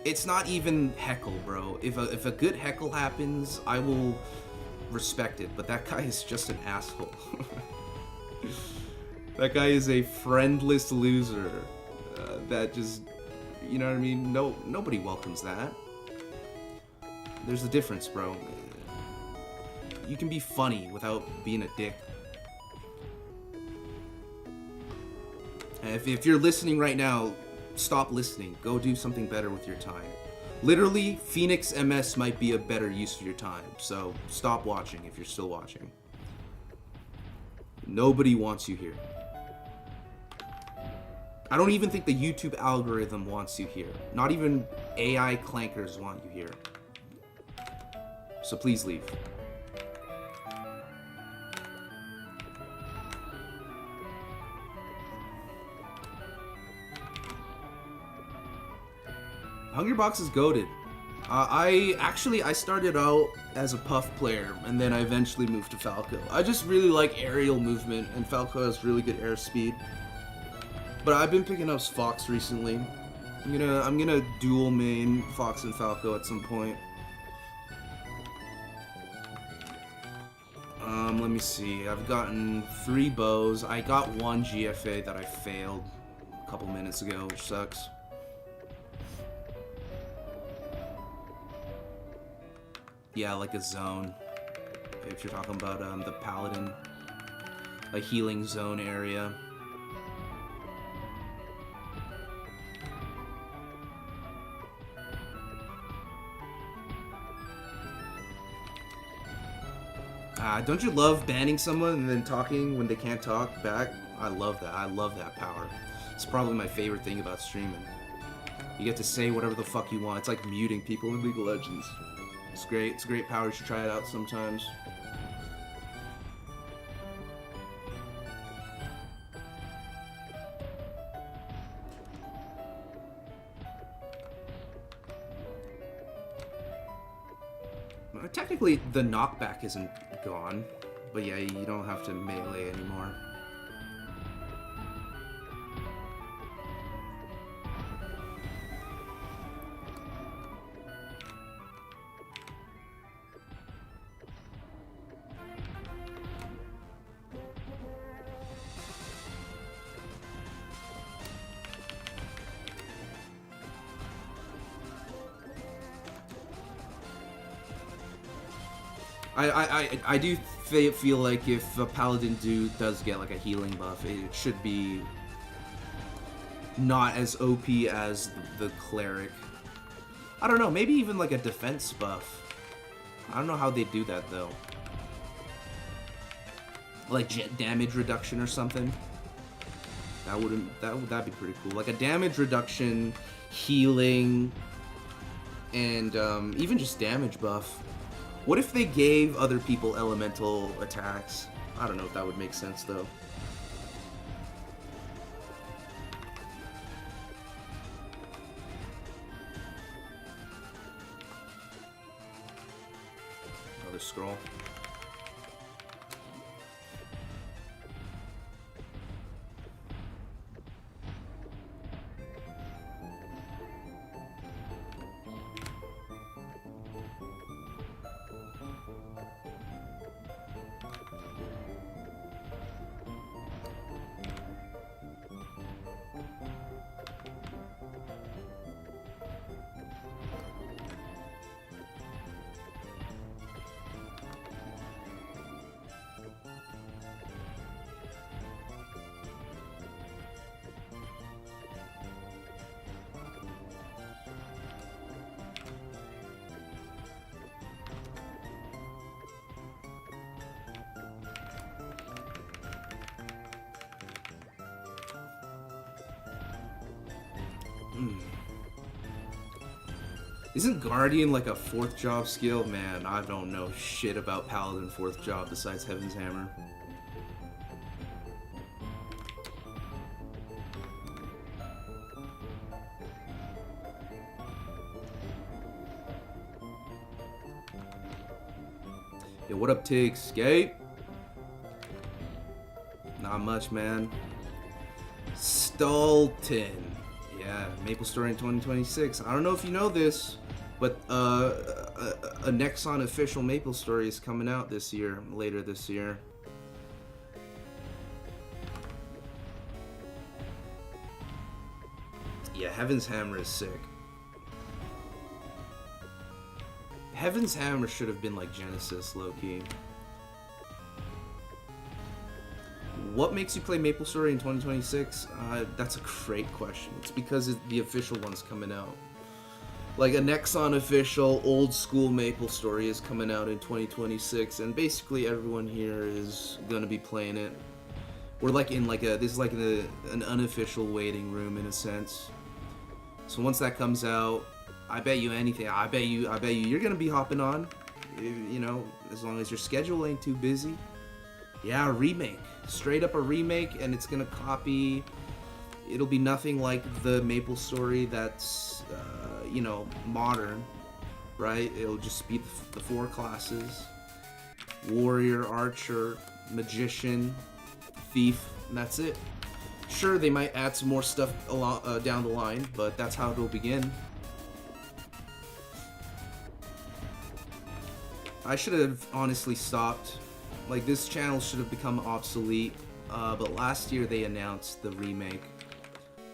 It's not even heckle, bro. If a good heckle happens, I will respect it. But that guy is just an asshole. That guy is a friendless loser. That just, you know what I mean? No, nobody welcomes that. There's a difference, bro. You can be funny without being a dick. If you're listening right now, stop listening. Go do something better with your time. Literally, Phoenix MS might be a better use of your time. So stop watching if you're still watching. Nobody wants you here. I don't even think the YouTube algorithm wants you here. Not even AI clankers want you here. So please leave. Hungrybox is goated. I started out as a Puff player, and then I eventually moved to Falco. I just really like aerial movement, and Falco has really good air speed. But I've been picking up Fox recently. I'm gonna dual main Fox and Falco at some point. Let me see. I've gotten 3 bows. I got 1 GFA that I failed a couple minutes ago, which sucks. Yeah, like a zone. If you're talking about the Paladin, a healing zone area. Don't you love banning someone and then talking when they can't talk back? I love that. I love that power. It's probably my favorite thing about streaming. You get to say whatever the fuck you want. It's like muting people in League of Legends. It's great. It's a great power. You should try it out sometimes. Technically, the knockback isn't gone, but yeah, you don't have to melee anymore. I do feel like if a paladin does get like a healing buff, it should be not as OP as the cleric. I don't know, maybe even like a defense buff. I don't know how they do that though. Like jet damage reduction or something. That'd be pretty cool. Like a damage reduction, healing, and even just damage buff. What if they gave other people elemental attacks? I don't know if that would make sense, though. Another scroll. Isn't Guardian like a 4th job skill? Man, I don't know shit about Paladin 4th job besides Heaven's Hammer. Yo, what up, Tig? Skate? Not much, man. Stolton. Yeah, Maple Story in 2026. I don't know if you know this, but a Nexon official Maple Story is coming out this year, later this year. Yeah, Heaven's Hammer is sick. Heaven's Hammer should have been like Genesis, low-key. What makes you play Maple Story in 2026? That's a great question. It's because the official one's coming out. Like a Nexon official old school Maple Story is coming out in 2026, and basically everyone here is gonna be playing it. We're like in like this is like an unofficial waiting room in a sense. So once that comes out, I bet you anything. I bet you you're gonna be hopping on. You know, as long as your schedule ain't too busy. Yeah, a remake. Straight up a remake, and it's gonna copy. It'll be nothing like the Maple Story that's, you know, modern, right? It'll just be the 4 classes: Warrior, Archer, Magician, Thief, and that's it. Sure, they might add some more stuff down the line, but that's how it'll begin. I should have honestly stopped. Like, this channel should have become obsolete, but last year they announced the remake,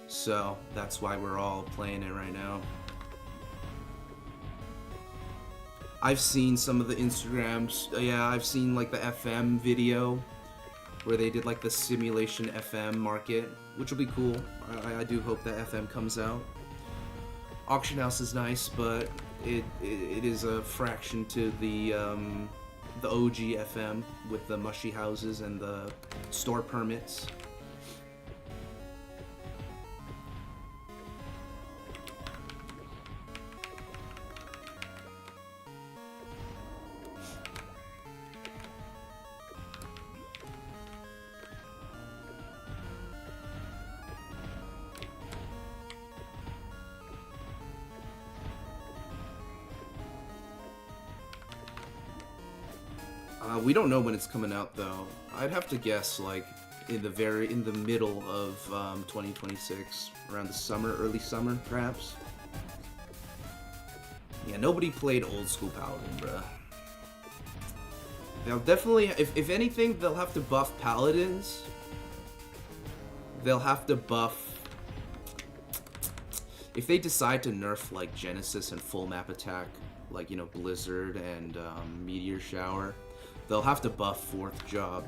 so that's why we're all playing it right now. I've seen some of the Instagrams. Yeah, I've seen like the FM video where they did like the simulation FM market, which will be cool. I do hope that FM comes out. Auction House is nice, but it is a fraction to the OG FM with the mushy houses and the store permits. We don't know when it's coming out though. I'd have to guess like in the middle of 2026, around the summer, early summer, perhaps. Yeah, nobody played old school Paladin, bruh. They'll definitely, if anything, they'll have to buff Paladins. They'll have to buff. If they decide to nerf like Genesis and full map attack, like, you know, Blizzard and Meteor Shower, they'll have to buff 4th job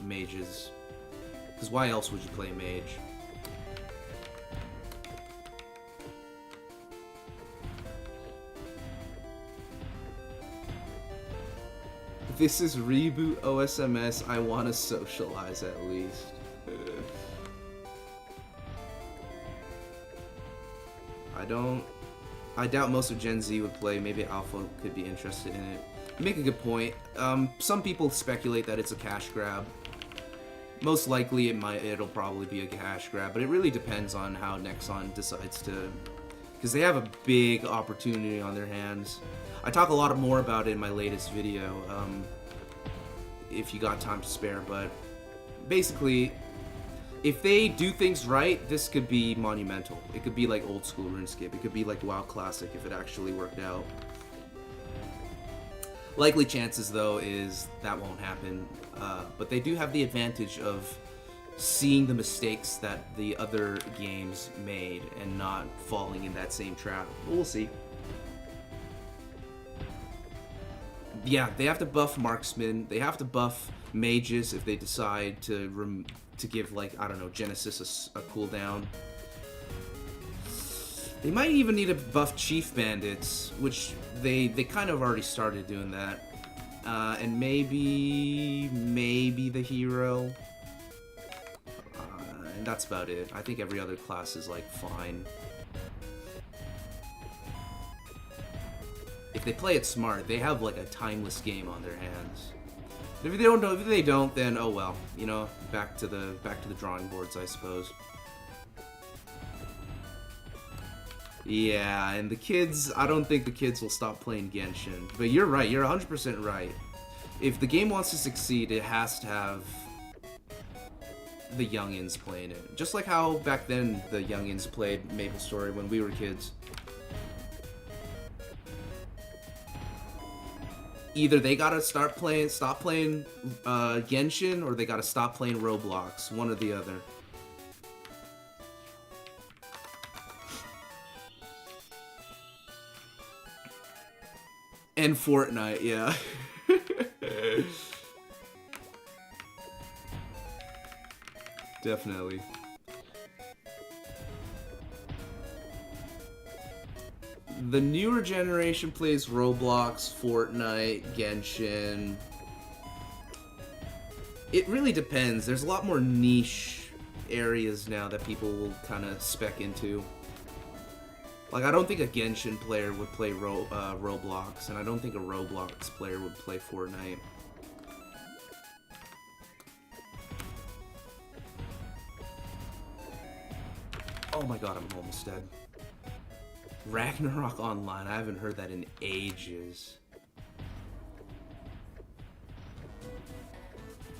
mages. Because why else would you play a mage? This is reboot OSMS. I want to socialize at least. I doubt most of Gen Z would play. Maybe Alpha could be interested in it. You make a good point. Some people speculate that it's a cash grab. Most likely it'll probably be a cash grab, but it really depends on how Nexon decides to, because they have a big opportunity on their hands. I talk a lot more about it in my latest video, if you got time to spare, but basically, if they do things right, this could be monumental. It could be like old school RuneScape. It could be like WoW Classic if it actually worked out. Likely chances, though, is that won't happen, but they do have the advantage of seeing the mistakes that the other games made and not falling in that same trap. But we'll see. Yeah, they have to buff Marksman. They have to buff Mages if they decide to give, like, I don't know, Genesis a cooldown. They might even need to buff Chief Bandits, which they kind of already started doing that. And maybe the hero. And that's about it. I think every other class is, like, fine. if they play it smart, they have like a timeless game on their hands. If they don't, then oh well. You know, back to the drawing boards, I suppose. Yeah, and the kids, I don't think the kids will stop playing Genshin. But you're right, you're 100% right. If the game wants to succeed, it has to have the youngins playing it. Just like how back then the youngins played MapleStory when we were kids. Either they gotta stop playing Genshin, or they gotta stop playing Roblox. One or the other. And Fortnite, yeah. Definitely. The newer generation plays Roblox, Fortnite, Genshin. It really depends. There's a lot more niche areas now that people will kind of spec into. Like, I don't think a Genshin player would play Roblox, and I don't think a Roblox player would play Fortnite. Oh my god, I'm almost dead. Ragnarok Online, I haven't heard that in ages.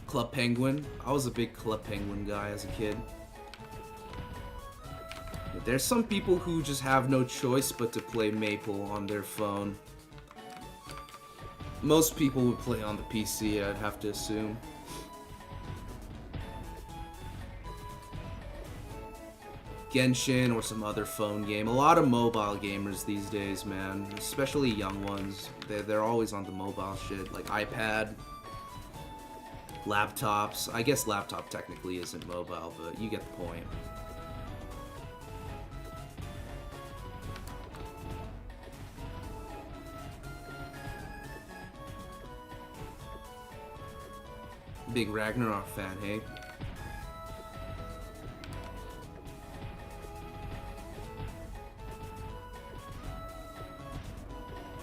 Club Penguin, I was a big Club Penguin guy as a kid. But there's some people who just have no choice but to play Maple on their phone. Most people would play on the PC, I'd have to assume. Genshin or some other phone game. A lot of mobile gamers these days, man. Especially young ones. They're always on the mobile shit. Like iPad, laptops. I guess laptop technically isn't mobile, but you get the point. Big Ragnarok fan, hey?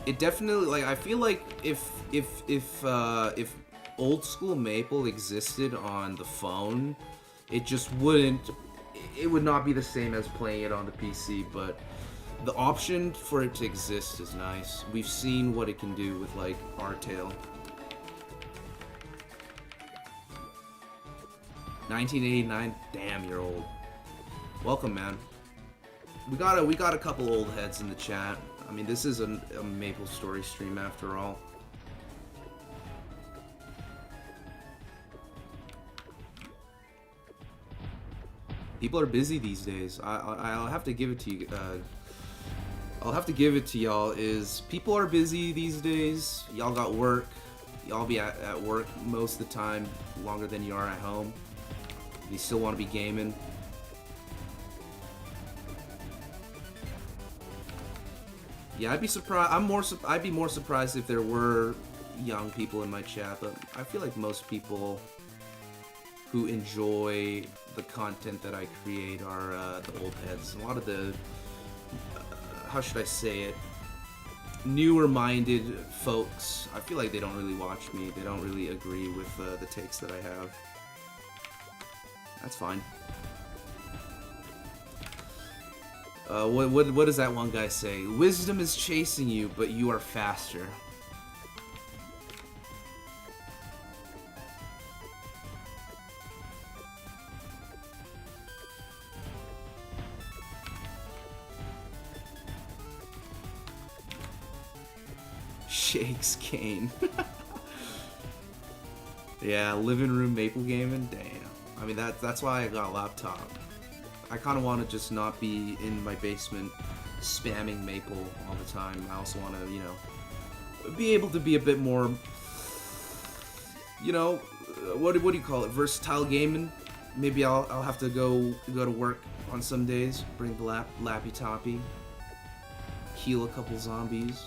It definitely, like, I feel like if old school Maple existed on the phone, it just wouldn't, it would not be the same as playing it on the PC, but the option for it to exist is nice. We've seen what it can do with, like, Artale. 1989, damn, you're old. Welcome, man. We got a couple old heads in the chat. I mean, this is a MapleStory stream after all. People are busy these days. I'll have to give it to you. I'll have to give it to y'all. Is people are busy these days. Y'all got work. Y'all be at work most of the time, longer than you are at home. You still want to be gaming. Yeah, I'd be surprised. I'd be more surprised if there were young people in my chat, but I feel like most people who enjoy the content that I create are the old heads. A lot of the, how should I say it, newer-minded folks, I feel like they don't really watch me. They don't really agree with the takes that I have. That's fine. What does that one guy say? Wisdom is chasing you, but you are faster. Shakes Kane. Yeah, living room Maple gaming. Damn. I mean that's why I got a laptop. I kind of want to just not be in my basement spamming Maple all the time. I also want to, you know, be able to be a bit more, you know, what do you call it? Versatile gaming. Maybe I'll have to go to work on some days. Bring the lappy toppy. Heal a couple zombies.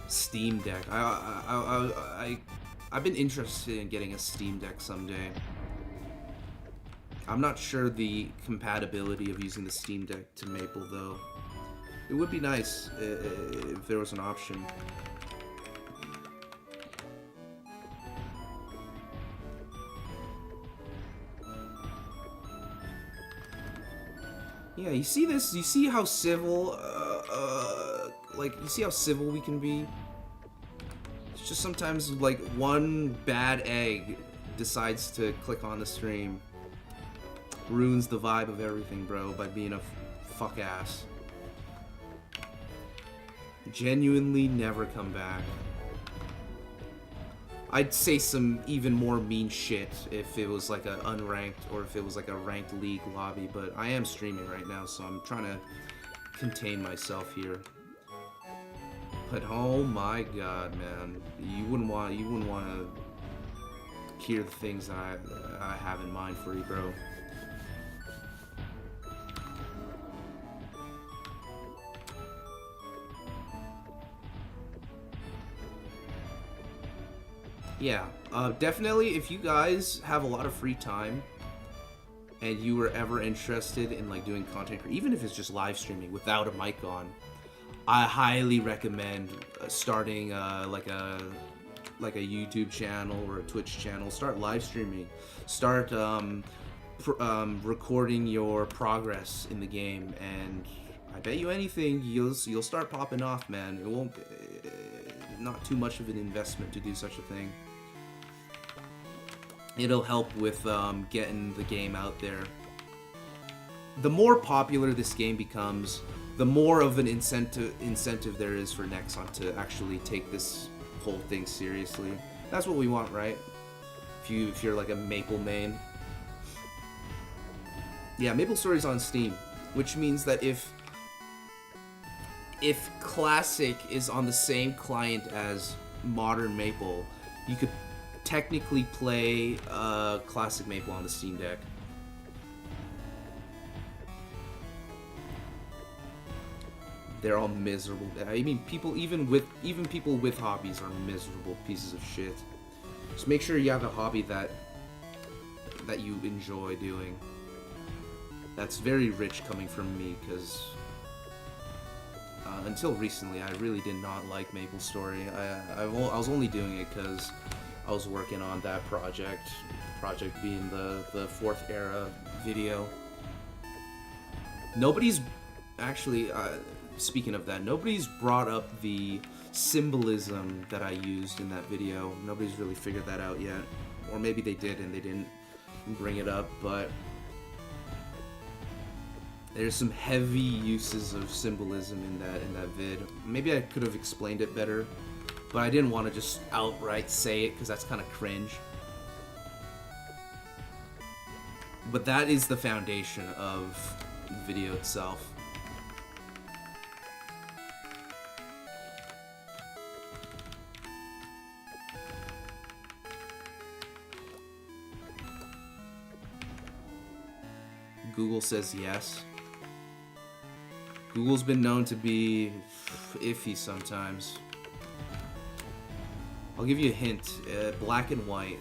Steam Deck. I I've been interested in getting a Steam Deck someday. I'm not sure the compatibility of using the Steam Deck to Maple, though. It would be nice if there was an option. Yeah, you see this? You see how civil, like, you see how civil we can be? It's just sometimes, like, one bad egg decides to click on the stream. Ruins the vibe of everything, bro, by being a fuck ass. Genuinely never come back. I'd say some even more mean shit if it was like an unranked or if it was like a ranked league lobby, but I am streaming right now, so I'm trying to contain myself here. But oh my god, man, you wouldn't want to hear the things that I have in mind for you, bro. Yeah, definitely if you guys have a lot of free time and you were ever interested in like doing content, even if it's just live streaming without a mic on, I highly recommend starting like a YouTube channel or a Twitch channel. Start live streaming. Start recording your progress in the game, and I bet you anything you'll start popping off, man. It won't not too much of an investment to do such a thing. It'll help with getting the game out there. The more popular this game becomes, the more of an incentive there is for Nexon to actually take this whole thing seriously. That's what we want, right? If you're like a Maple main. Yeah, Maple Story's on Steam, which means that if Classic is on the same client as Modern Maple, you could technically play Classic Maple on the Steam Deck. They're all miserable. I mean, even people with hobbies are miserable pieces of shit. Just make sure you have a hobby that you enjoy doing. That's very rich coming from me, because until recently, I really did not like Maple Story. I was only doing it because I was working on that project being the 4th era video. Nobody's actually, speaking of that, nobody's brought up the symbolism that I used in that video. Nobody's really figured that out yet. Or maybe they did and they didn't bring it up, but there's some heavy uses of symbolism in that vid. Maybe I could have explained it better, but I didn't want to just outright say it because that's kind of cringe. But that is the foundation of the video itself. Google says yes. Google's been known to be iffy sometimes. I'll give you a hint. Black and white.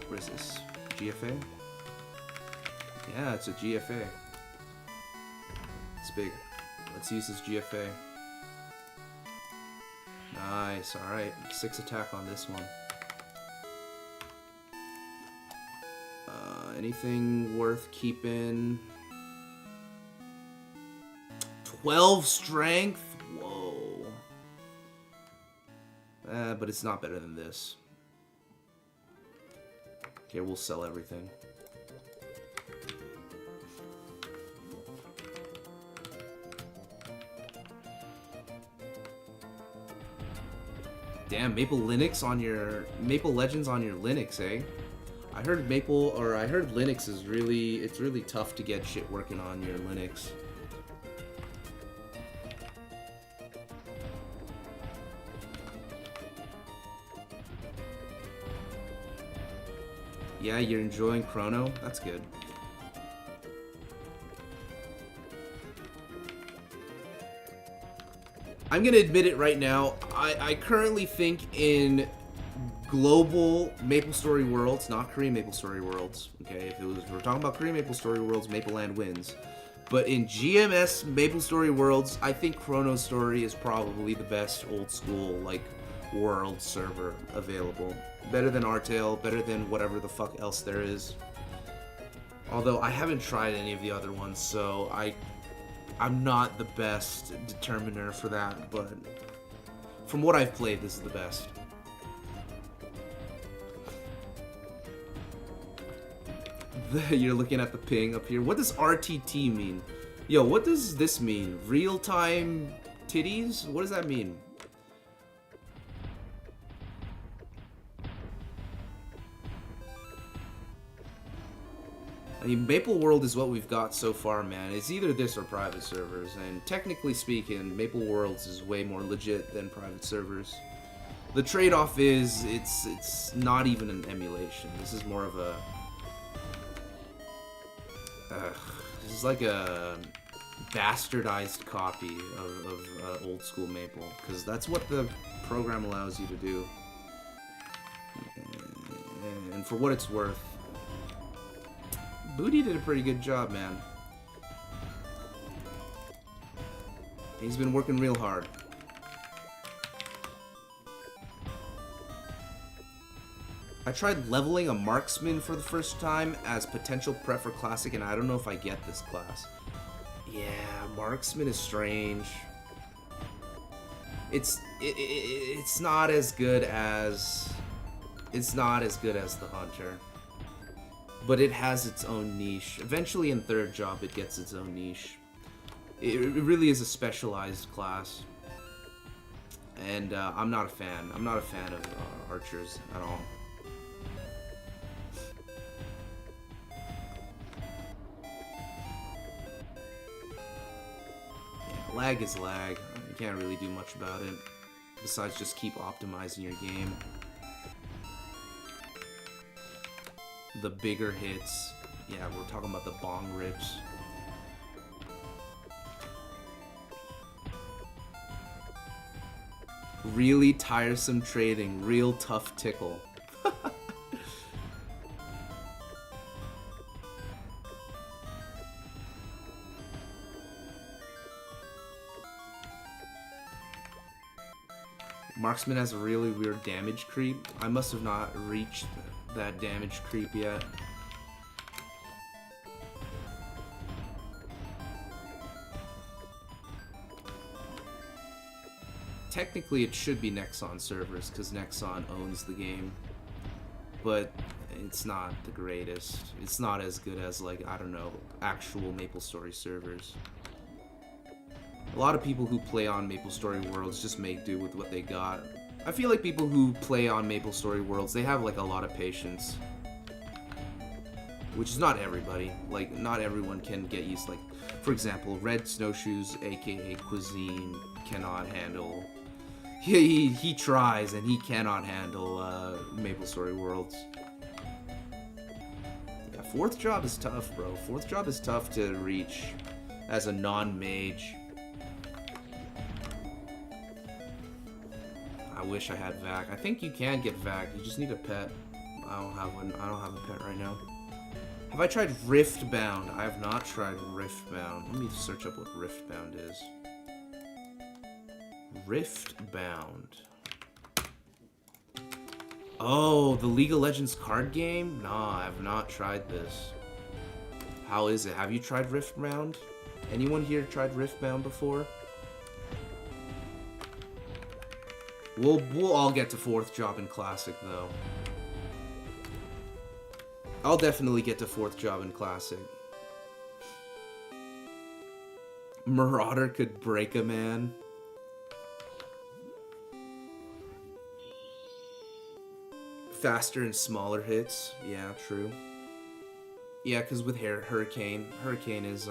What is this? GFA? Yeah, it's a GFA. It's big. Let's use this GFA. Nice, alright. 6 attack on this one. Anything worth keeping? 12 strength? Whoa. But it's not better than this. Okay, we'll sell everything. Damn, Maple Linux on your Maple Legends on your Linux, eh? I heard Linux is really tough to get shit working on your Linux. Yeah, you're enjoying Chrono? That's good. I'm gonna admit it right now. I currently think in global MapleStory Worlds, not Korean MapleStory Worlds. Okay, if we're talking about Korean MapleStory Worlds, Mapleland wins. But in GMS MapleStory Worlds, I think Chrono Story is probably the best old school like world server available. Better than Artale, better than whatever the fuck else there is. Although I haven't tried any of the other ones, so I'm not the best determiner for that, but from what I've played, this is the best. You're looking at the ping up here. What does RTT mean? Yo, what does this mean? Real-time titties? What does that mean? I mean, Maple World is what we've got so far, man. It's either this or private servers, and technically speaking, Maple Worlds is way more legit than private servers. The trade-off is, it's not even an emulation. This is more of a... this is like a bastardized copy of old school Maple, because that's what the program allows you to do. And for what it's worth, Booty did a pretty good job, man. He's been working real hard. I tried leveling a marksman for the first time as potential prep for classic, and I don't know if I get this class. Yeah, marksman is strange. It's not as good as the hunter, but it has its own niche. Eventually, in third job, it gets its own niche. It really is a specialized class, and I'm not a fan. I'm not a fan of archers at all. Lag is lag. You can't really do much about it, besides just keep optimizing your game. The bigger hits. Yeah, we're talking about the bong rips. Really tiresome trading. Real tough tickle. Marksman has a really weird damage creep. I must have not reached that damage creep yet. Technically it should be Nexon servers, because Nexon owns the game. But it's not the greatest. It's not as good as, like, I don't know, actual MapleStory servers. A lot of people who play on MapleStory Worlds just make do with what they got. I feel like people who play on MapleStory Worlds, they have like a lot of patience. Which is not everybody. Like, not everyone can get used, like, for example, Red Snowshoes, aka Cuisine, cannot handle... He tries, and he cannot handle MapleStory Worlds. Yeah, fourth job is tough, bro. Fourth job is tough to reach as a non-mage. I wish I had Vac. I think you can get Vac. You just need a pet. I don't have one. I don't have a pet right now. Have I tried Riftbound? I have not tried Riftbound. Let me search up what Riftbound is. Riftbound. Oh, the League of Legends card game? Nah, I have not tried this. How is it? Have you tried Riftbound? Anyone here tried Riftbound before? We'll all get to fourth job in Classic, though. I'll definitely get to fourth job in Classic. Marauder could break a man. Faster and smaller hits. Yeah, true. Yeah, because with Hurricane is,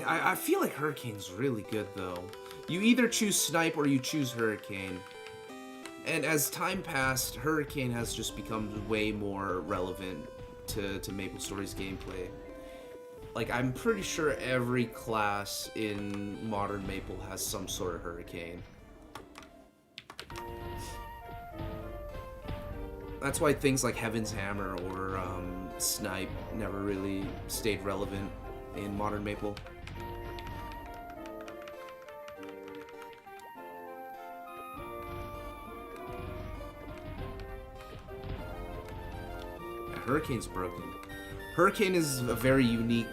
I feel like Hurricane's really good, though. You either choose Snipe or you choose Hurricane. And as time passed, Hurricane has just become way more relevant to Maple Story's gameplay. Like, I'm pretty sure every class in modern Maple has some sort of hurricane. That's why things like Heaven's Hammer or Snipe never really stayed relevant in modern Maple. Yeah, Hurricane's broken. Hurricane is a very unique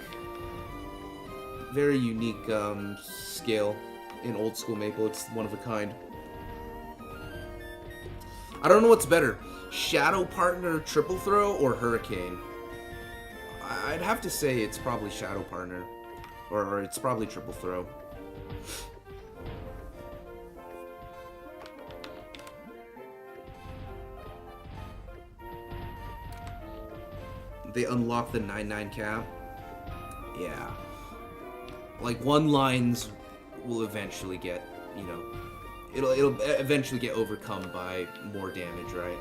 scale in old school Maple. It's one of a kind. I don't know what's better, Shadow Partner Triple Throw or Hurricane. I'd have to say it's probably Shadow Partner, or it's probably Triple Throw. They unlock the 9/9 cap. Yeah. Like, one lines will eventually get, you know, it'll eventually get overcome by more damage, right?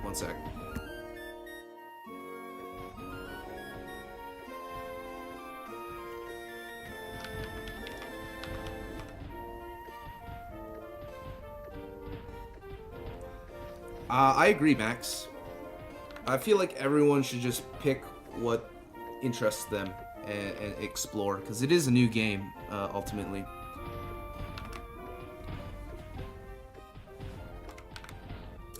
One sec. I agree, Max. I feel like everyone should just pick what interests them and explore, because it is a new game, ultimately.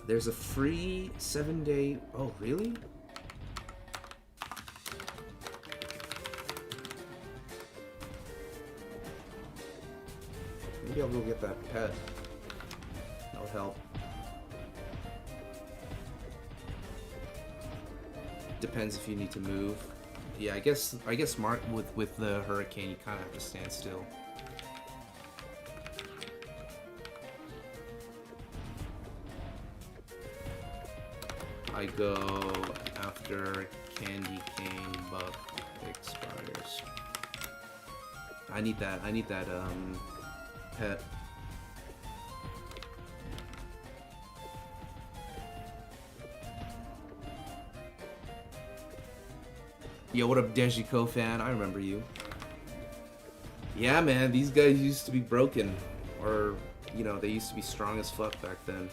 There's a free 7-day... Oh, really? Maybe I'll go get that pet. That would help. Depends if you need to move. Yeah, I guess Mark, with the hurricane, you kind of have to stand still. I go after Candy Cane buff expires. I need that pet. Yo, what up, Dejiko fan? I remember you. Yeah, man, these guys used to be broken. Or, you know, they used to be strong as fuck back then.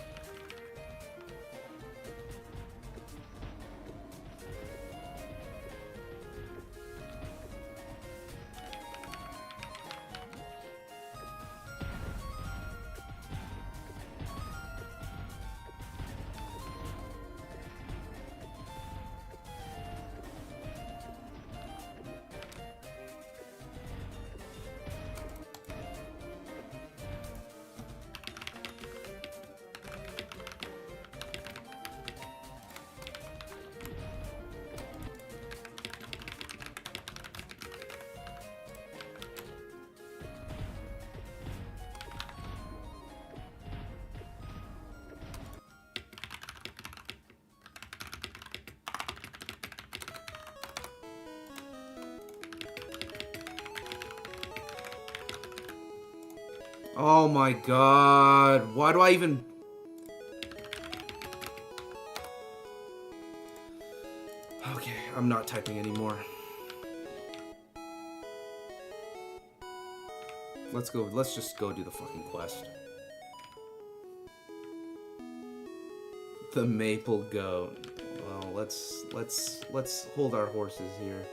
Oh my god, why do I even... Okay, I'm not typing anymore. Let's just go do the fucking quest. The Maple Goat. Well, let's hold our horses here.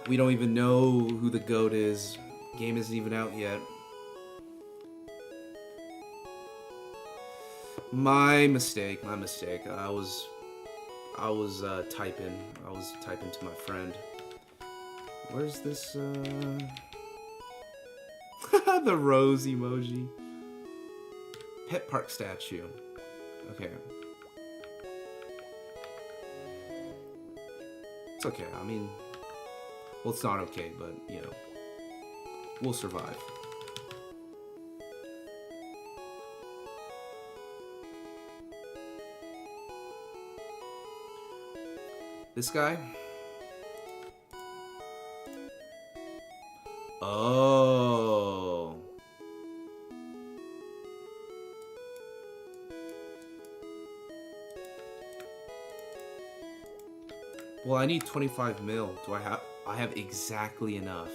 We don't even know who the goat is. Game isn't even out yet. My mistake. I was typing to my friend. Where's this, the rose emoji. Pet park statue. Okay. It's okay, I mean... Well, it's not okay, but, you know, we'll survive. This guy? Oh. Well, I need 25 mil. Do I have... I have exactly enough.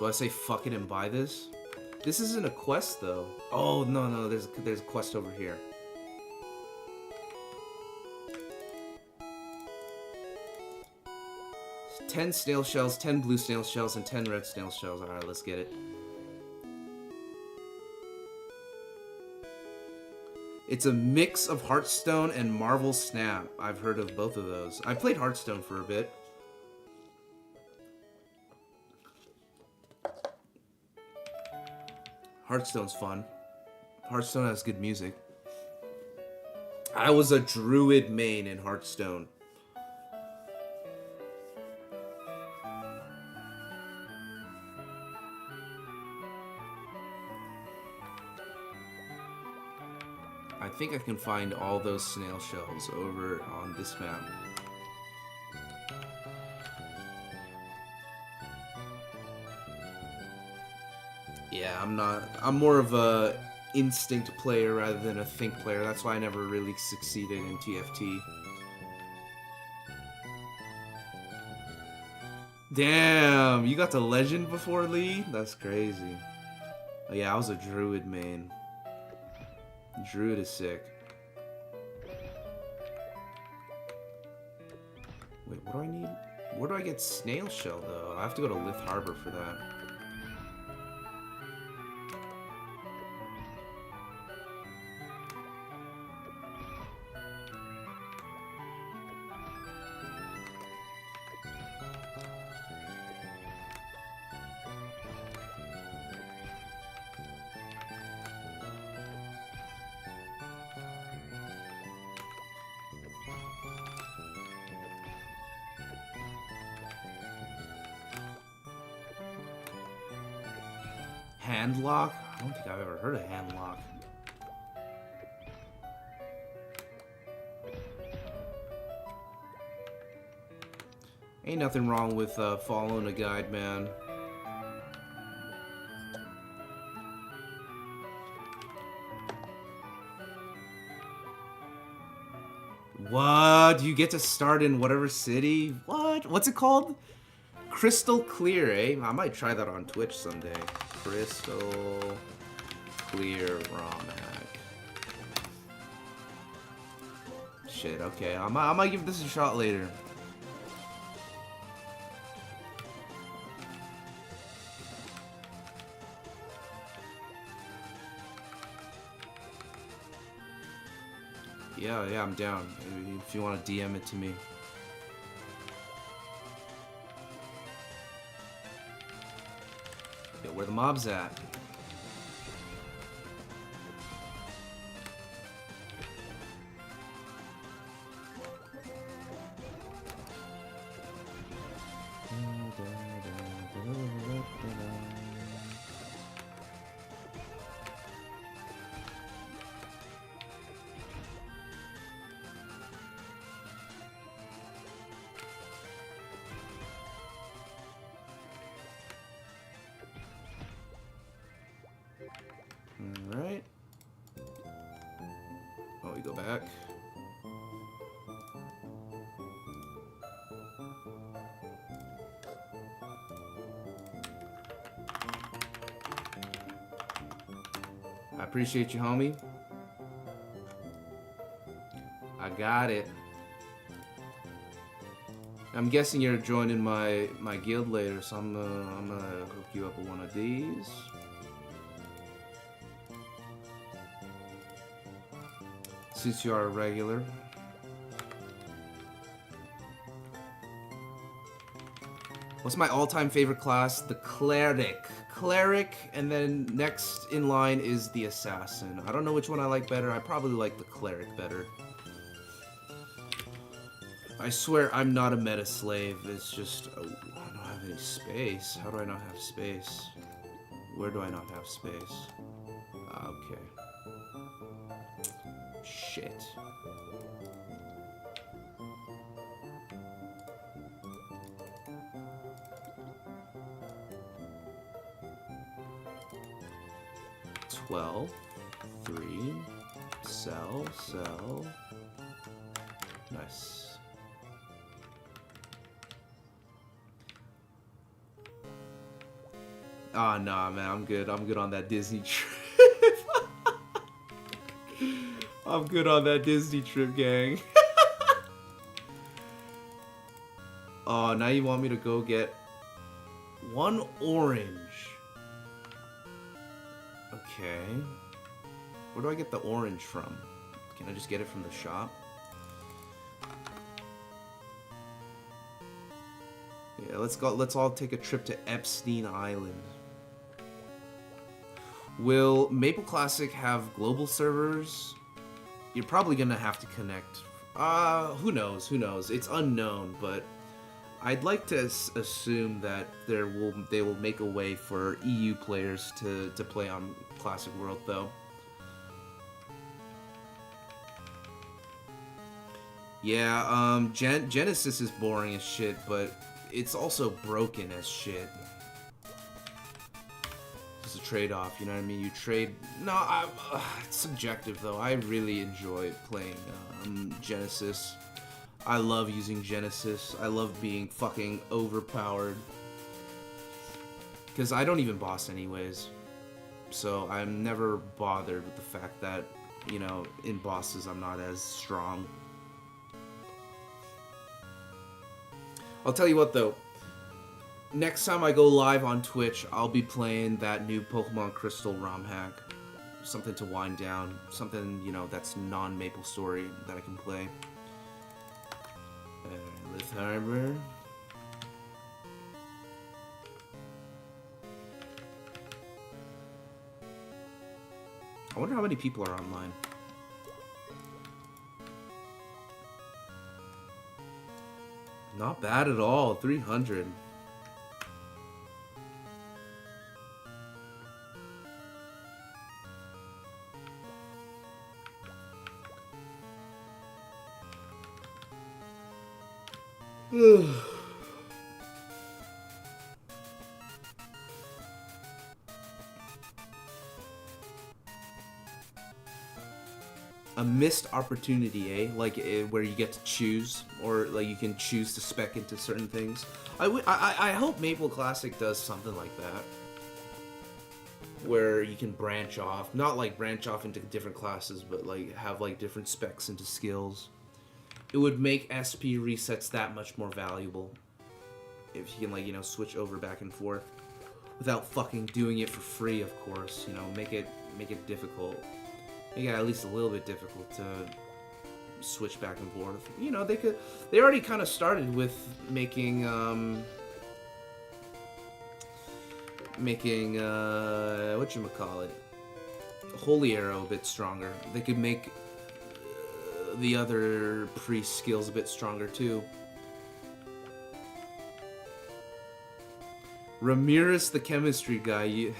Do I say fuck it and buy this? This isn't a quest, though. Oh, no, there's a quest over here. It's 10 snail shells, 10 blue snail shells, and 10 red snail shells. Alright, let's get it. It's a mix of Hearthstone and Marvel Snap. I've heard of both of those. I played Hearthstone for a bit. Hearthstone's fun. Hearthstone has good music. I was a druid main in Hearthstone. I think I can find all those snail shells over on this map. Yeah, I'm more of a instinct player rather than a think player. That's why I never really succeeded in TFT. Damn, you got to legend before Lee? That's crazy. Oh yeah, I was a druid main. Druid is sick. Wait, what do I need? Where do I get snail shell though? I have to go to Lith Harbor for that. Handlock? I don't think I've ever heard of handlock. Ain't nothing wrong with following a guide, man. What? You get to start in whatever city? What? What's it called? Crystal Clear, eh? I might try that on Twitch someday. Crystal Clear ROM hack. Shit, okay. I might give this a shot later. Yeah, I'm down. If you want to DM it to me. Yo, where the mob's at? Alright. Oh, we go back. I appreciate you, homie. I got it. I'm guessing you're joining my guild later, so I'm gonna hook you up with one of these. Since you are a regular. What's my all-time favorite class? The Cleric. Cleric, and then next in line is the Assassin. I don't know which one I like better. I probably like the Cleric better. I swear I'm not a meta slave. It's just... Oh, I don't have any space. How do I not have space? Where do I not have space? Okay. Shit. $12, 3, sell. Nice. Ah, nah, man, I'm good. I'm good on that Disney trip. I'm good on that Disney trip, gang. Oh, now you want me to go get one orange. Okay. Where do I get the orange from? Can I just get it from the shop? Yeah, let's go. Let's all take a trip to Epstein Island. Will Maple Classic have global servers? You're probably gonna have to connect. Who knows? Who knows? It's unknown, but I'd like to assume that they will make a way for EU players to play on Classic World, though. Yeah, Genesis is boring as shit, but it's also broken as shit. It's a trade-off, you know what I mean? You trade... No, it's subjective, though. I really enjoy playing Genesis. I love using Genesis. I love being fucking overpowered. Because I don't even boss anyways. So I'm never bothered with the fact that, you know, in bosses I'm not as strong. I'll tell you what, though. Next time I go live on Twitch, I'll be playing that new Pokemon Crystal ROM hack. Something to wind down. Something, you know, that's non-Maple Story that I can play. Lith Harbor. I wonder how many people are online. Not bad at all. 300. A missed opportunity, eh? Like where you get to choose, or like you can choose to spec into certain things. I hope Maple Classic does something like that, where you can branch off, not like branch off into different classes, but like have like different specs into skills. It would make SP resets that much more valuable if you can, like, you know, switch over back and forth without fucking doing it for free, of course. You know, make it difficult. Make it at least a little bit difficult to switch back and forth. You know, they already kind of started with making whatchamacallit, Holy Arrow a bit stronger. They could make the other priest skills a bit stronger too. Ramirez, the chemistry guy,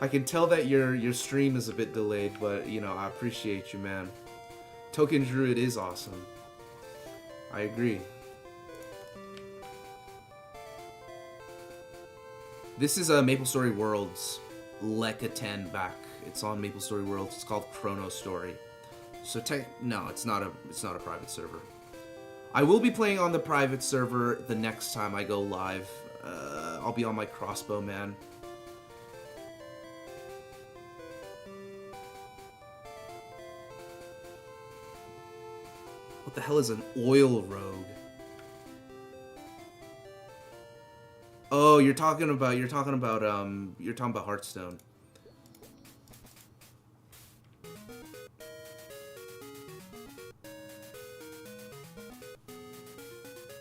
I can tell that your stream is a bit delayed, but you know, I appreciate you, man. Token Druid is awesome. I agree. This is Maple Story Worlds Lekka 10 back. It's on Maple Story Worlds. It's called Chrono Story. So no, it's not a private server. I will be playing on the private server the next time I go live. I'll be on my crossbow, man. What the hell is an oil rogue? Oh, you're talking about Hearthstone.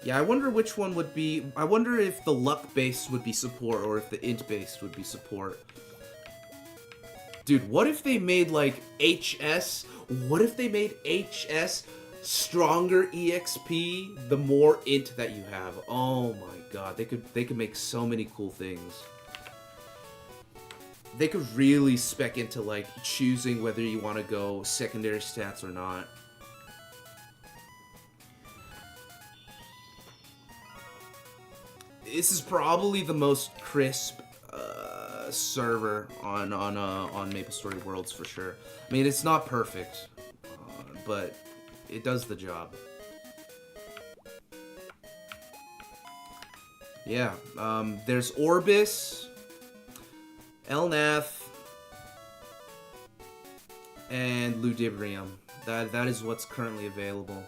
Yeah, I wonder which one would be... I wonder if the luck-based would be support or if the int-based would be support. Dude, what if they made, like, HS? What if they made HS stronger EXP the more int that you have? Oh my god, they could make so many cool things. They could really spec into, like, choosing whether you want to go secondary stats or not. This is probably the most crisp server on Maple Story Worlds for sure. I mean, it's not perfect, but it does the job. Yeah, there's Orbis. Elnath and Ludibrium. That is what's currently available.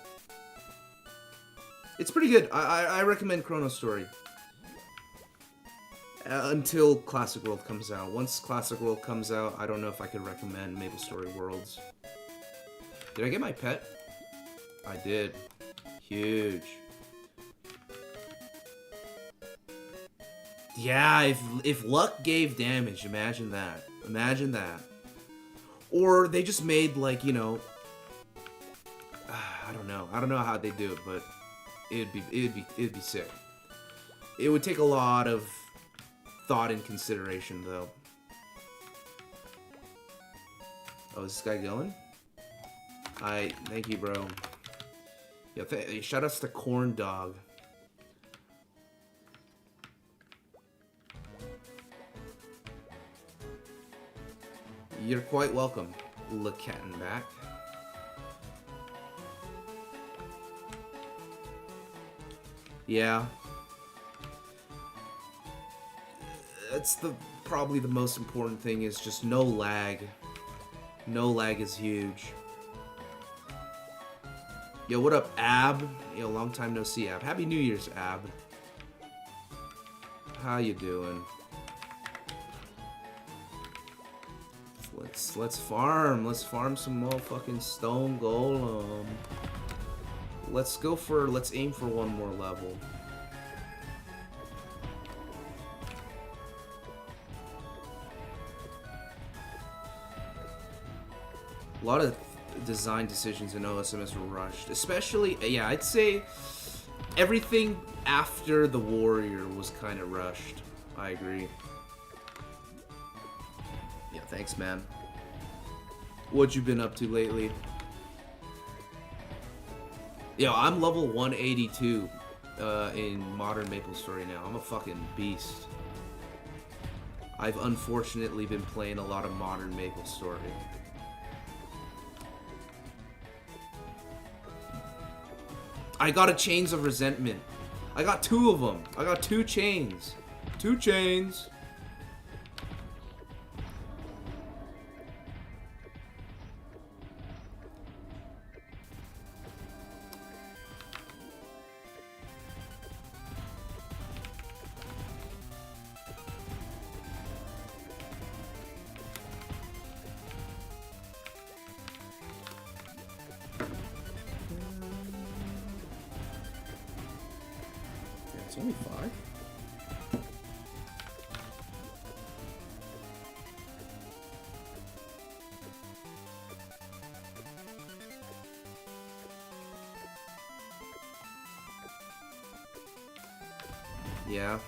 It's pretty good. I recommend Chrono Story. Until Classic World comes out. Once Classic World comes out, I don't know if I could recommend Maple Story Worlds. Did I get my pet? I did. Huge. Yeah, if luck gave damage, imagine that. Imagine that. Or they just made, like, you know, I don't know. I don't know how they do it, but it'd be sick. It would take a lot of thought and consideration, though. Oh, is this guy going? Thank you, bro. Yeah, shout outs to Corn Dog. You're quite welcome, Lecattenback. Yeah. That's probably the most important thing, is just no lag. No lag is huge. Yo, what up, Ab? Yo, long time no see, Ab. Happy New Year's, Ab. How you doing? Let's farm. Let's farm some motherfucking stone golem. Let's aim for one more level. A lot of design decisions in OSMS were rushed. Especially, yeah, I'd say everything after the Warrior was kind of rushed. I agree. Yeah, thanks, man. What you been up to lately? Yo, I'm level 182 in Modern Maple Story now. I'm a fucking beast. I've unfortunately been playing a lot of Modern Maple Story. I got a Chains of Resentment. I got 2 of them. I got 2 chains. 2 chains. It's only 5. Yeah.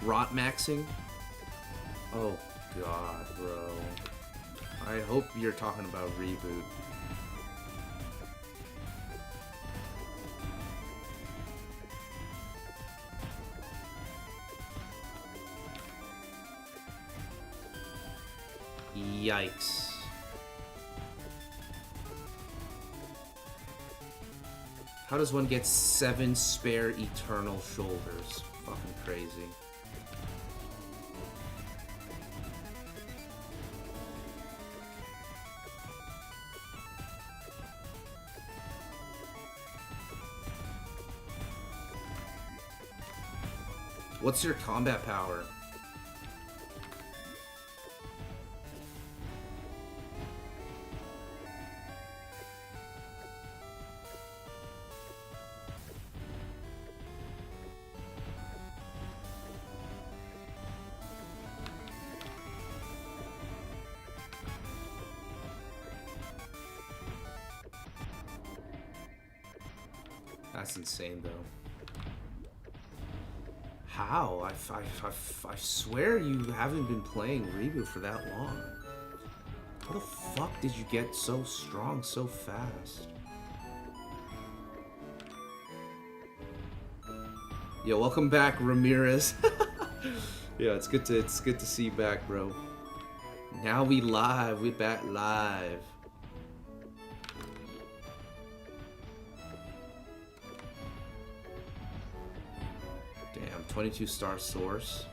Rot maxing? Oh god, bro. I hope you're talking about Reboot. Yikes. How does one get 7 spare eternal shoulders? Fucking crazy. What's your combat power? That's insane, though. How? I swear you haven't been playing Reboot for that long. How the fuck did you get so strong so fast? Yo, welcome back, Ramirez. Yeah, it's good to see you back, bro. Now we live. We're back live. Damn, 22-star source.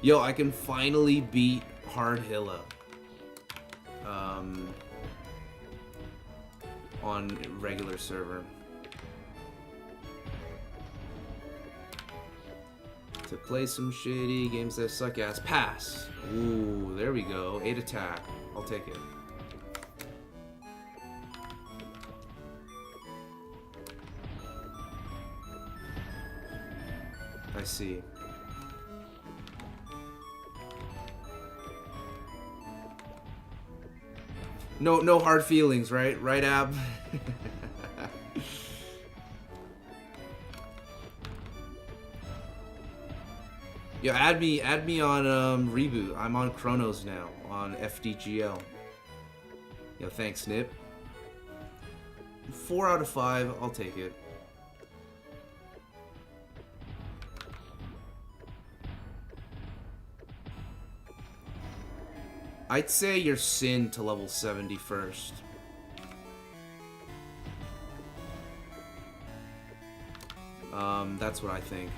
Yo, I can finally beat Hard Hilla. On regular server. To play some shitty games that suck ass. Pass. Ooh, there we go. 8 attack. I'll take it. I see. No hard feelings, right? Right, Ab? Yo, add me on Reboot. I'm on Chronos now on FDGL. Yo, thanks, Nip. 4 out of 5. I'll take it. I'd say you're Sin to level 70 first. That's what I think.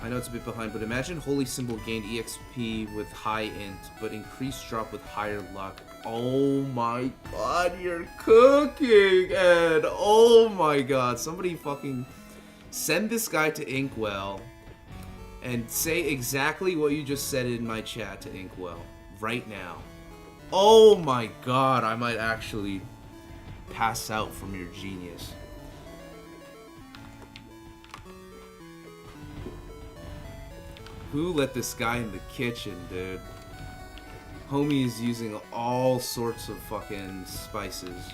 I know it's a bit behind, but imagine Holy Symbol gained EXP with high int, but increased drop with higher luck. Oh my god, you're cooking, Ed! Oh my god, somebody fucking send this guy to Inkwell and say exactly what you just said in my chat to Inkwell right now. Oh my god, I might actually pass out from your genius. Who let this guy in the kitchen, dude? Homie is using all sorts of fucking spices.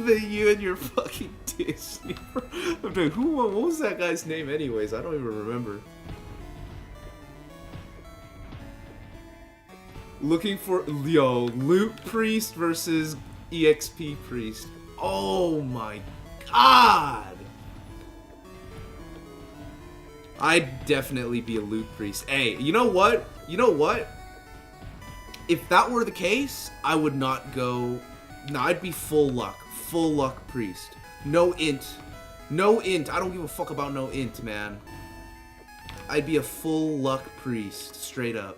You and your fucking Disney. Dude, what was that guy's name anyways? I don't even remember. Looking for, yo, Loot Priest versus EXP Priest. Oh my god! I'd definitely be a Loot Priest. Hey, you know what? You know what? If that were the case, I would not go... No, I'd be full luck. Full luck Priest. No int. No int. I don't give a fuck about no int, man. I'd be a full luck Priest. Straight up.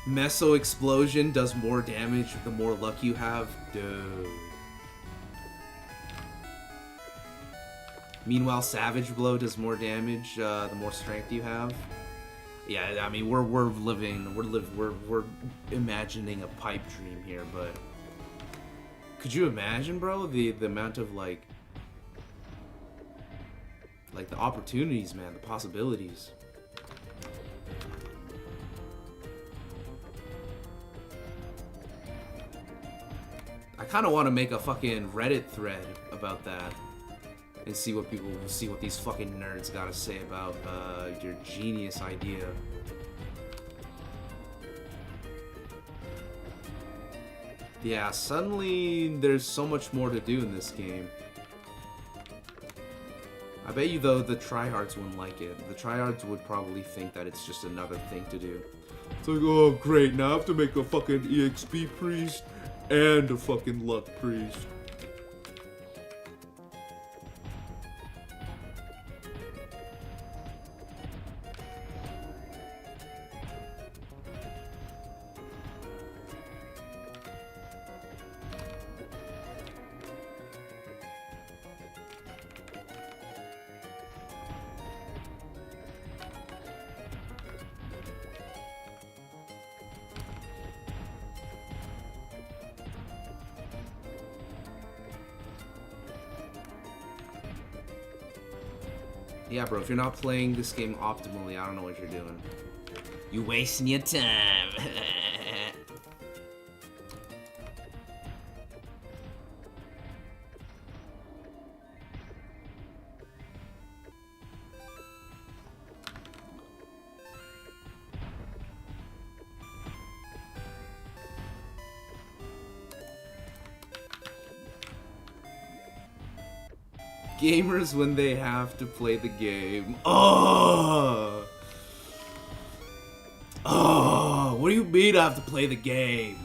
Meso Explosion does more damage the more luck you have. Dude. Meanwhile, Savage Blow does more damage the more strength you have. Yeah, I mean we're imagining a pipe dream here, but could you imagine, bro, the amount of like the opportunities, man, the possibilities. I kind of want to make a fucking Reddit thread about that and see what these fucking nerds gotta say about your genius idea. Yeah, suddenly there's so much more to do in this game. I bet you though the tryhards wouldn't like it. The tryhards would probably think that it's just another thing to do. It's like, oh great, now I have to make a fucking EXP priest and a fucking luck priest. Yeah, bro, if you're not playing this game optimally, I don't know what you're doing. You wasting your time. Gamers when they have to play the game. Oh! Oh! What do you mean I have to play the game?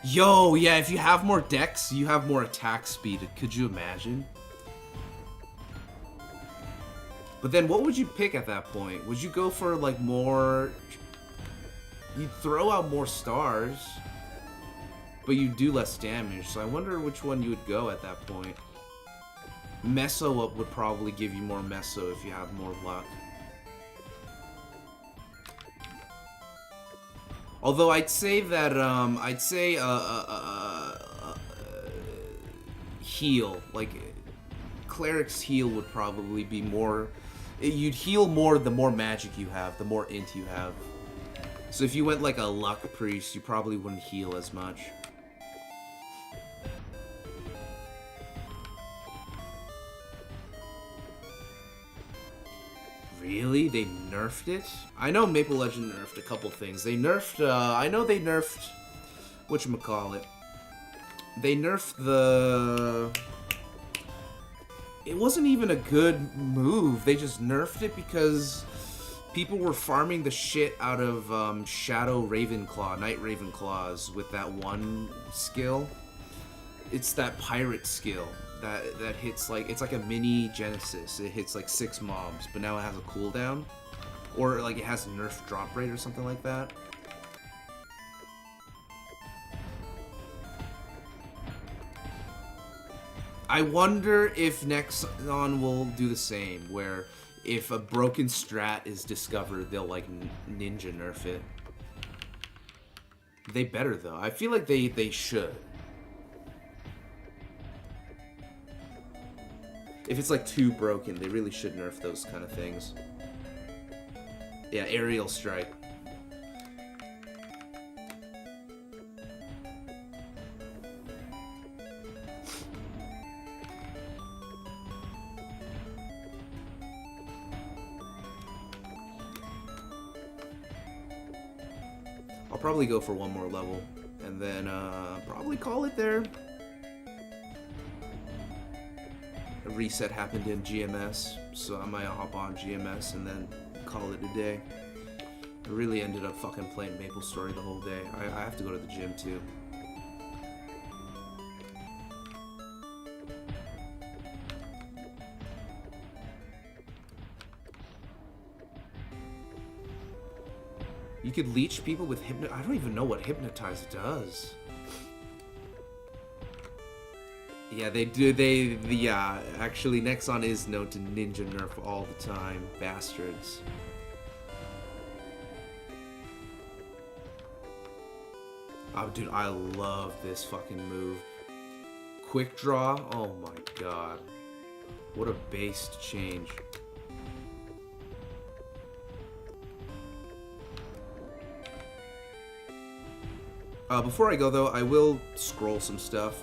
Yo, yeah, if you have more dex, you have more attack speed. Could you imagine? But then what would you pick at that point? Would you go for, like, more... You'd throw out more stars, but you do less damage. So I wonder which one you would go at that point. Meso up would probably give you more meso if you have more luck. Although I'd say that, heal. Like, Cleric's heal would probably be more... You'd heal more the more magic you have, the more int you have. So if you went like a luck priest, you probably wouldn't heal as much. Really? They nerfed it? I know Maple Legend nerfed a couple things. They nerfed, I know they nerfed... Whatchamacallit? They nerfed the... It wasn't even a good move. They just nerfed it because people were farming the shit out of Shadow Ravenclaw, Knight Ravenclaws with that one skill. It's that pirate skill that hits like, it's like a mini Genesis. It hits like 6 mobs, but now it has a cooldown. Or like it has a nerf drop rate or something like that. I wonder if Nexon will do the same, where if a broken strat is discovered, they'll like ninja nerf it. They better though. I feel like they should. If it's like too broken, they really should nerf those kind of things. Yeah, aerial strike. I'll probably go for one more level, and then probably call it there. A reset happened in GMS, so I might hop on GMS and then call it a day. I really ended up fucking playing Maple Story the whole day. I have to go to the gym too. You could leech people with I don't even know what Hypnotize does. Yeah, they do. Yeah, actually, Nexon is known to ninja nerf all the time. Bastards. Oh, dude, I love this fucking move. Quick draw? Oh my god. What a based change. Before I go, though, I will scroll some stuff.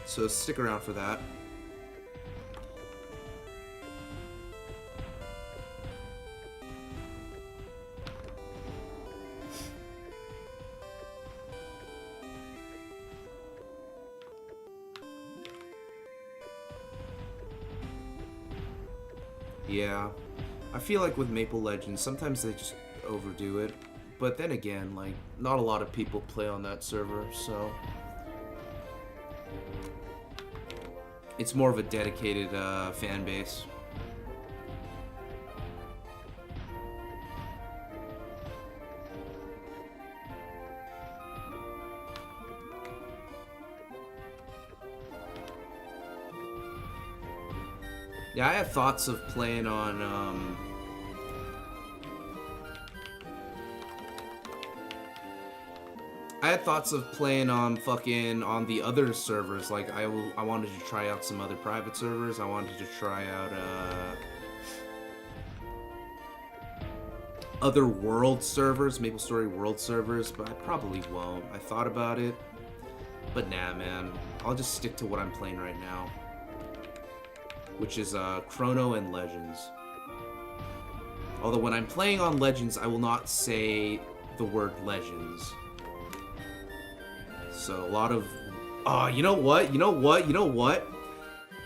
So stick around for that. Yeah, I feel like with Maple Legends, sometimes they just overdo it. But then again, like, not a lot of people play on that server, so... It's more of a dedicated fan base. Yeah, I had thoughts of playing on I had thoughts of playing on on the other servers. Like I wanted to try out some other private servers. I wanted to try out other world servers, MapleStory world servers, but I probably won't. I thought about it, but nah, man. I'll just stick to what I'm playing right now, which is Chrono and Legends. Although when I'm playing on Legends, I will not say the word Legends. So a lot of... you know what? You know what? You know what?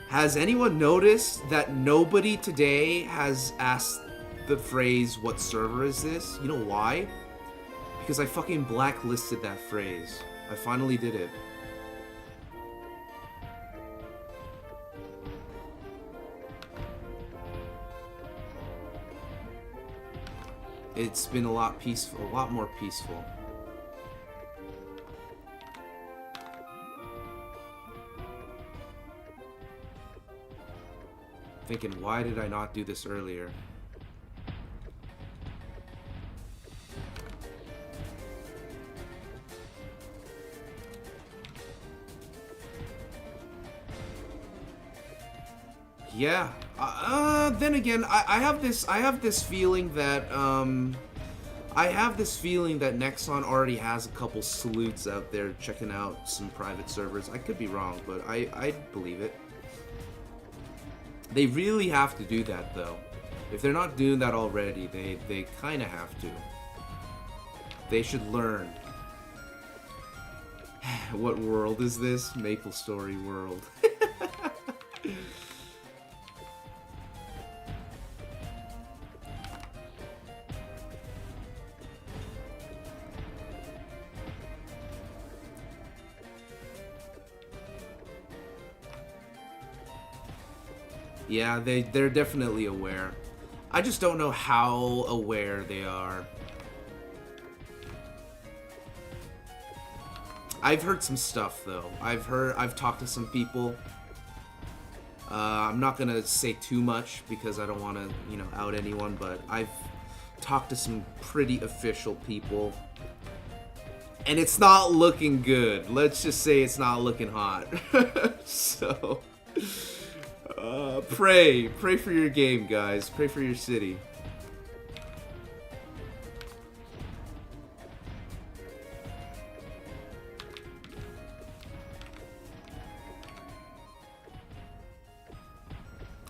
Has anyone noticed that nobody today has asked the phrase, what server is this? You know why? Because I fucking blacklisted that phrase. I finally did it. It's been a lot more peaceful. Thinking, why did I not do this earlier? Yeah. Then again, I have this feeling that Nexon already has a couple salutes out there checking out some private servers. I could be wrong, but I believe it. They really have to do that, though. If they're not doing that already, they kind of have to. They should learn. What world is this? MapleStory world. Yeah, they're definitely aware. I just don't know how aware they are. I've heard some stuff though. I've talked to some people. I'm not gonna say too much because I don't want to, you know, out anyone, but I've talked to some pretty official people. And it's not looking good. Let's just say it's not looking hot. So... pray for your game, guys. Pray for your city.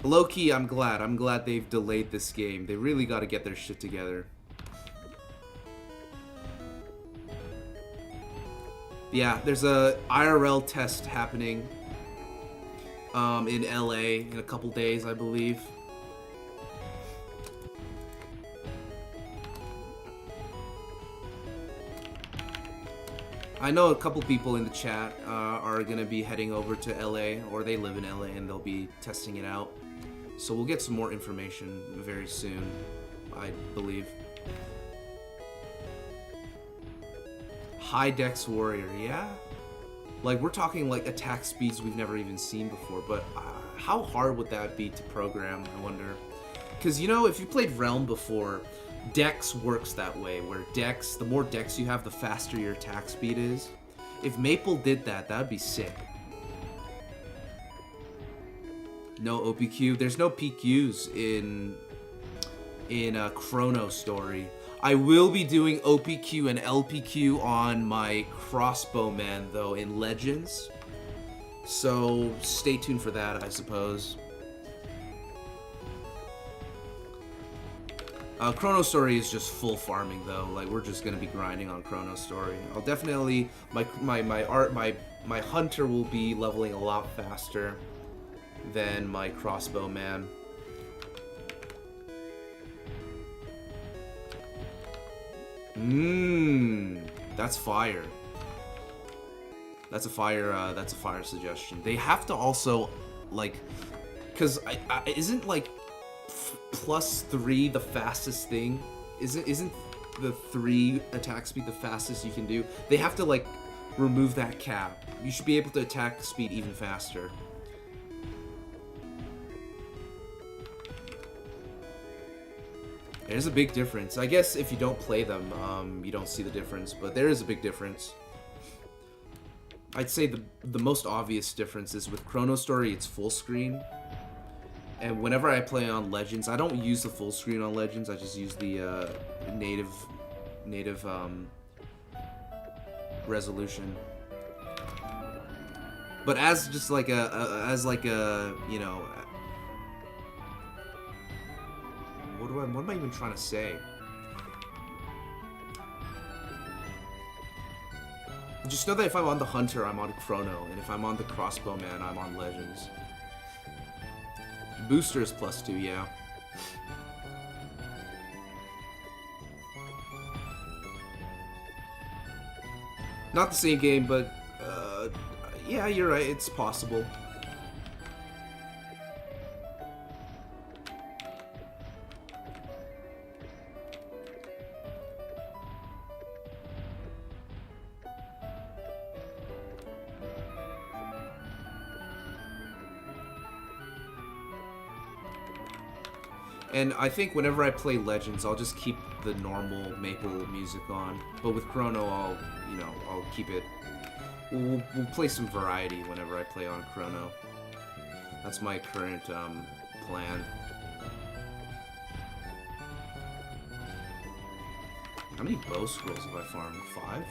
Low-key, I'm glad they've delayed this game. They really got to get their shit together. Yeah, there's a IRL test happening in LA in a couple days, I believe. I know a couple people in the chat are gonna be heading over to LA, or they live in LA, and they'll be testing it out. So we'll get some more information very soon, I believe. High Dex Warrior, yeah? Like, we're talking, like, attack speeds we've never even seen before, but how hard would that be to program, I wonder? Because, you know, if you played Realm before, Dex works that way, where Dex, the more Dex you have, the faster your attack speed is. If Maple did that, that would be sick. No OPQ. There's no PQs in Chrono Story. I will be doing OPQ and LPQ on my crossbowman, though, in Legends. So, stay tuned for that, I suppose. Chrono Story is just full farming, though. Like, we're just gonna be grinding on Chrono Story. I'll definitely... My hunter will be leveling a lot faster than my crossbowman. That's fire. That's a fire suggestion. They have to also, like, because isn't like +3 the fastest thing? Isn't the 3 attack speed the fastest you can do? They have to, like, remove that cap. You should be able to attack speed even faster. There's a big difference. I guess if you don't play them, you don't see the difference, but there is a big difference. I'd say the most obvious difference is with Chrono Story, it's full screen. And whenever I play on Legends, I don't use the full screen on Legends. I just use the native resolution. But as just like a you know, what am I even trying to say? Just know that if I'm on the Hunter, I'm on Chrono, and if I'm on the Crossbowman, I'm on Legends. Booster is +2, yeah. Not the same game, but yeah, you're right. It's possible. And I think whenever I play Legends, I'll just keep the normal Maple music on. But with Chrono, I'll keep it. We'll play some variety whenever I play on Chrono. That's my current plan. How many bow scrolls have I farmed? 5?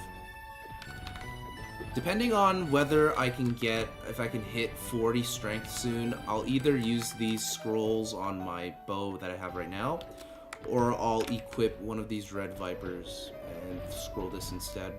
Depending on whether I can get, if I can hit 40 strength soon, I'll either use these scrolls on my bow that I have right now, or I'll equip one of these red vipers and scroll this instead.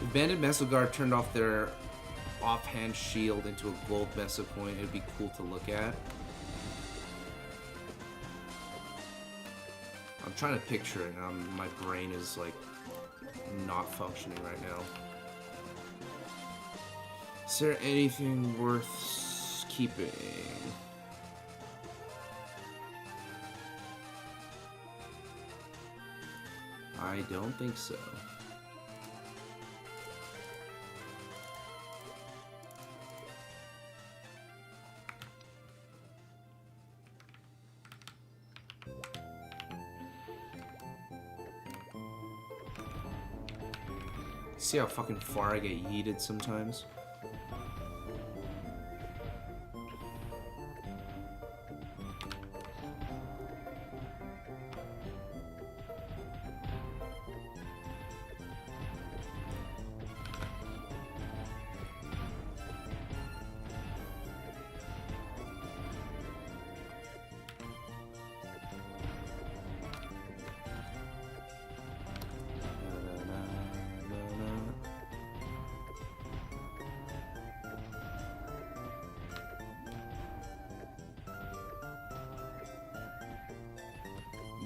If Bandit Mesoguard turned off their offhand shield into a gold Meso coin, it'd be cool to look at. I'm trying to picture it, and my brain is like not functioning right now. Is there anything worth keeping? I don't think so. See how fucking far I get yeeted sometimes?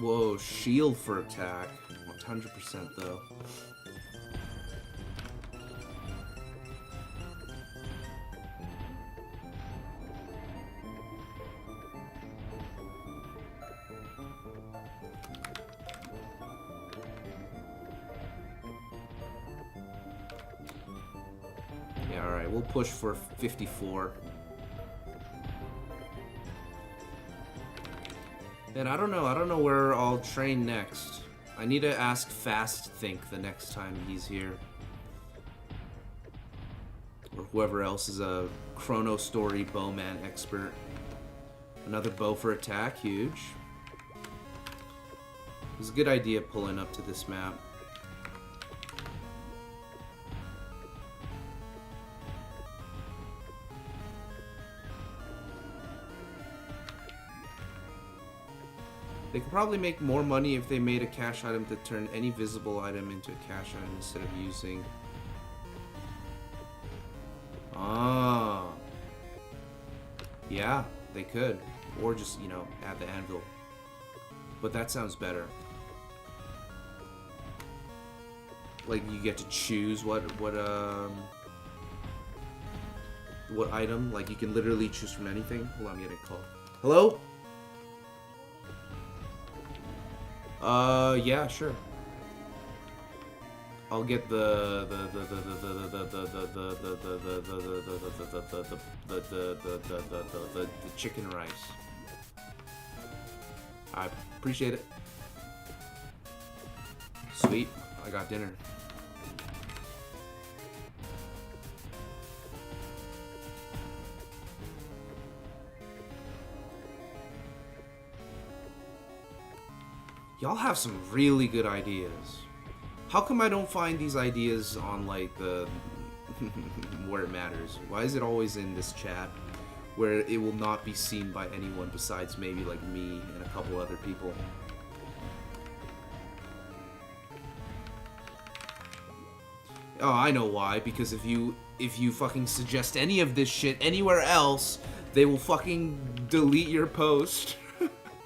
Whoa, shield for attack. 100% though. Yeah, alright, we'll push for 54. And I don't know where I'll train next. I need to ask Fast Think the next time he's here. Or whoever else is a Chrono Story bowman expert. Another bow for attack, huge. It was a good idea pulling up to this map. They could probably make more money if they made a cash item to turn any visible item into a cash item instead of using Ah. Yeah, they could. Or just, you know, add the anvil. But that sounds better. Like, you get to choose what item. Like, you can literally choose from anything. Hold on, I'm getting a call. Hello? Yeah, sure. I'll get the chicken rice. I appreciate it. Sweet, I got dinner. Y'all have some really good ideas. How come I don't find these ideas on, like, the... where it matters? Why is it always in this chat where it will not be seen by anyone besides maybe, like, me and a couple other people? Oh, I know why. Because if you fucking suggest any of this shit anywhere else, they will fucking delete your post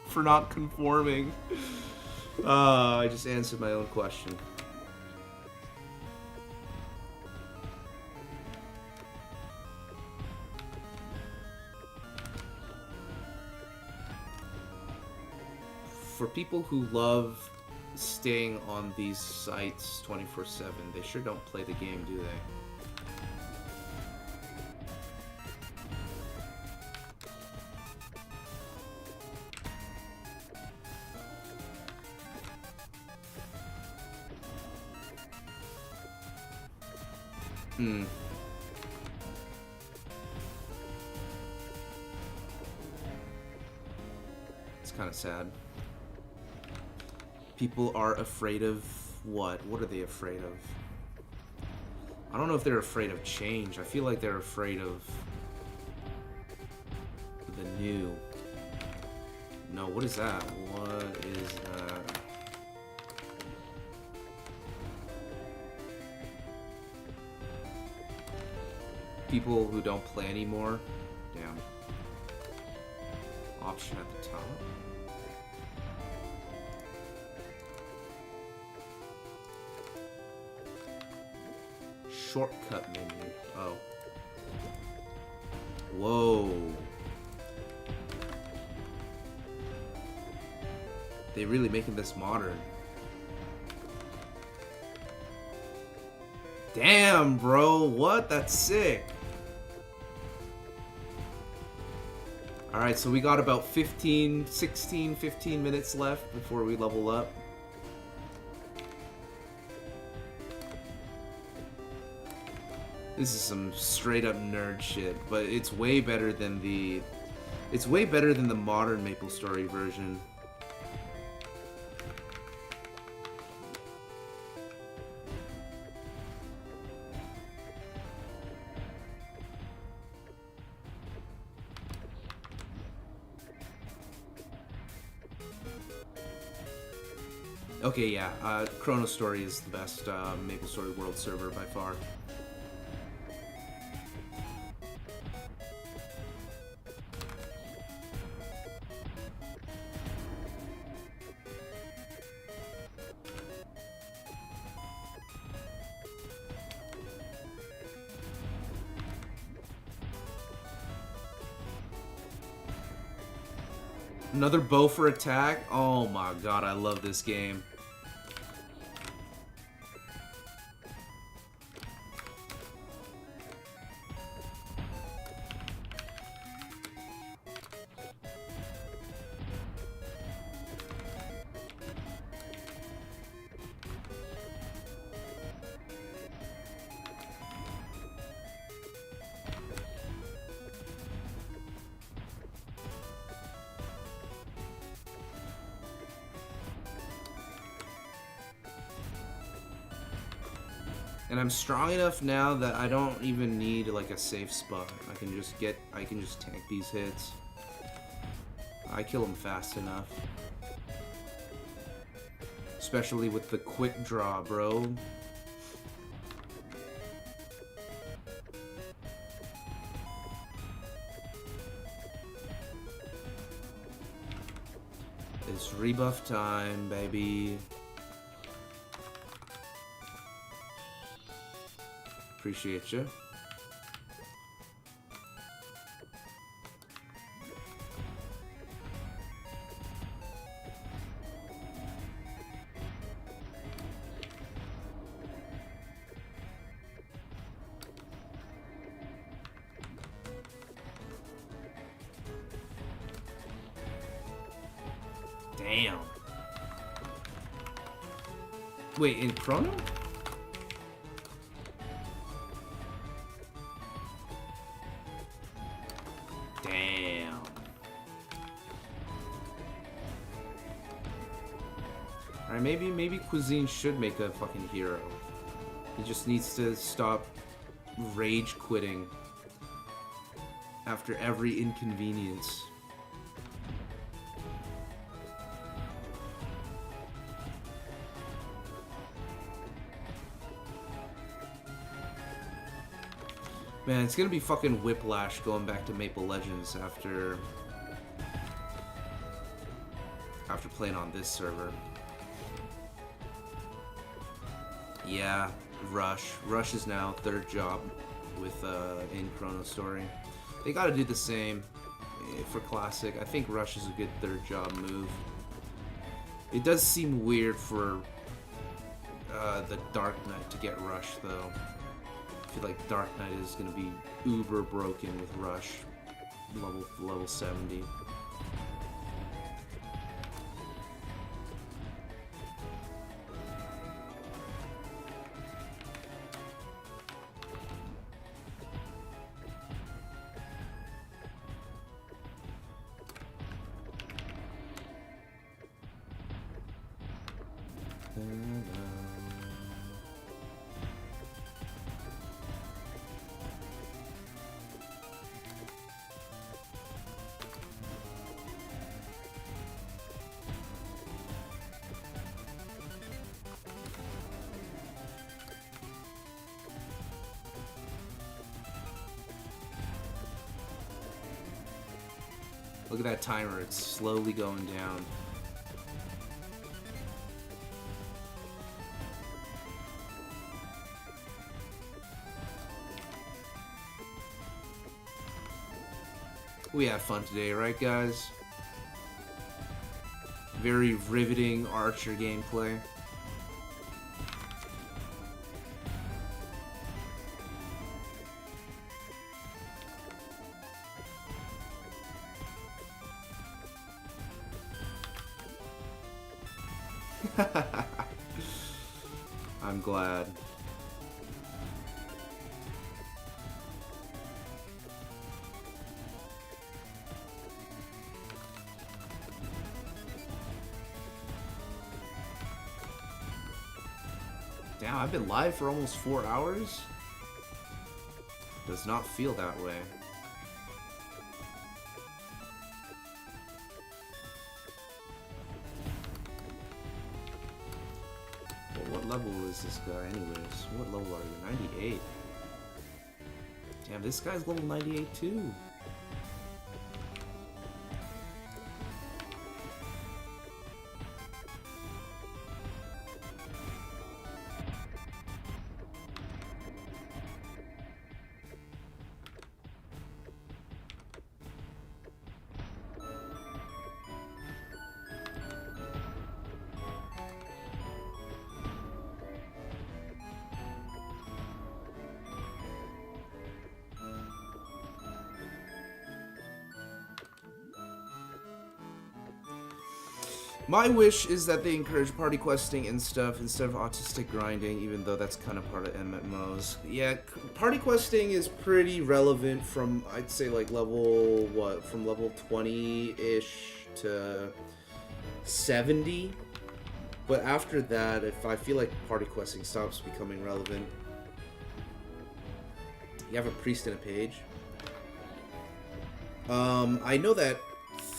for not conforming. I just answered my own question. For people who love staying on these sites 24/7, they sure don't play the game, do they? It's kind of sad. People are afraid of what? What are they afraid of? I don't know if they're afraid of change. I feel like they're afraid of the new. No, what is that? What is that? People who don't play anymore? Damn. Option at the top. Shortcut menu. Oh. Whoa. They really making this modern. Damn, bro. What? That's sick. Alright, so we got about 15 minutes left before we level up. This is some straight up nerd shit, but it's way better than the... It's way better than the modern MapleStory version. Okay, yeah, Chrono Story is the best MapleStory World server by far. Another bow for attack? Oh my god, I love this game. And I'm strong enough now that I don't even need like a safe spot. I can just tank these hits. I kill them fast enough. Especially with the quick draw, bro. It's rebuff time, baby. Appreciate you. Damn. Wait, in Chrono? Damn. Alright, maybe Cuisine should make a fucking hero. He just needs to stop rage quitting after every inconvenience. Man, it's gonna be fucking whiplash going back to Maple Legends after playing on this server. Yeah, Rush. Rush is now third job with in Chrono Story. They gotta do the same for Classic. I think Rush is a good third job move. It does seem weird for the Dark Knight to get Rush though. I feel like Dark Knight is gonna be uber broken with Rush level 70. Look at that timer, it's slowly going down. We had fun today, right guys? Very riveting Archer gameplay. I'm glad. Damn, I've been live for almost 4 hours? Does not feel that way. What level is this guy anyways? What level are you? 98. Damn, this guy's level 98 too. My wish is that they encourage party questing and stuff instead of autistic grinding, even though that's kind of part of MMOs. Yeah, party questing is pretty relevant from, I'd say, like level, what, from level 20-ish to 70. But after that, if I feel like party questing stops becoming relevant. You have a priest and a page. I know that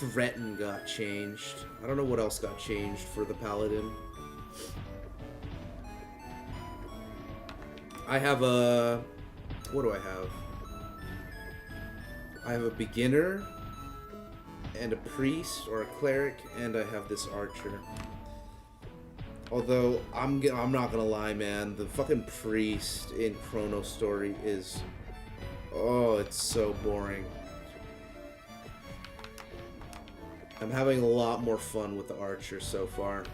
Threaten got changed. I don't know what else got changed for the Paladin. I have a... What do I have? I have a beginner. and a priest or a cleric, and I have this archer. Although I'm not gonna lie, man, the fucking priest in Chrono Story is, oh, it's so boring. I'm having a lot more fun with the archer so far.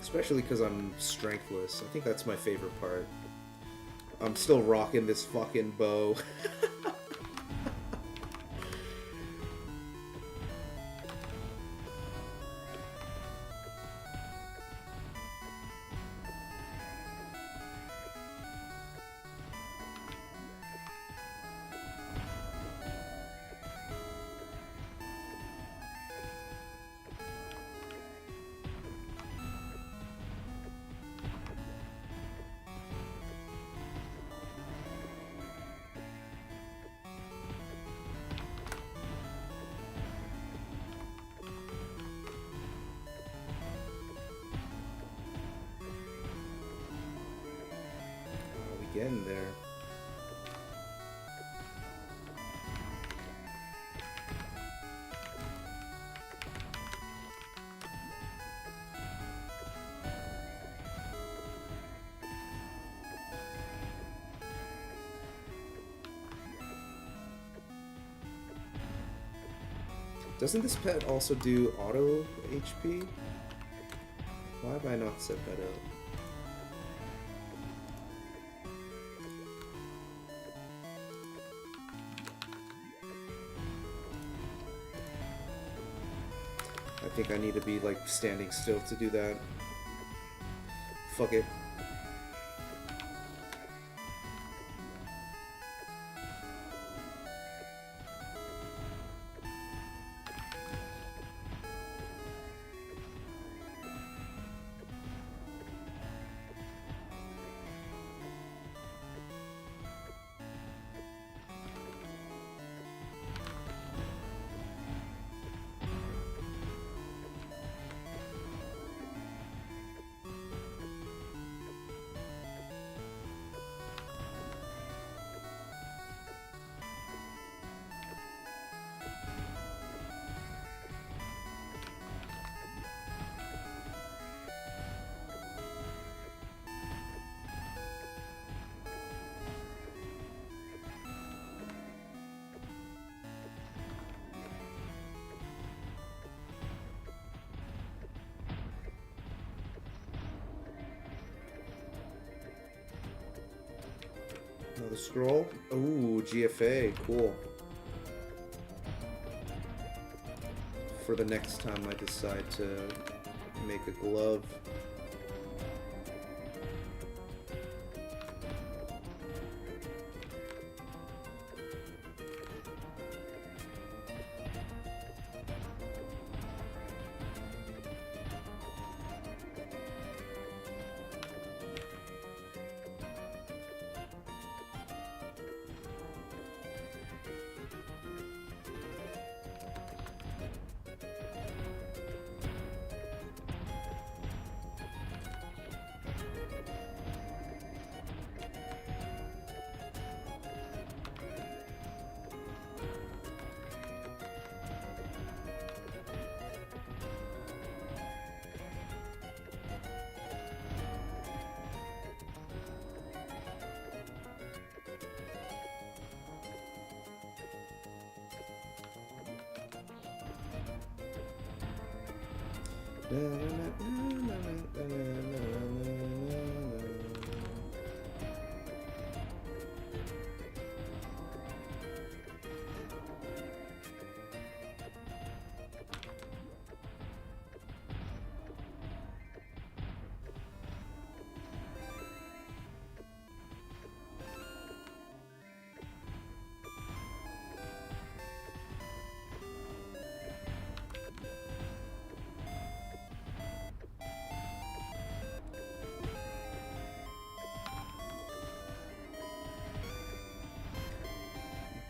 Especially because I'm strengthless. I think that's my favorite part. I'm still rocking this fucking bow. Getting there. Doesn't this pet also do auto HP? Why have I not set that up? I think I need to be like standing still to do that. Fuck it. Another scroll. Ooh, GFA, cool. For the next time I decide to make a glove.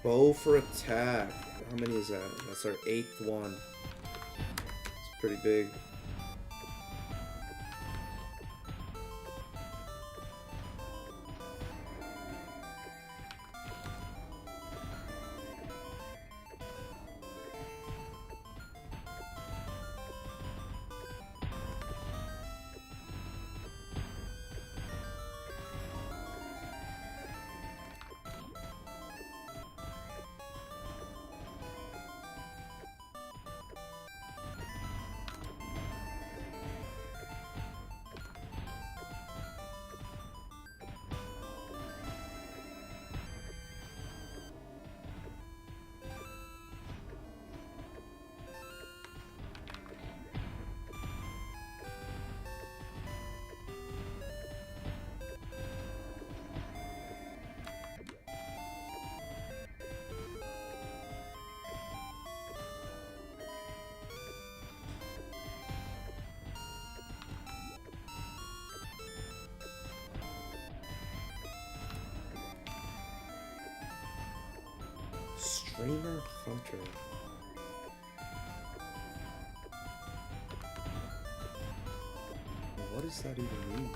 Bow for attack. How many is that? That's our 8th one. It's pretty big. Streamer Hunter. What does that even mean?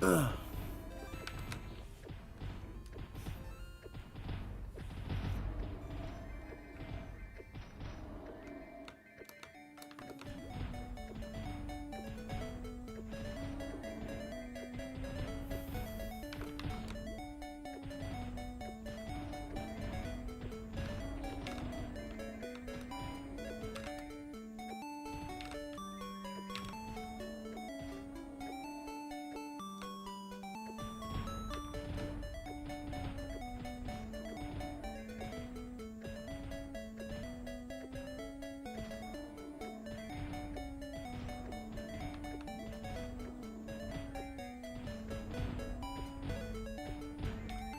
Ugh.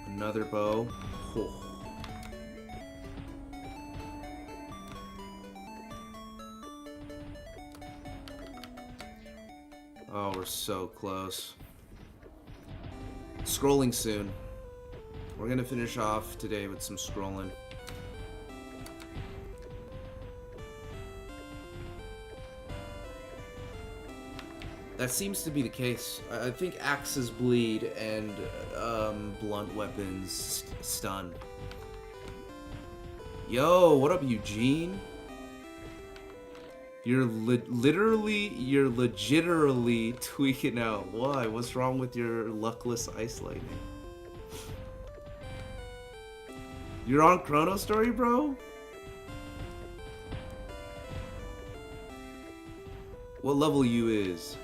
Another bow. Oh. Oh, we're so close. Scrolling soon. We're gonna finish off today with some scrolling. That seems to be the case. I think axes bleed and blunt weapons stun. Yo, what up, Eugene? You're legitimately tweaking out. Why? What's wrong with your luckless ice lightning? You're on Chrono Story, bro? What level you is?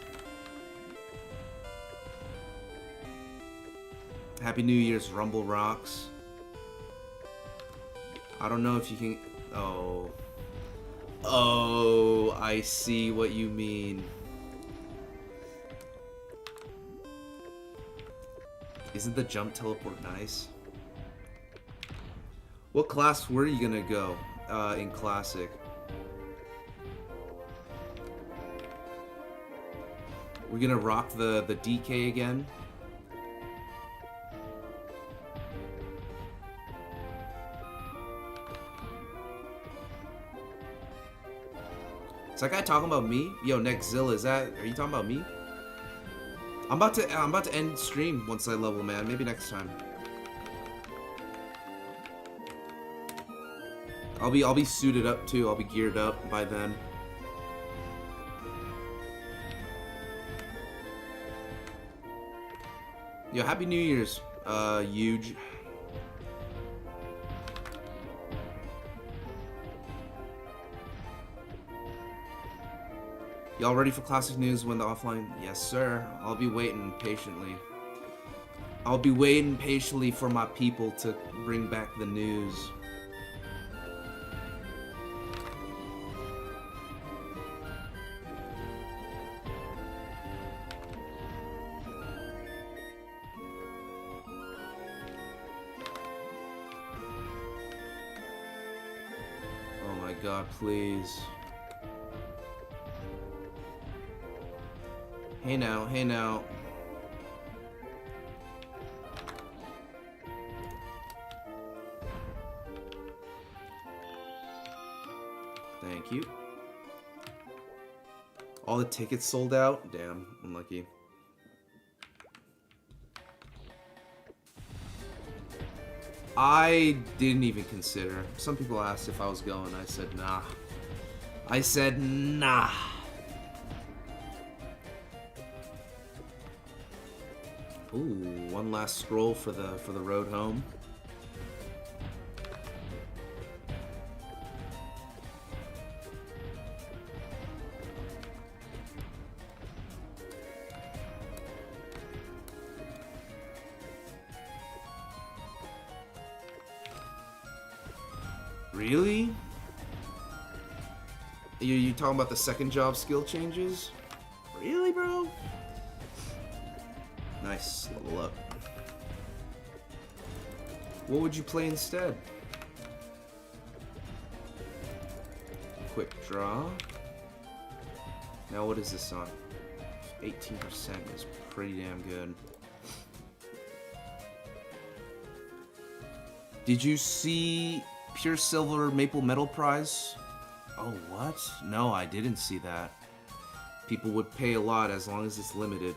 Happy New Year's, Rumble Rocks. I don't know if you can... Oh. Oh, I see what you mean. Isn't the jump teleport nice? What class were you gonna go in Classic? We're gonna rock the DK again? Is that guy talking about me? Yo, Nexzilla, are you talking about me? I'm about to end stream once I level, man. Maybe next time. I'll be suited up too. I'll be geared up by then. Yo, Happy New Year's, huge. Y'all ready for classic news when the offline? Yes, sir. I'll be waiting patiently. I'll be waiting patiently for my people to bring back the news. my god, please. Hey now, hey now. Thank you. All the tickets sold out? Damn, unlucky. I didn't even consider. Some people asked if I was going. I said nah. I said nah. Ooh, one last scroll for the road home. Really? You talking about the second job skill changes? Really, bro? Nice, level up. What would you play instead? Quick draw. Now what is this on? 18% is pretty damn good. Did you see Pure Silver Maple Metal Prize? Oh, what? No, I didn't see that. People would pay a lot as long as it's limited.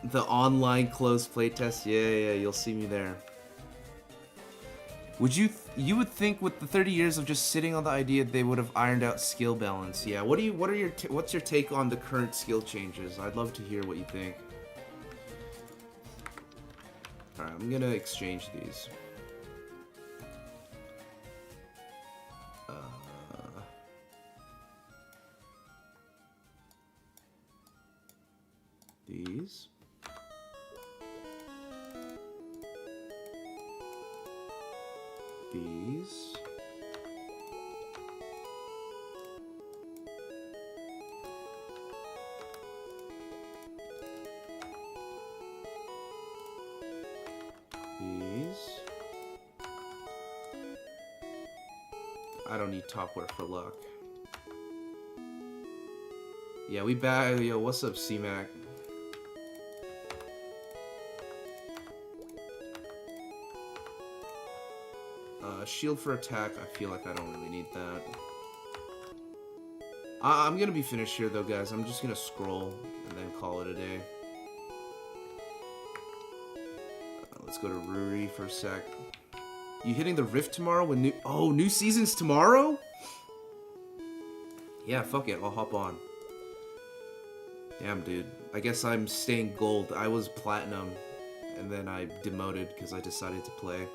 The online closed playtest? Yeah, you'll see me there. Would you would think with the 30 years of just sitting on the idea they would have ironed out skill balance? Yeah. What's your take on the current skill changes? I'd love to hear what you think. All right, I'm gonna exchange these. These. These. These. I don't need topware for luck. Yeah, we back. Yo, what's up, C-Mac? Shield for attack, I feel like I don't really need that. I'm gonna be finished here though, guys. I'm just gonna scroll and then call it a day. Let's go to Ruri for a sec. You hitting the Rift tomorrow when new season's tomorrow? Yeah, fuck it, I'll hop on. Damn, dude. I guess I'm staying gold. I was platinum, and then I demoted because I decided to play.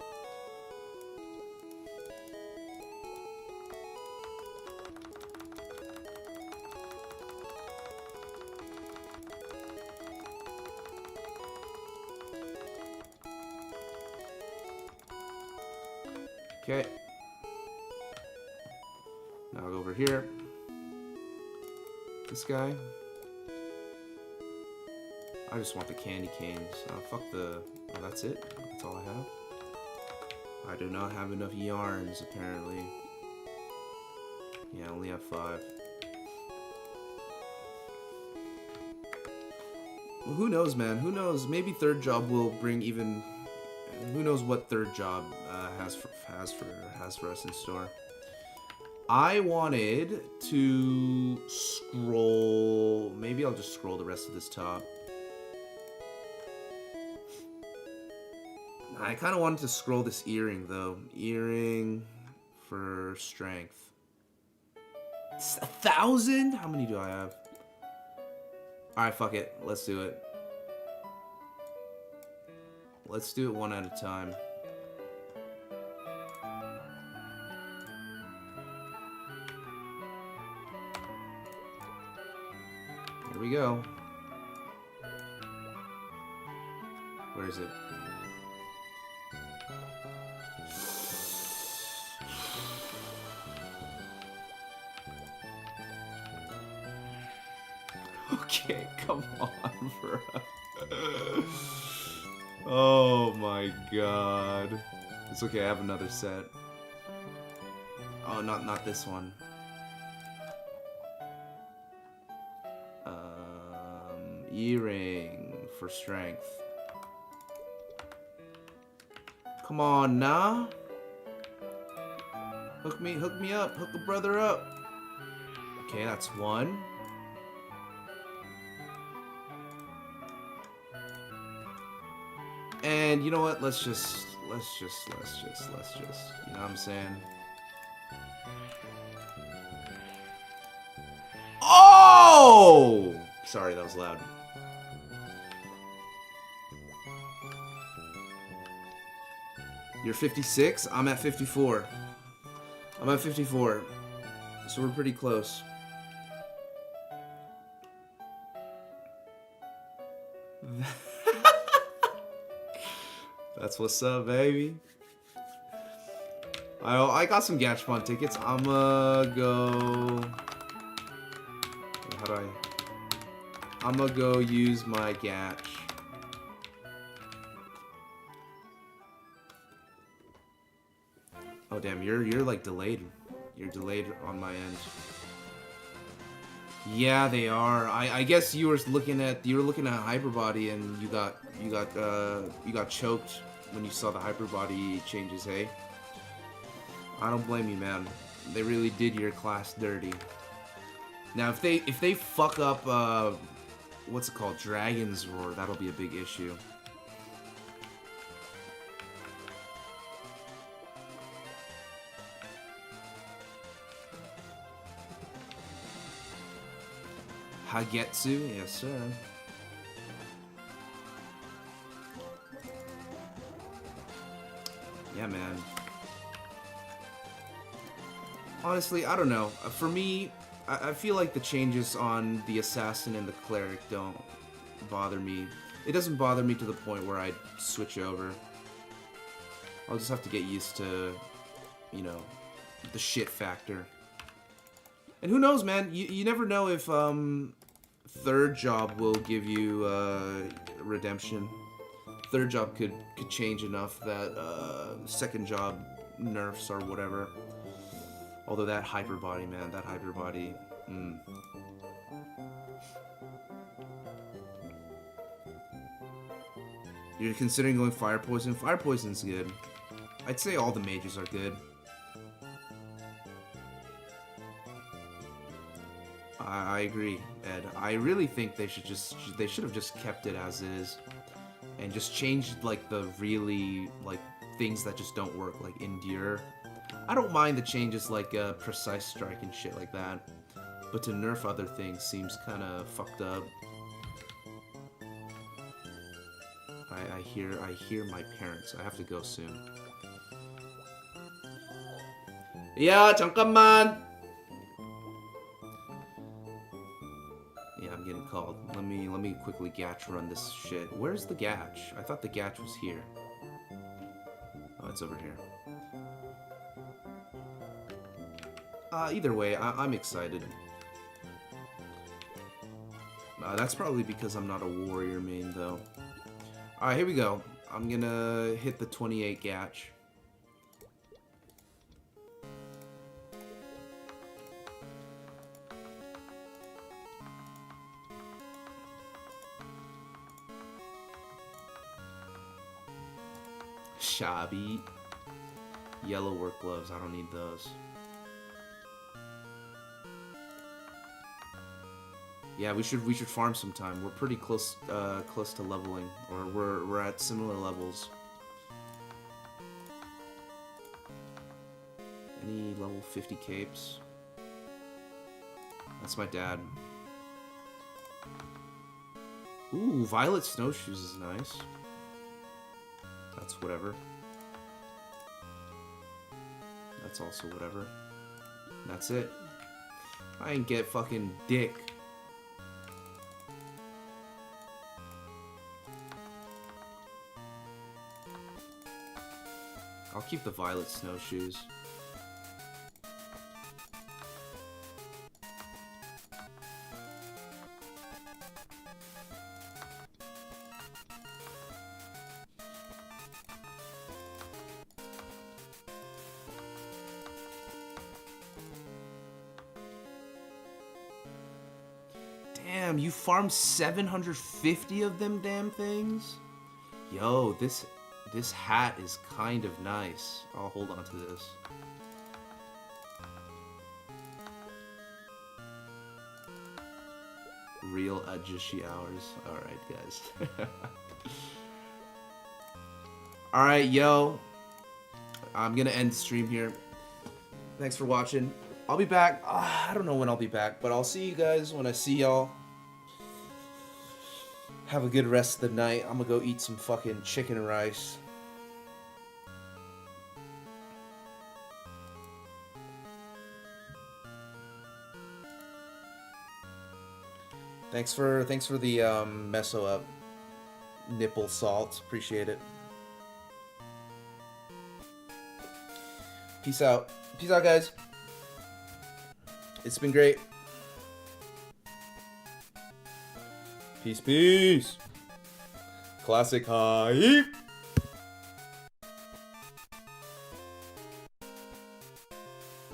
Okay. Now I'll go over here. This guy. I just want the candy canes. Oh, fuck the... Oh, that's it? That's all I have? I do not have enough yarns, apparently. Yeah, I only have 5. Well, who knows, man? Who knows? Maybe third job will bring even... Who knows what third job has for us in store. I wanted to scroll... Maybe I'll just scroll the rest of this top. I kind of wanted to scroll this earring, though. Earring for strength. It's 1,000? How many do I have? Alright, fuck it. Let's do it. Let's do it one at a time. Here we go. Where is it? Okay, come on, bro. Oh my god. It's okay, I have another set. Oh, not this one. Earring for strength. Come on, nah. Hook me up. Hook the brother up. Okay, that's one. And you know what? Let's just, you know what I'm saying? Oh! Sorry, that was loud. You're 56? I'm at 54. I'm at 54. So we're pretty close. That's what's up, baby. I got some Gachapon tickets. I'ma go... How do I... I'ma go use my Gach. Oh damn, you're like delayed. You're delayed on my end. Yeah, they are. I guess you were looking at Hyper Body and you got choked when you saw the Hyper Body changes, hey? I don't blame you, man. They really did your class dirty. Now if they fuck up what's it called? Dragon's Roar, that'll be a big issue. Hagetsu, yes sir. Yeah, man. Honestly, I don't know. For me, I feel like the changes on the Assassin and the Cleric don't bother me. It doesn't bother me to the point where I'd switch over. I'll just have to get used to, you know, the shit factor. And who knows, man? You never know if third job will give you redemption. Third job could change enough that second job nerfs or whatever. Although that Hyper Body, man, that Hyper Body. You're considering going Fire Poison? Fire Poison's good. I'd say all the mages are good. I agree, Ed. I really think they should have just kept it as is, and just changed like the really like things that just don't work, like Endure. I don't mind the changes like Precise Strike and shit like that, but to nerf other things seems kind of fucked up. I hear my parents. I have to go soon. Yeah, 잠깐만. Yeah, I'm getting called. Let me quickly Gach run this shit. Where's the Gach? I thought the Gach was here. Oh, it's over here. Either way, I'm excited. That's probably because I'm not a warrior main, though. Alright, here we go. I'm gonna hit the 28 Gach. Shabby. Yellow work gloves, I don't need those. Yeah, we should farm sometime. We're pretty close to leveling, or we're at similar levels. Any level 50 capes? That's my dad. Ooh, Violet Snowshoes is nice. That's whatever. That's also whatever. That's it. I ain't get fucking dick. I'll keep the Violet Snowshoes. Damn, you farmed 750 of them damn things? Yo, this hat is kind of nice. I'll hold on to this. Real Ajishi hours. Alright, guys. Alright, yo. I'm gonna end the stream here. Thanks for watching. I'll be back. I don't know when I'll be back, but I'll see you guys when I see y'all. Have a good rest of the night. I'm gonna go eat some fucking chicken and rice. Thanks for the meso up nipple salt. Appreciate it. Peace out. Peace out, guys. It's been great. Peace, peace. Classic hype.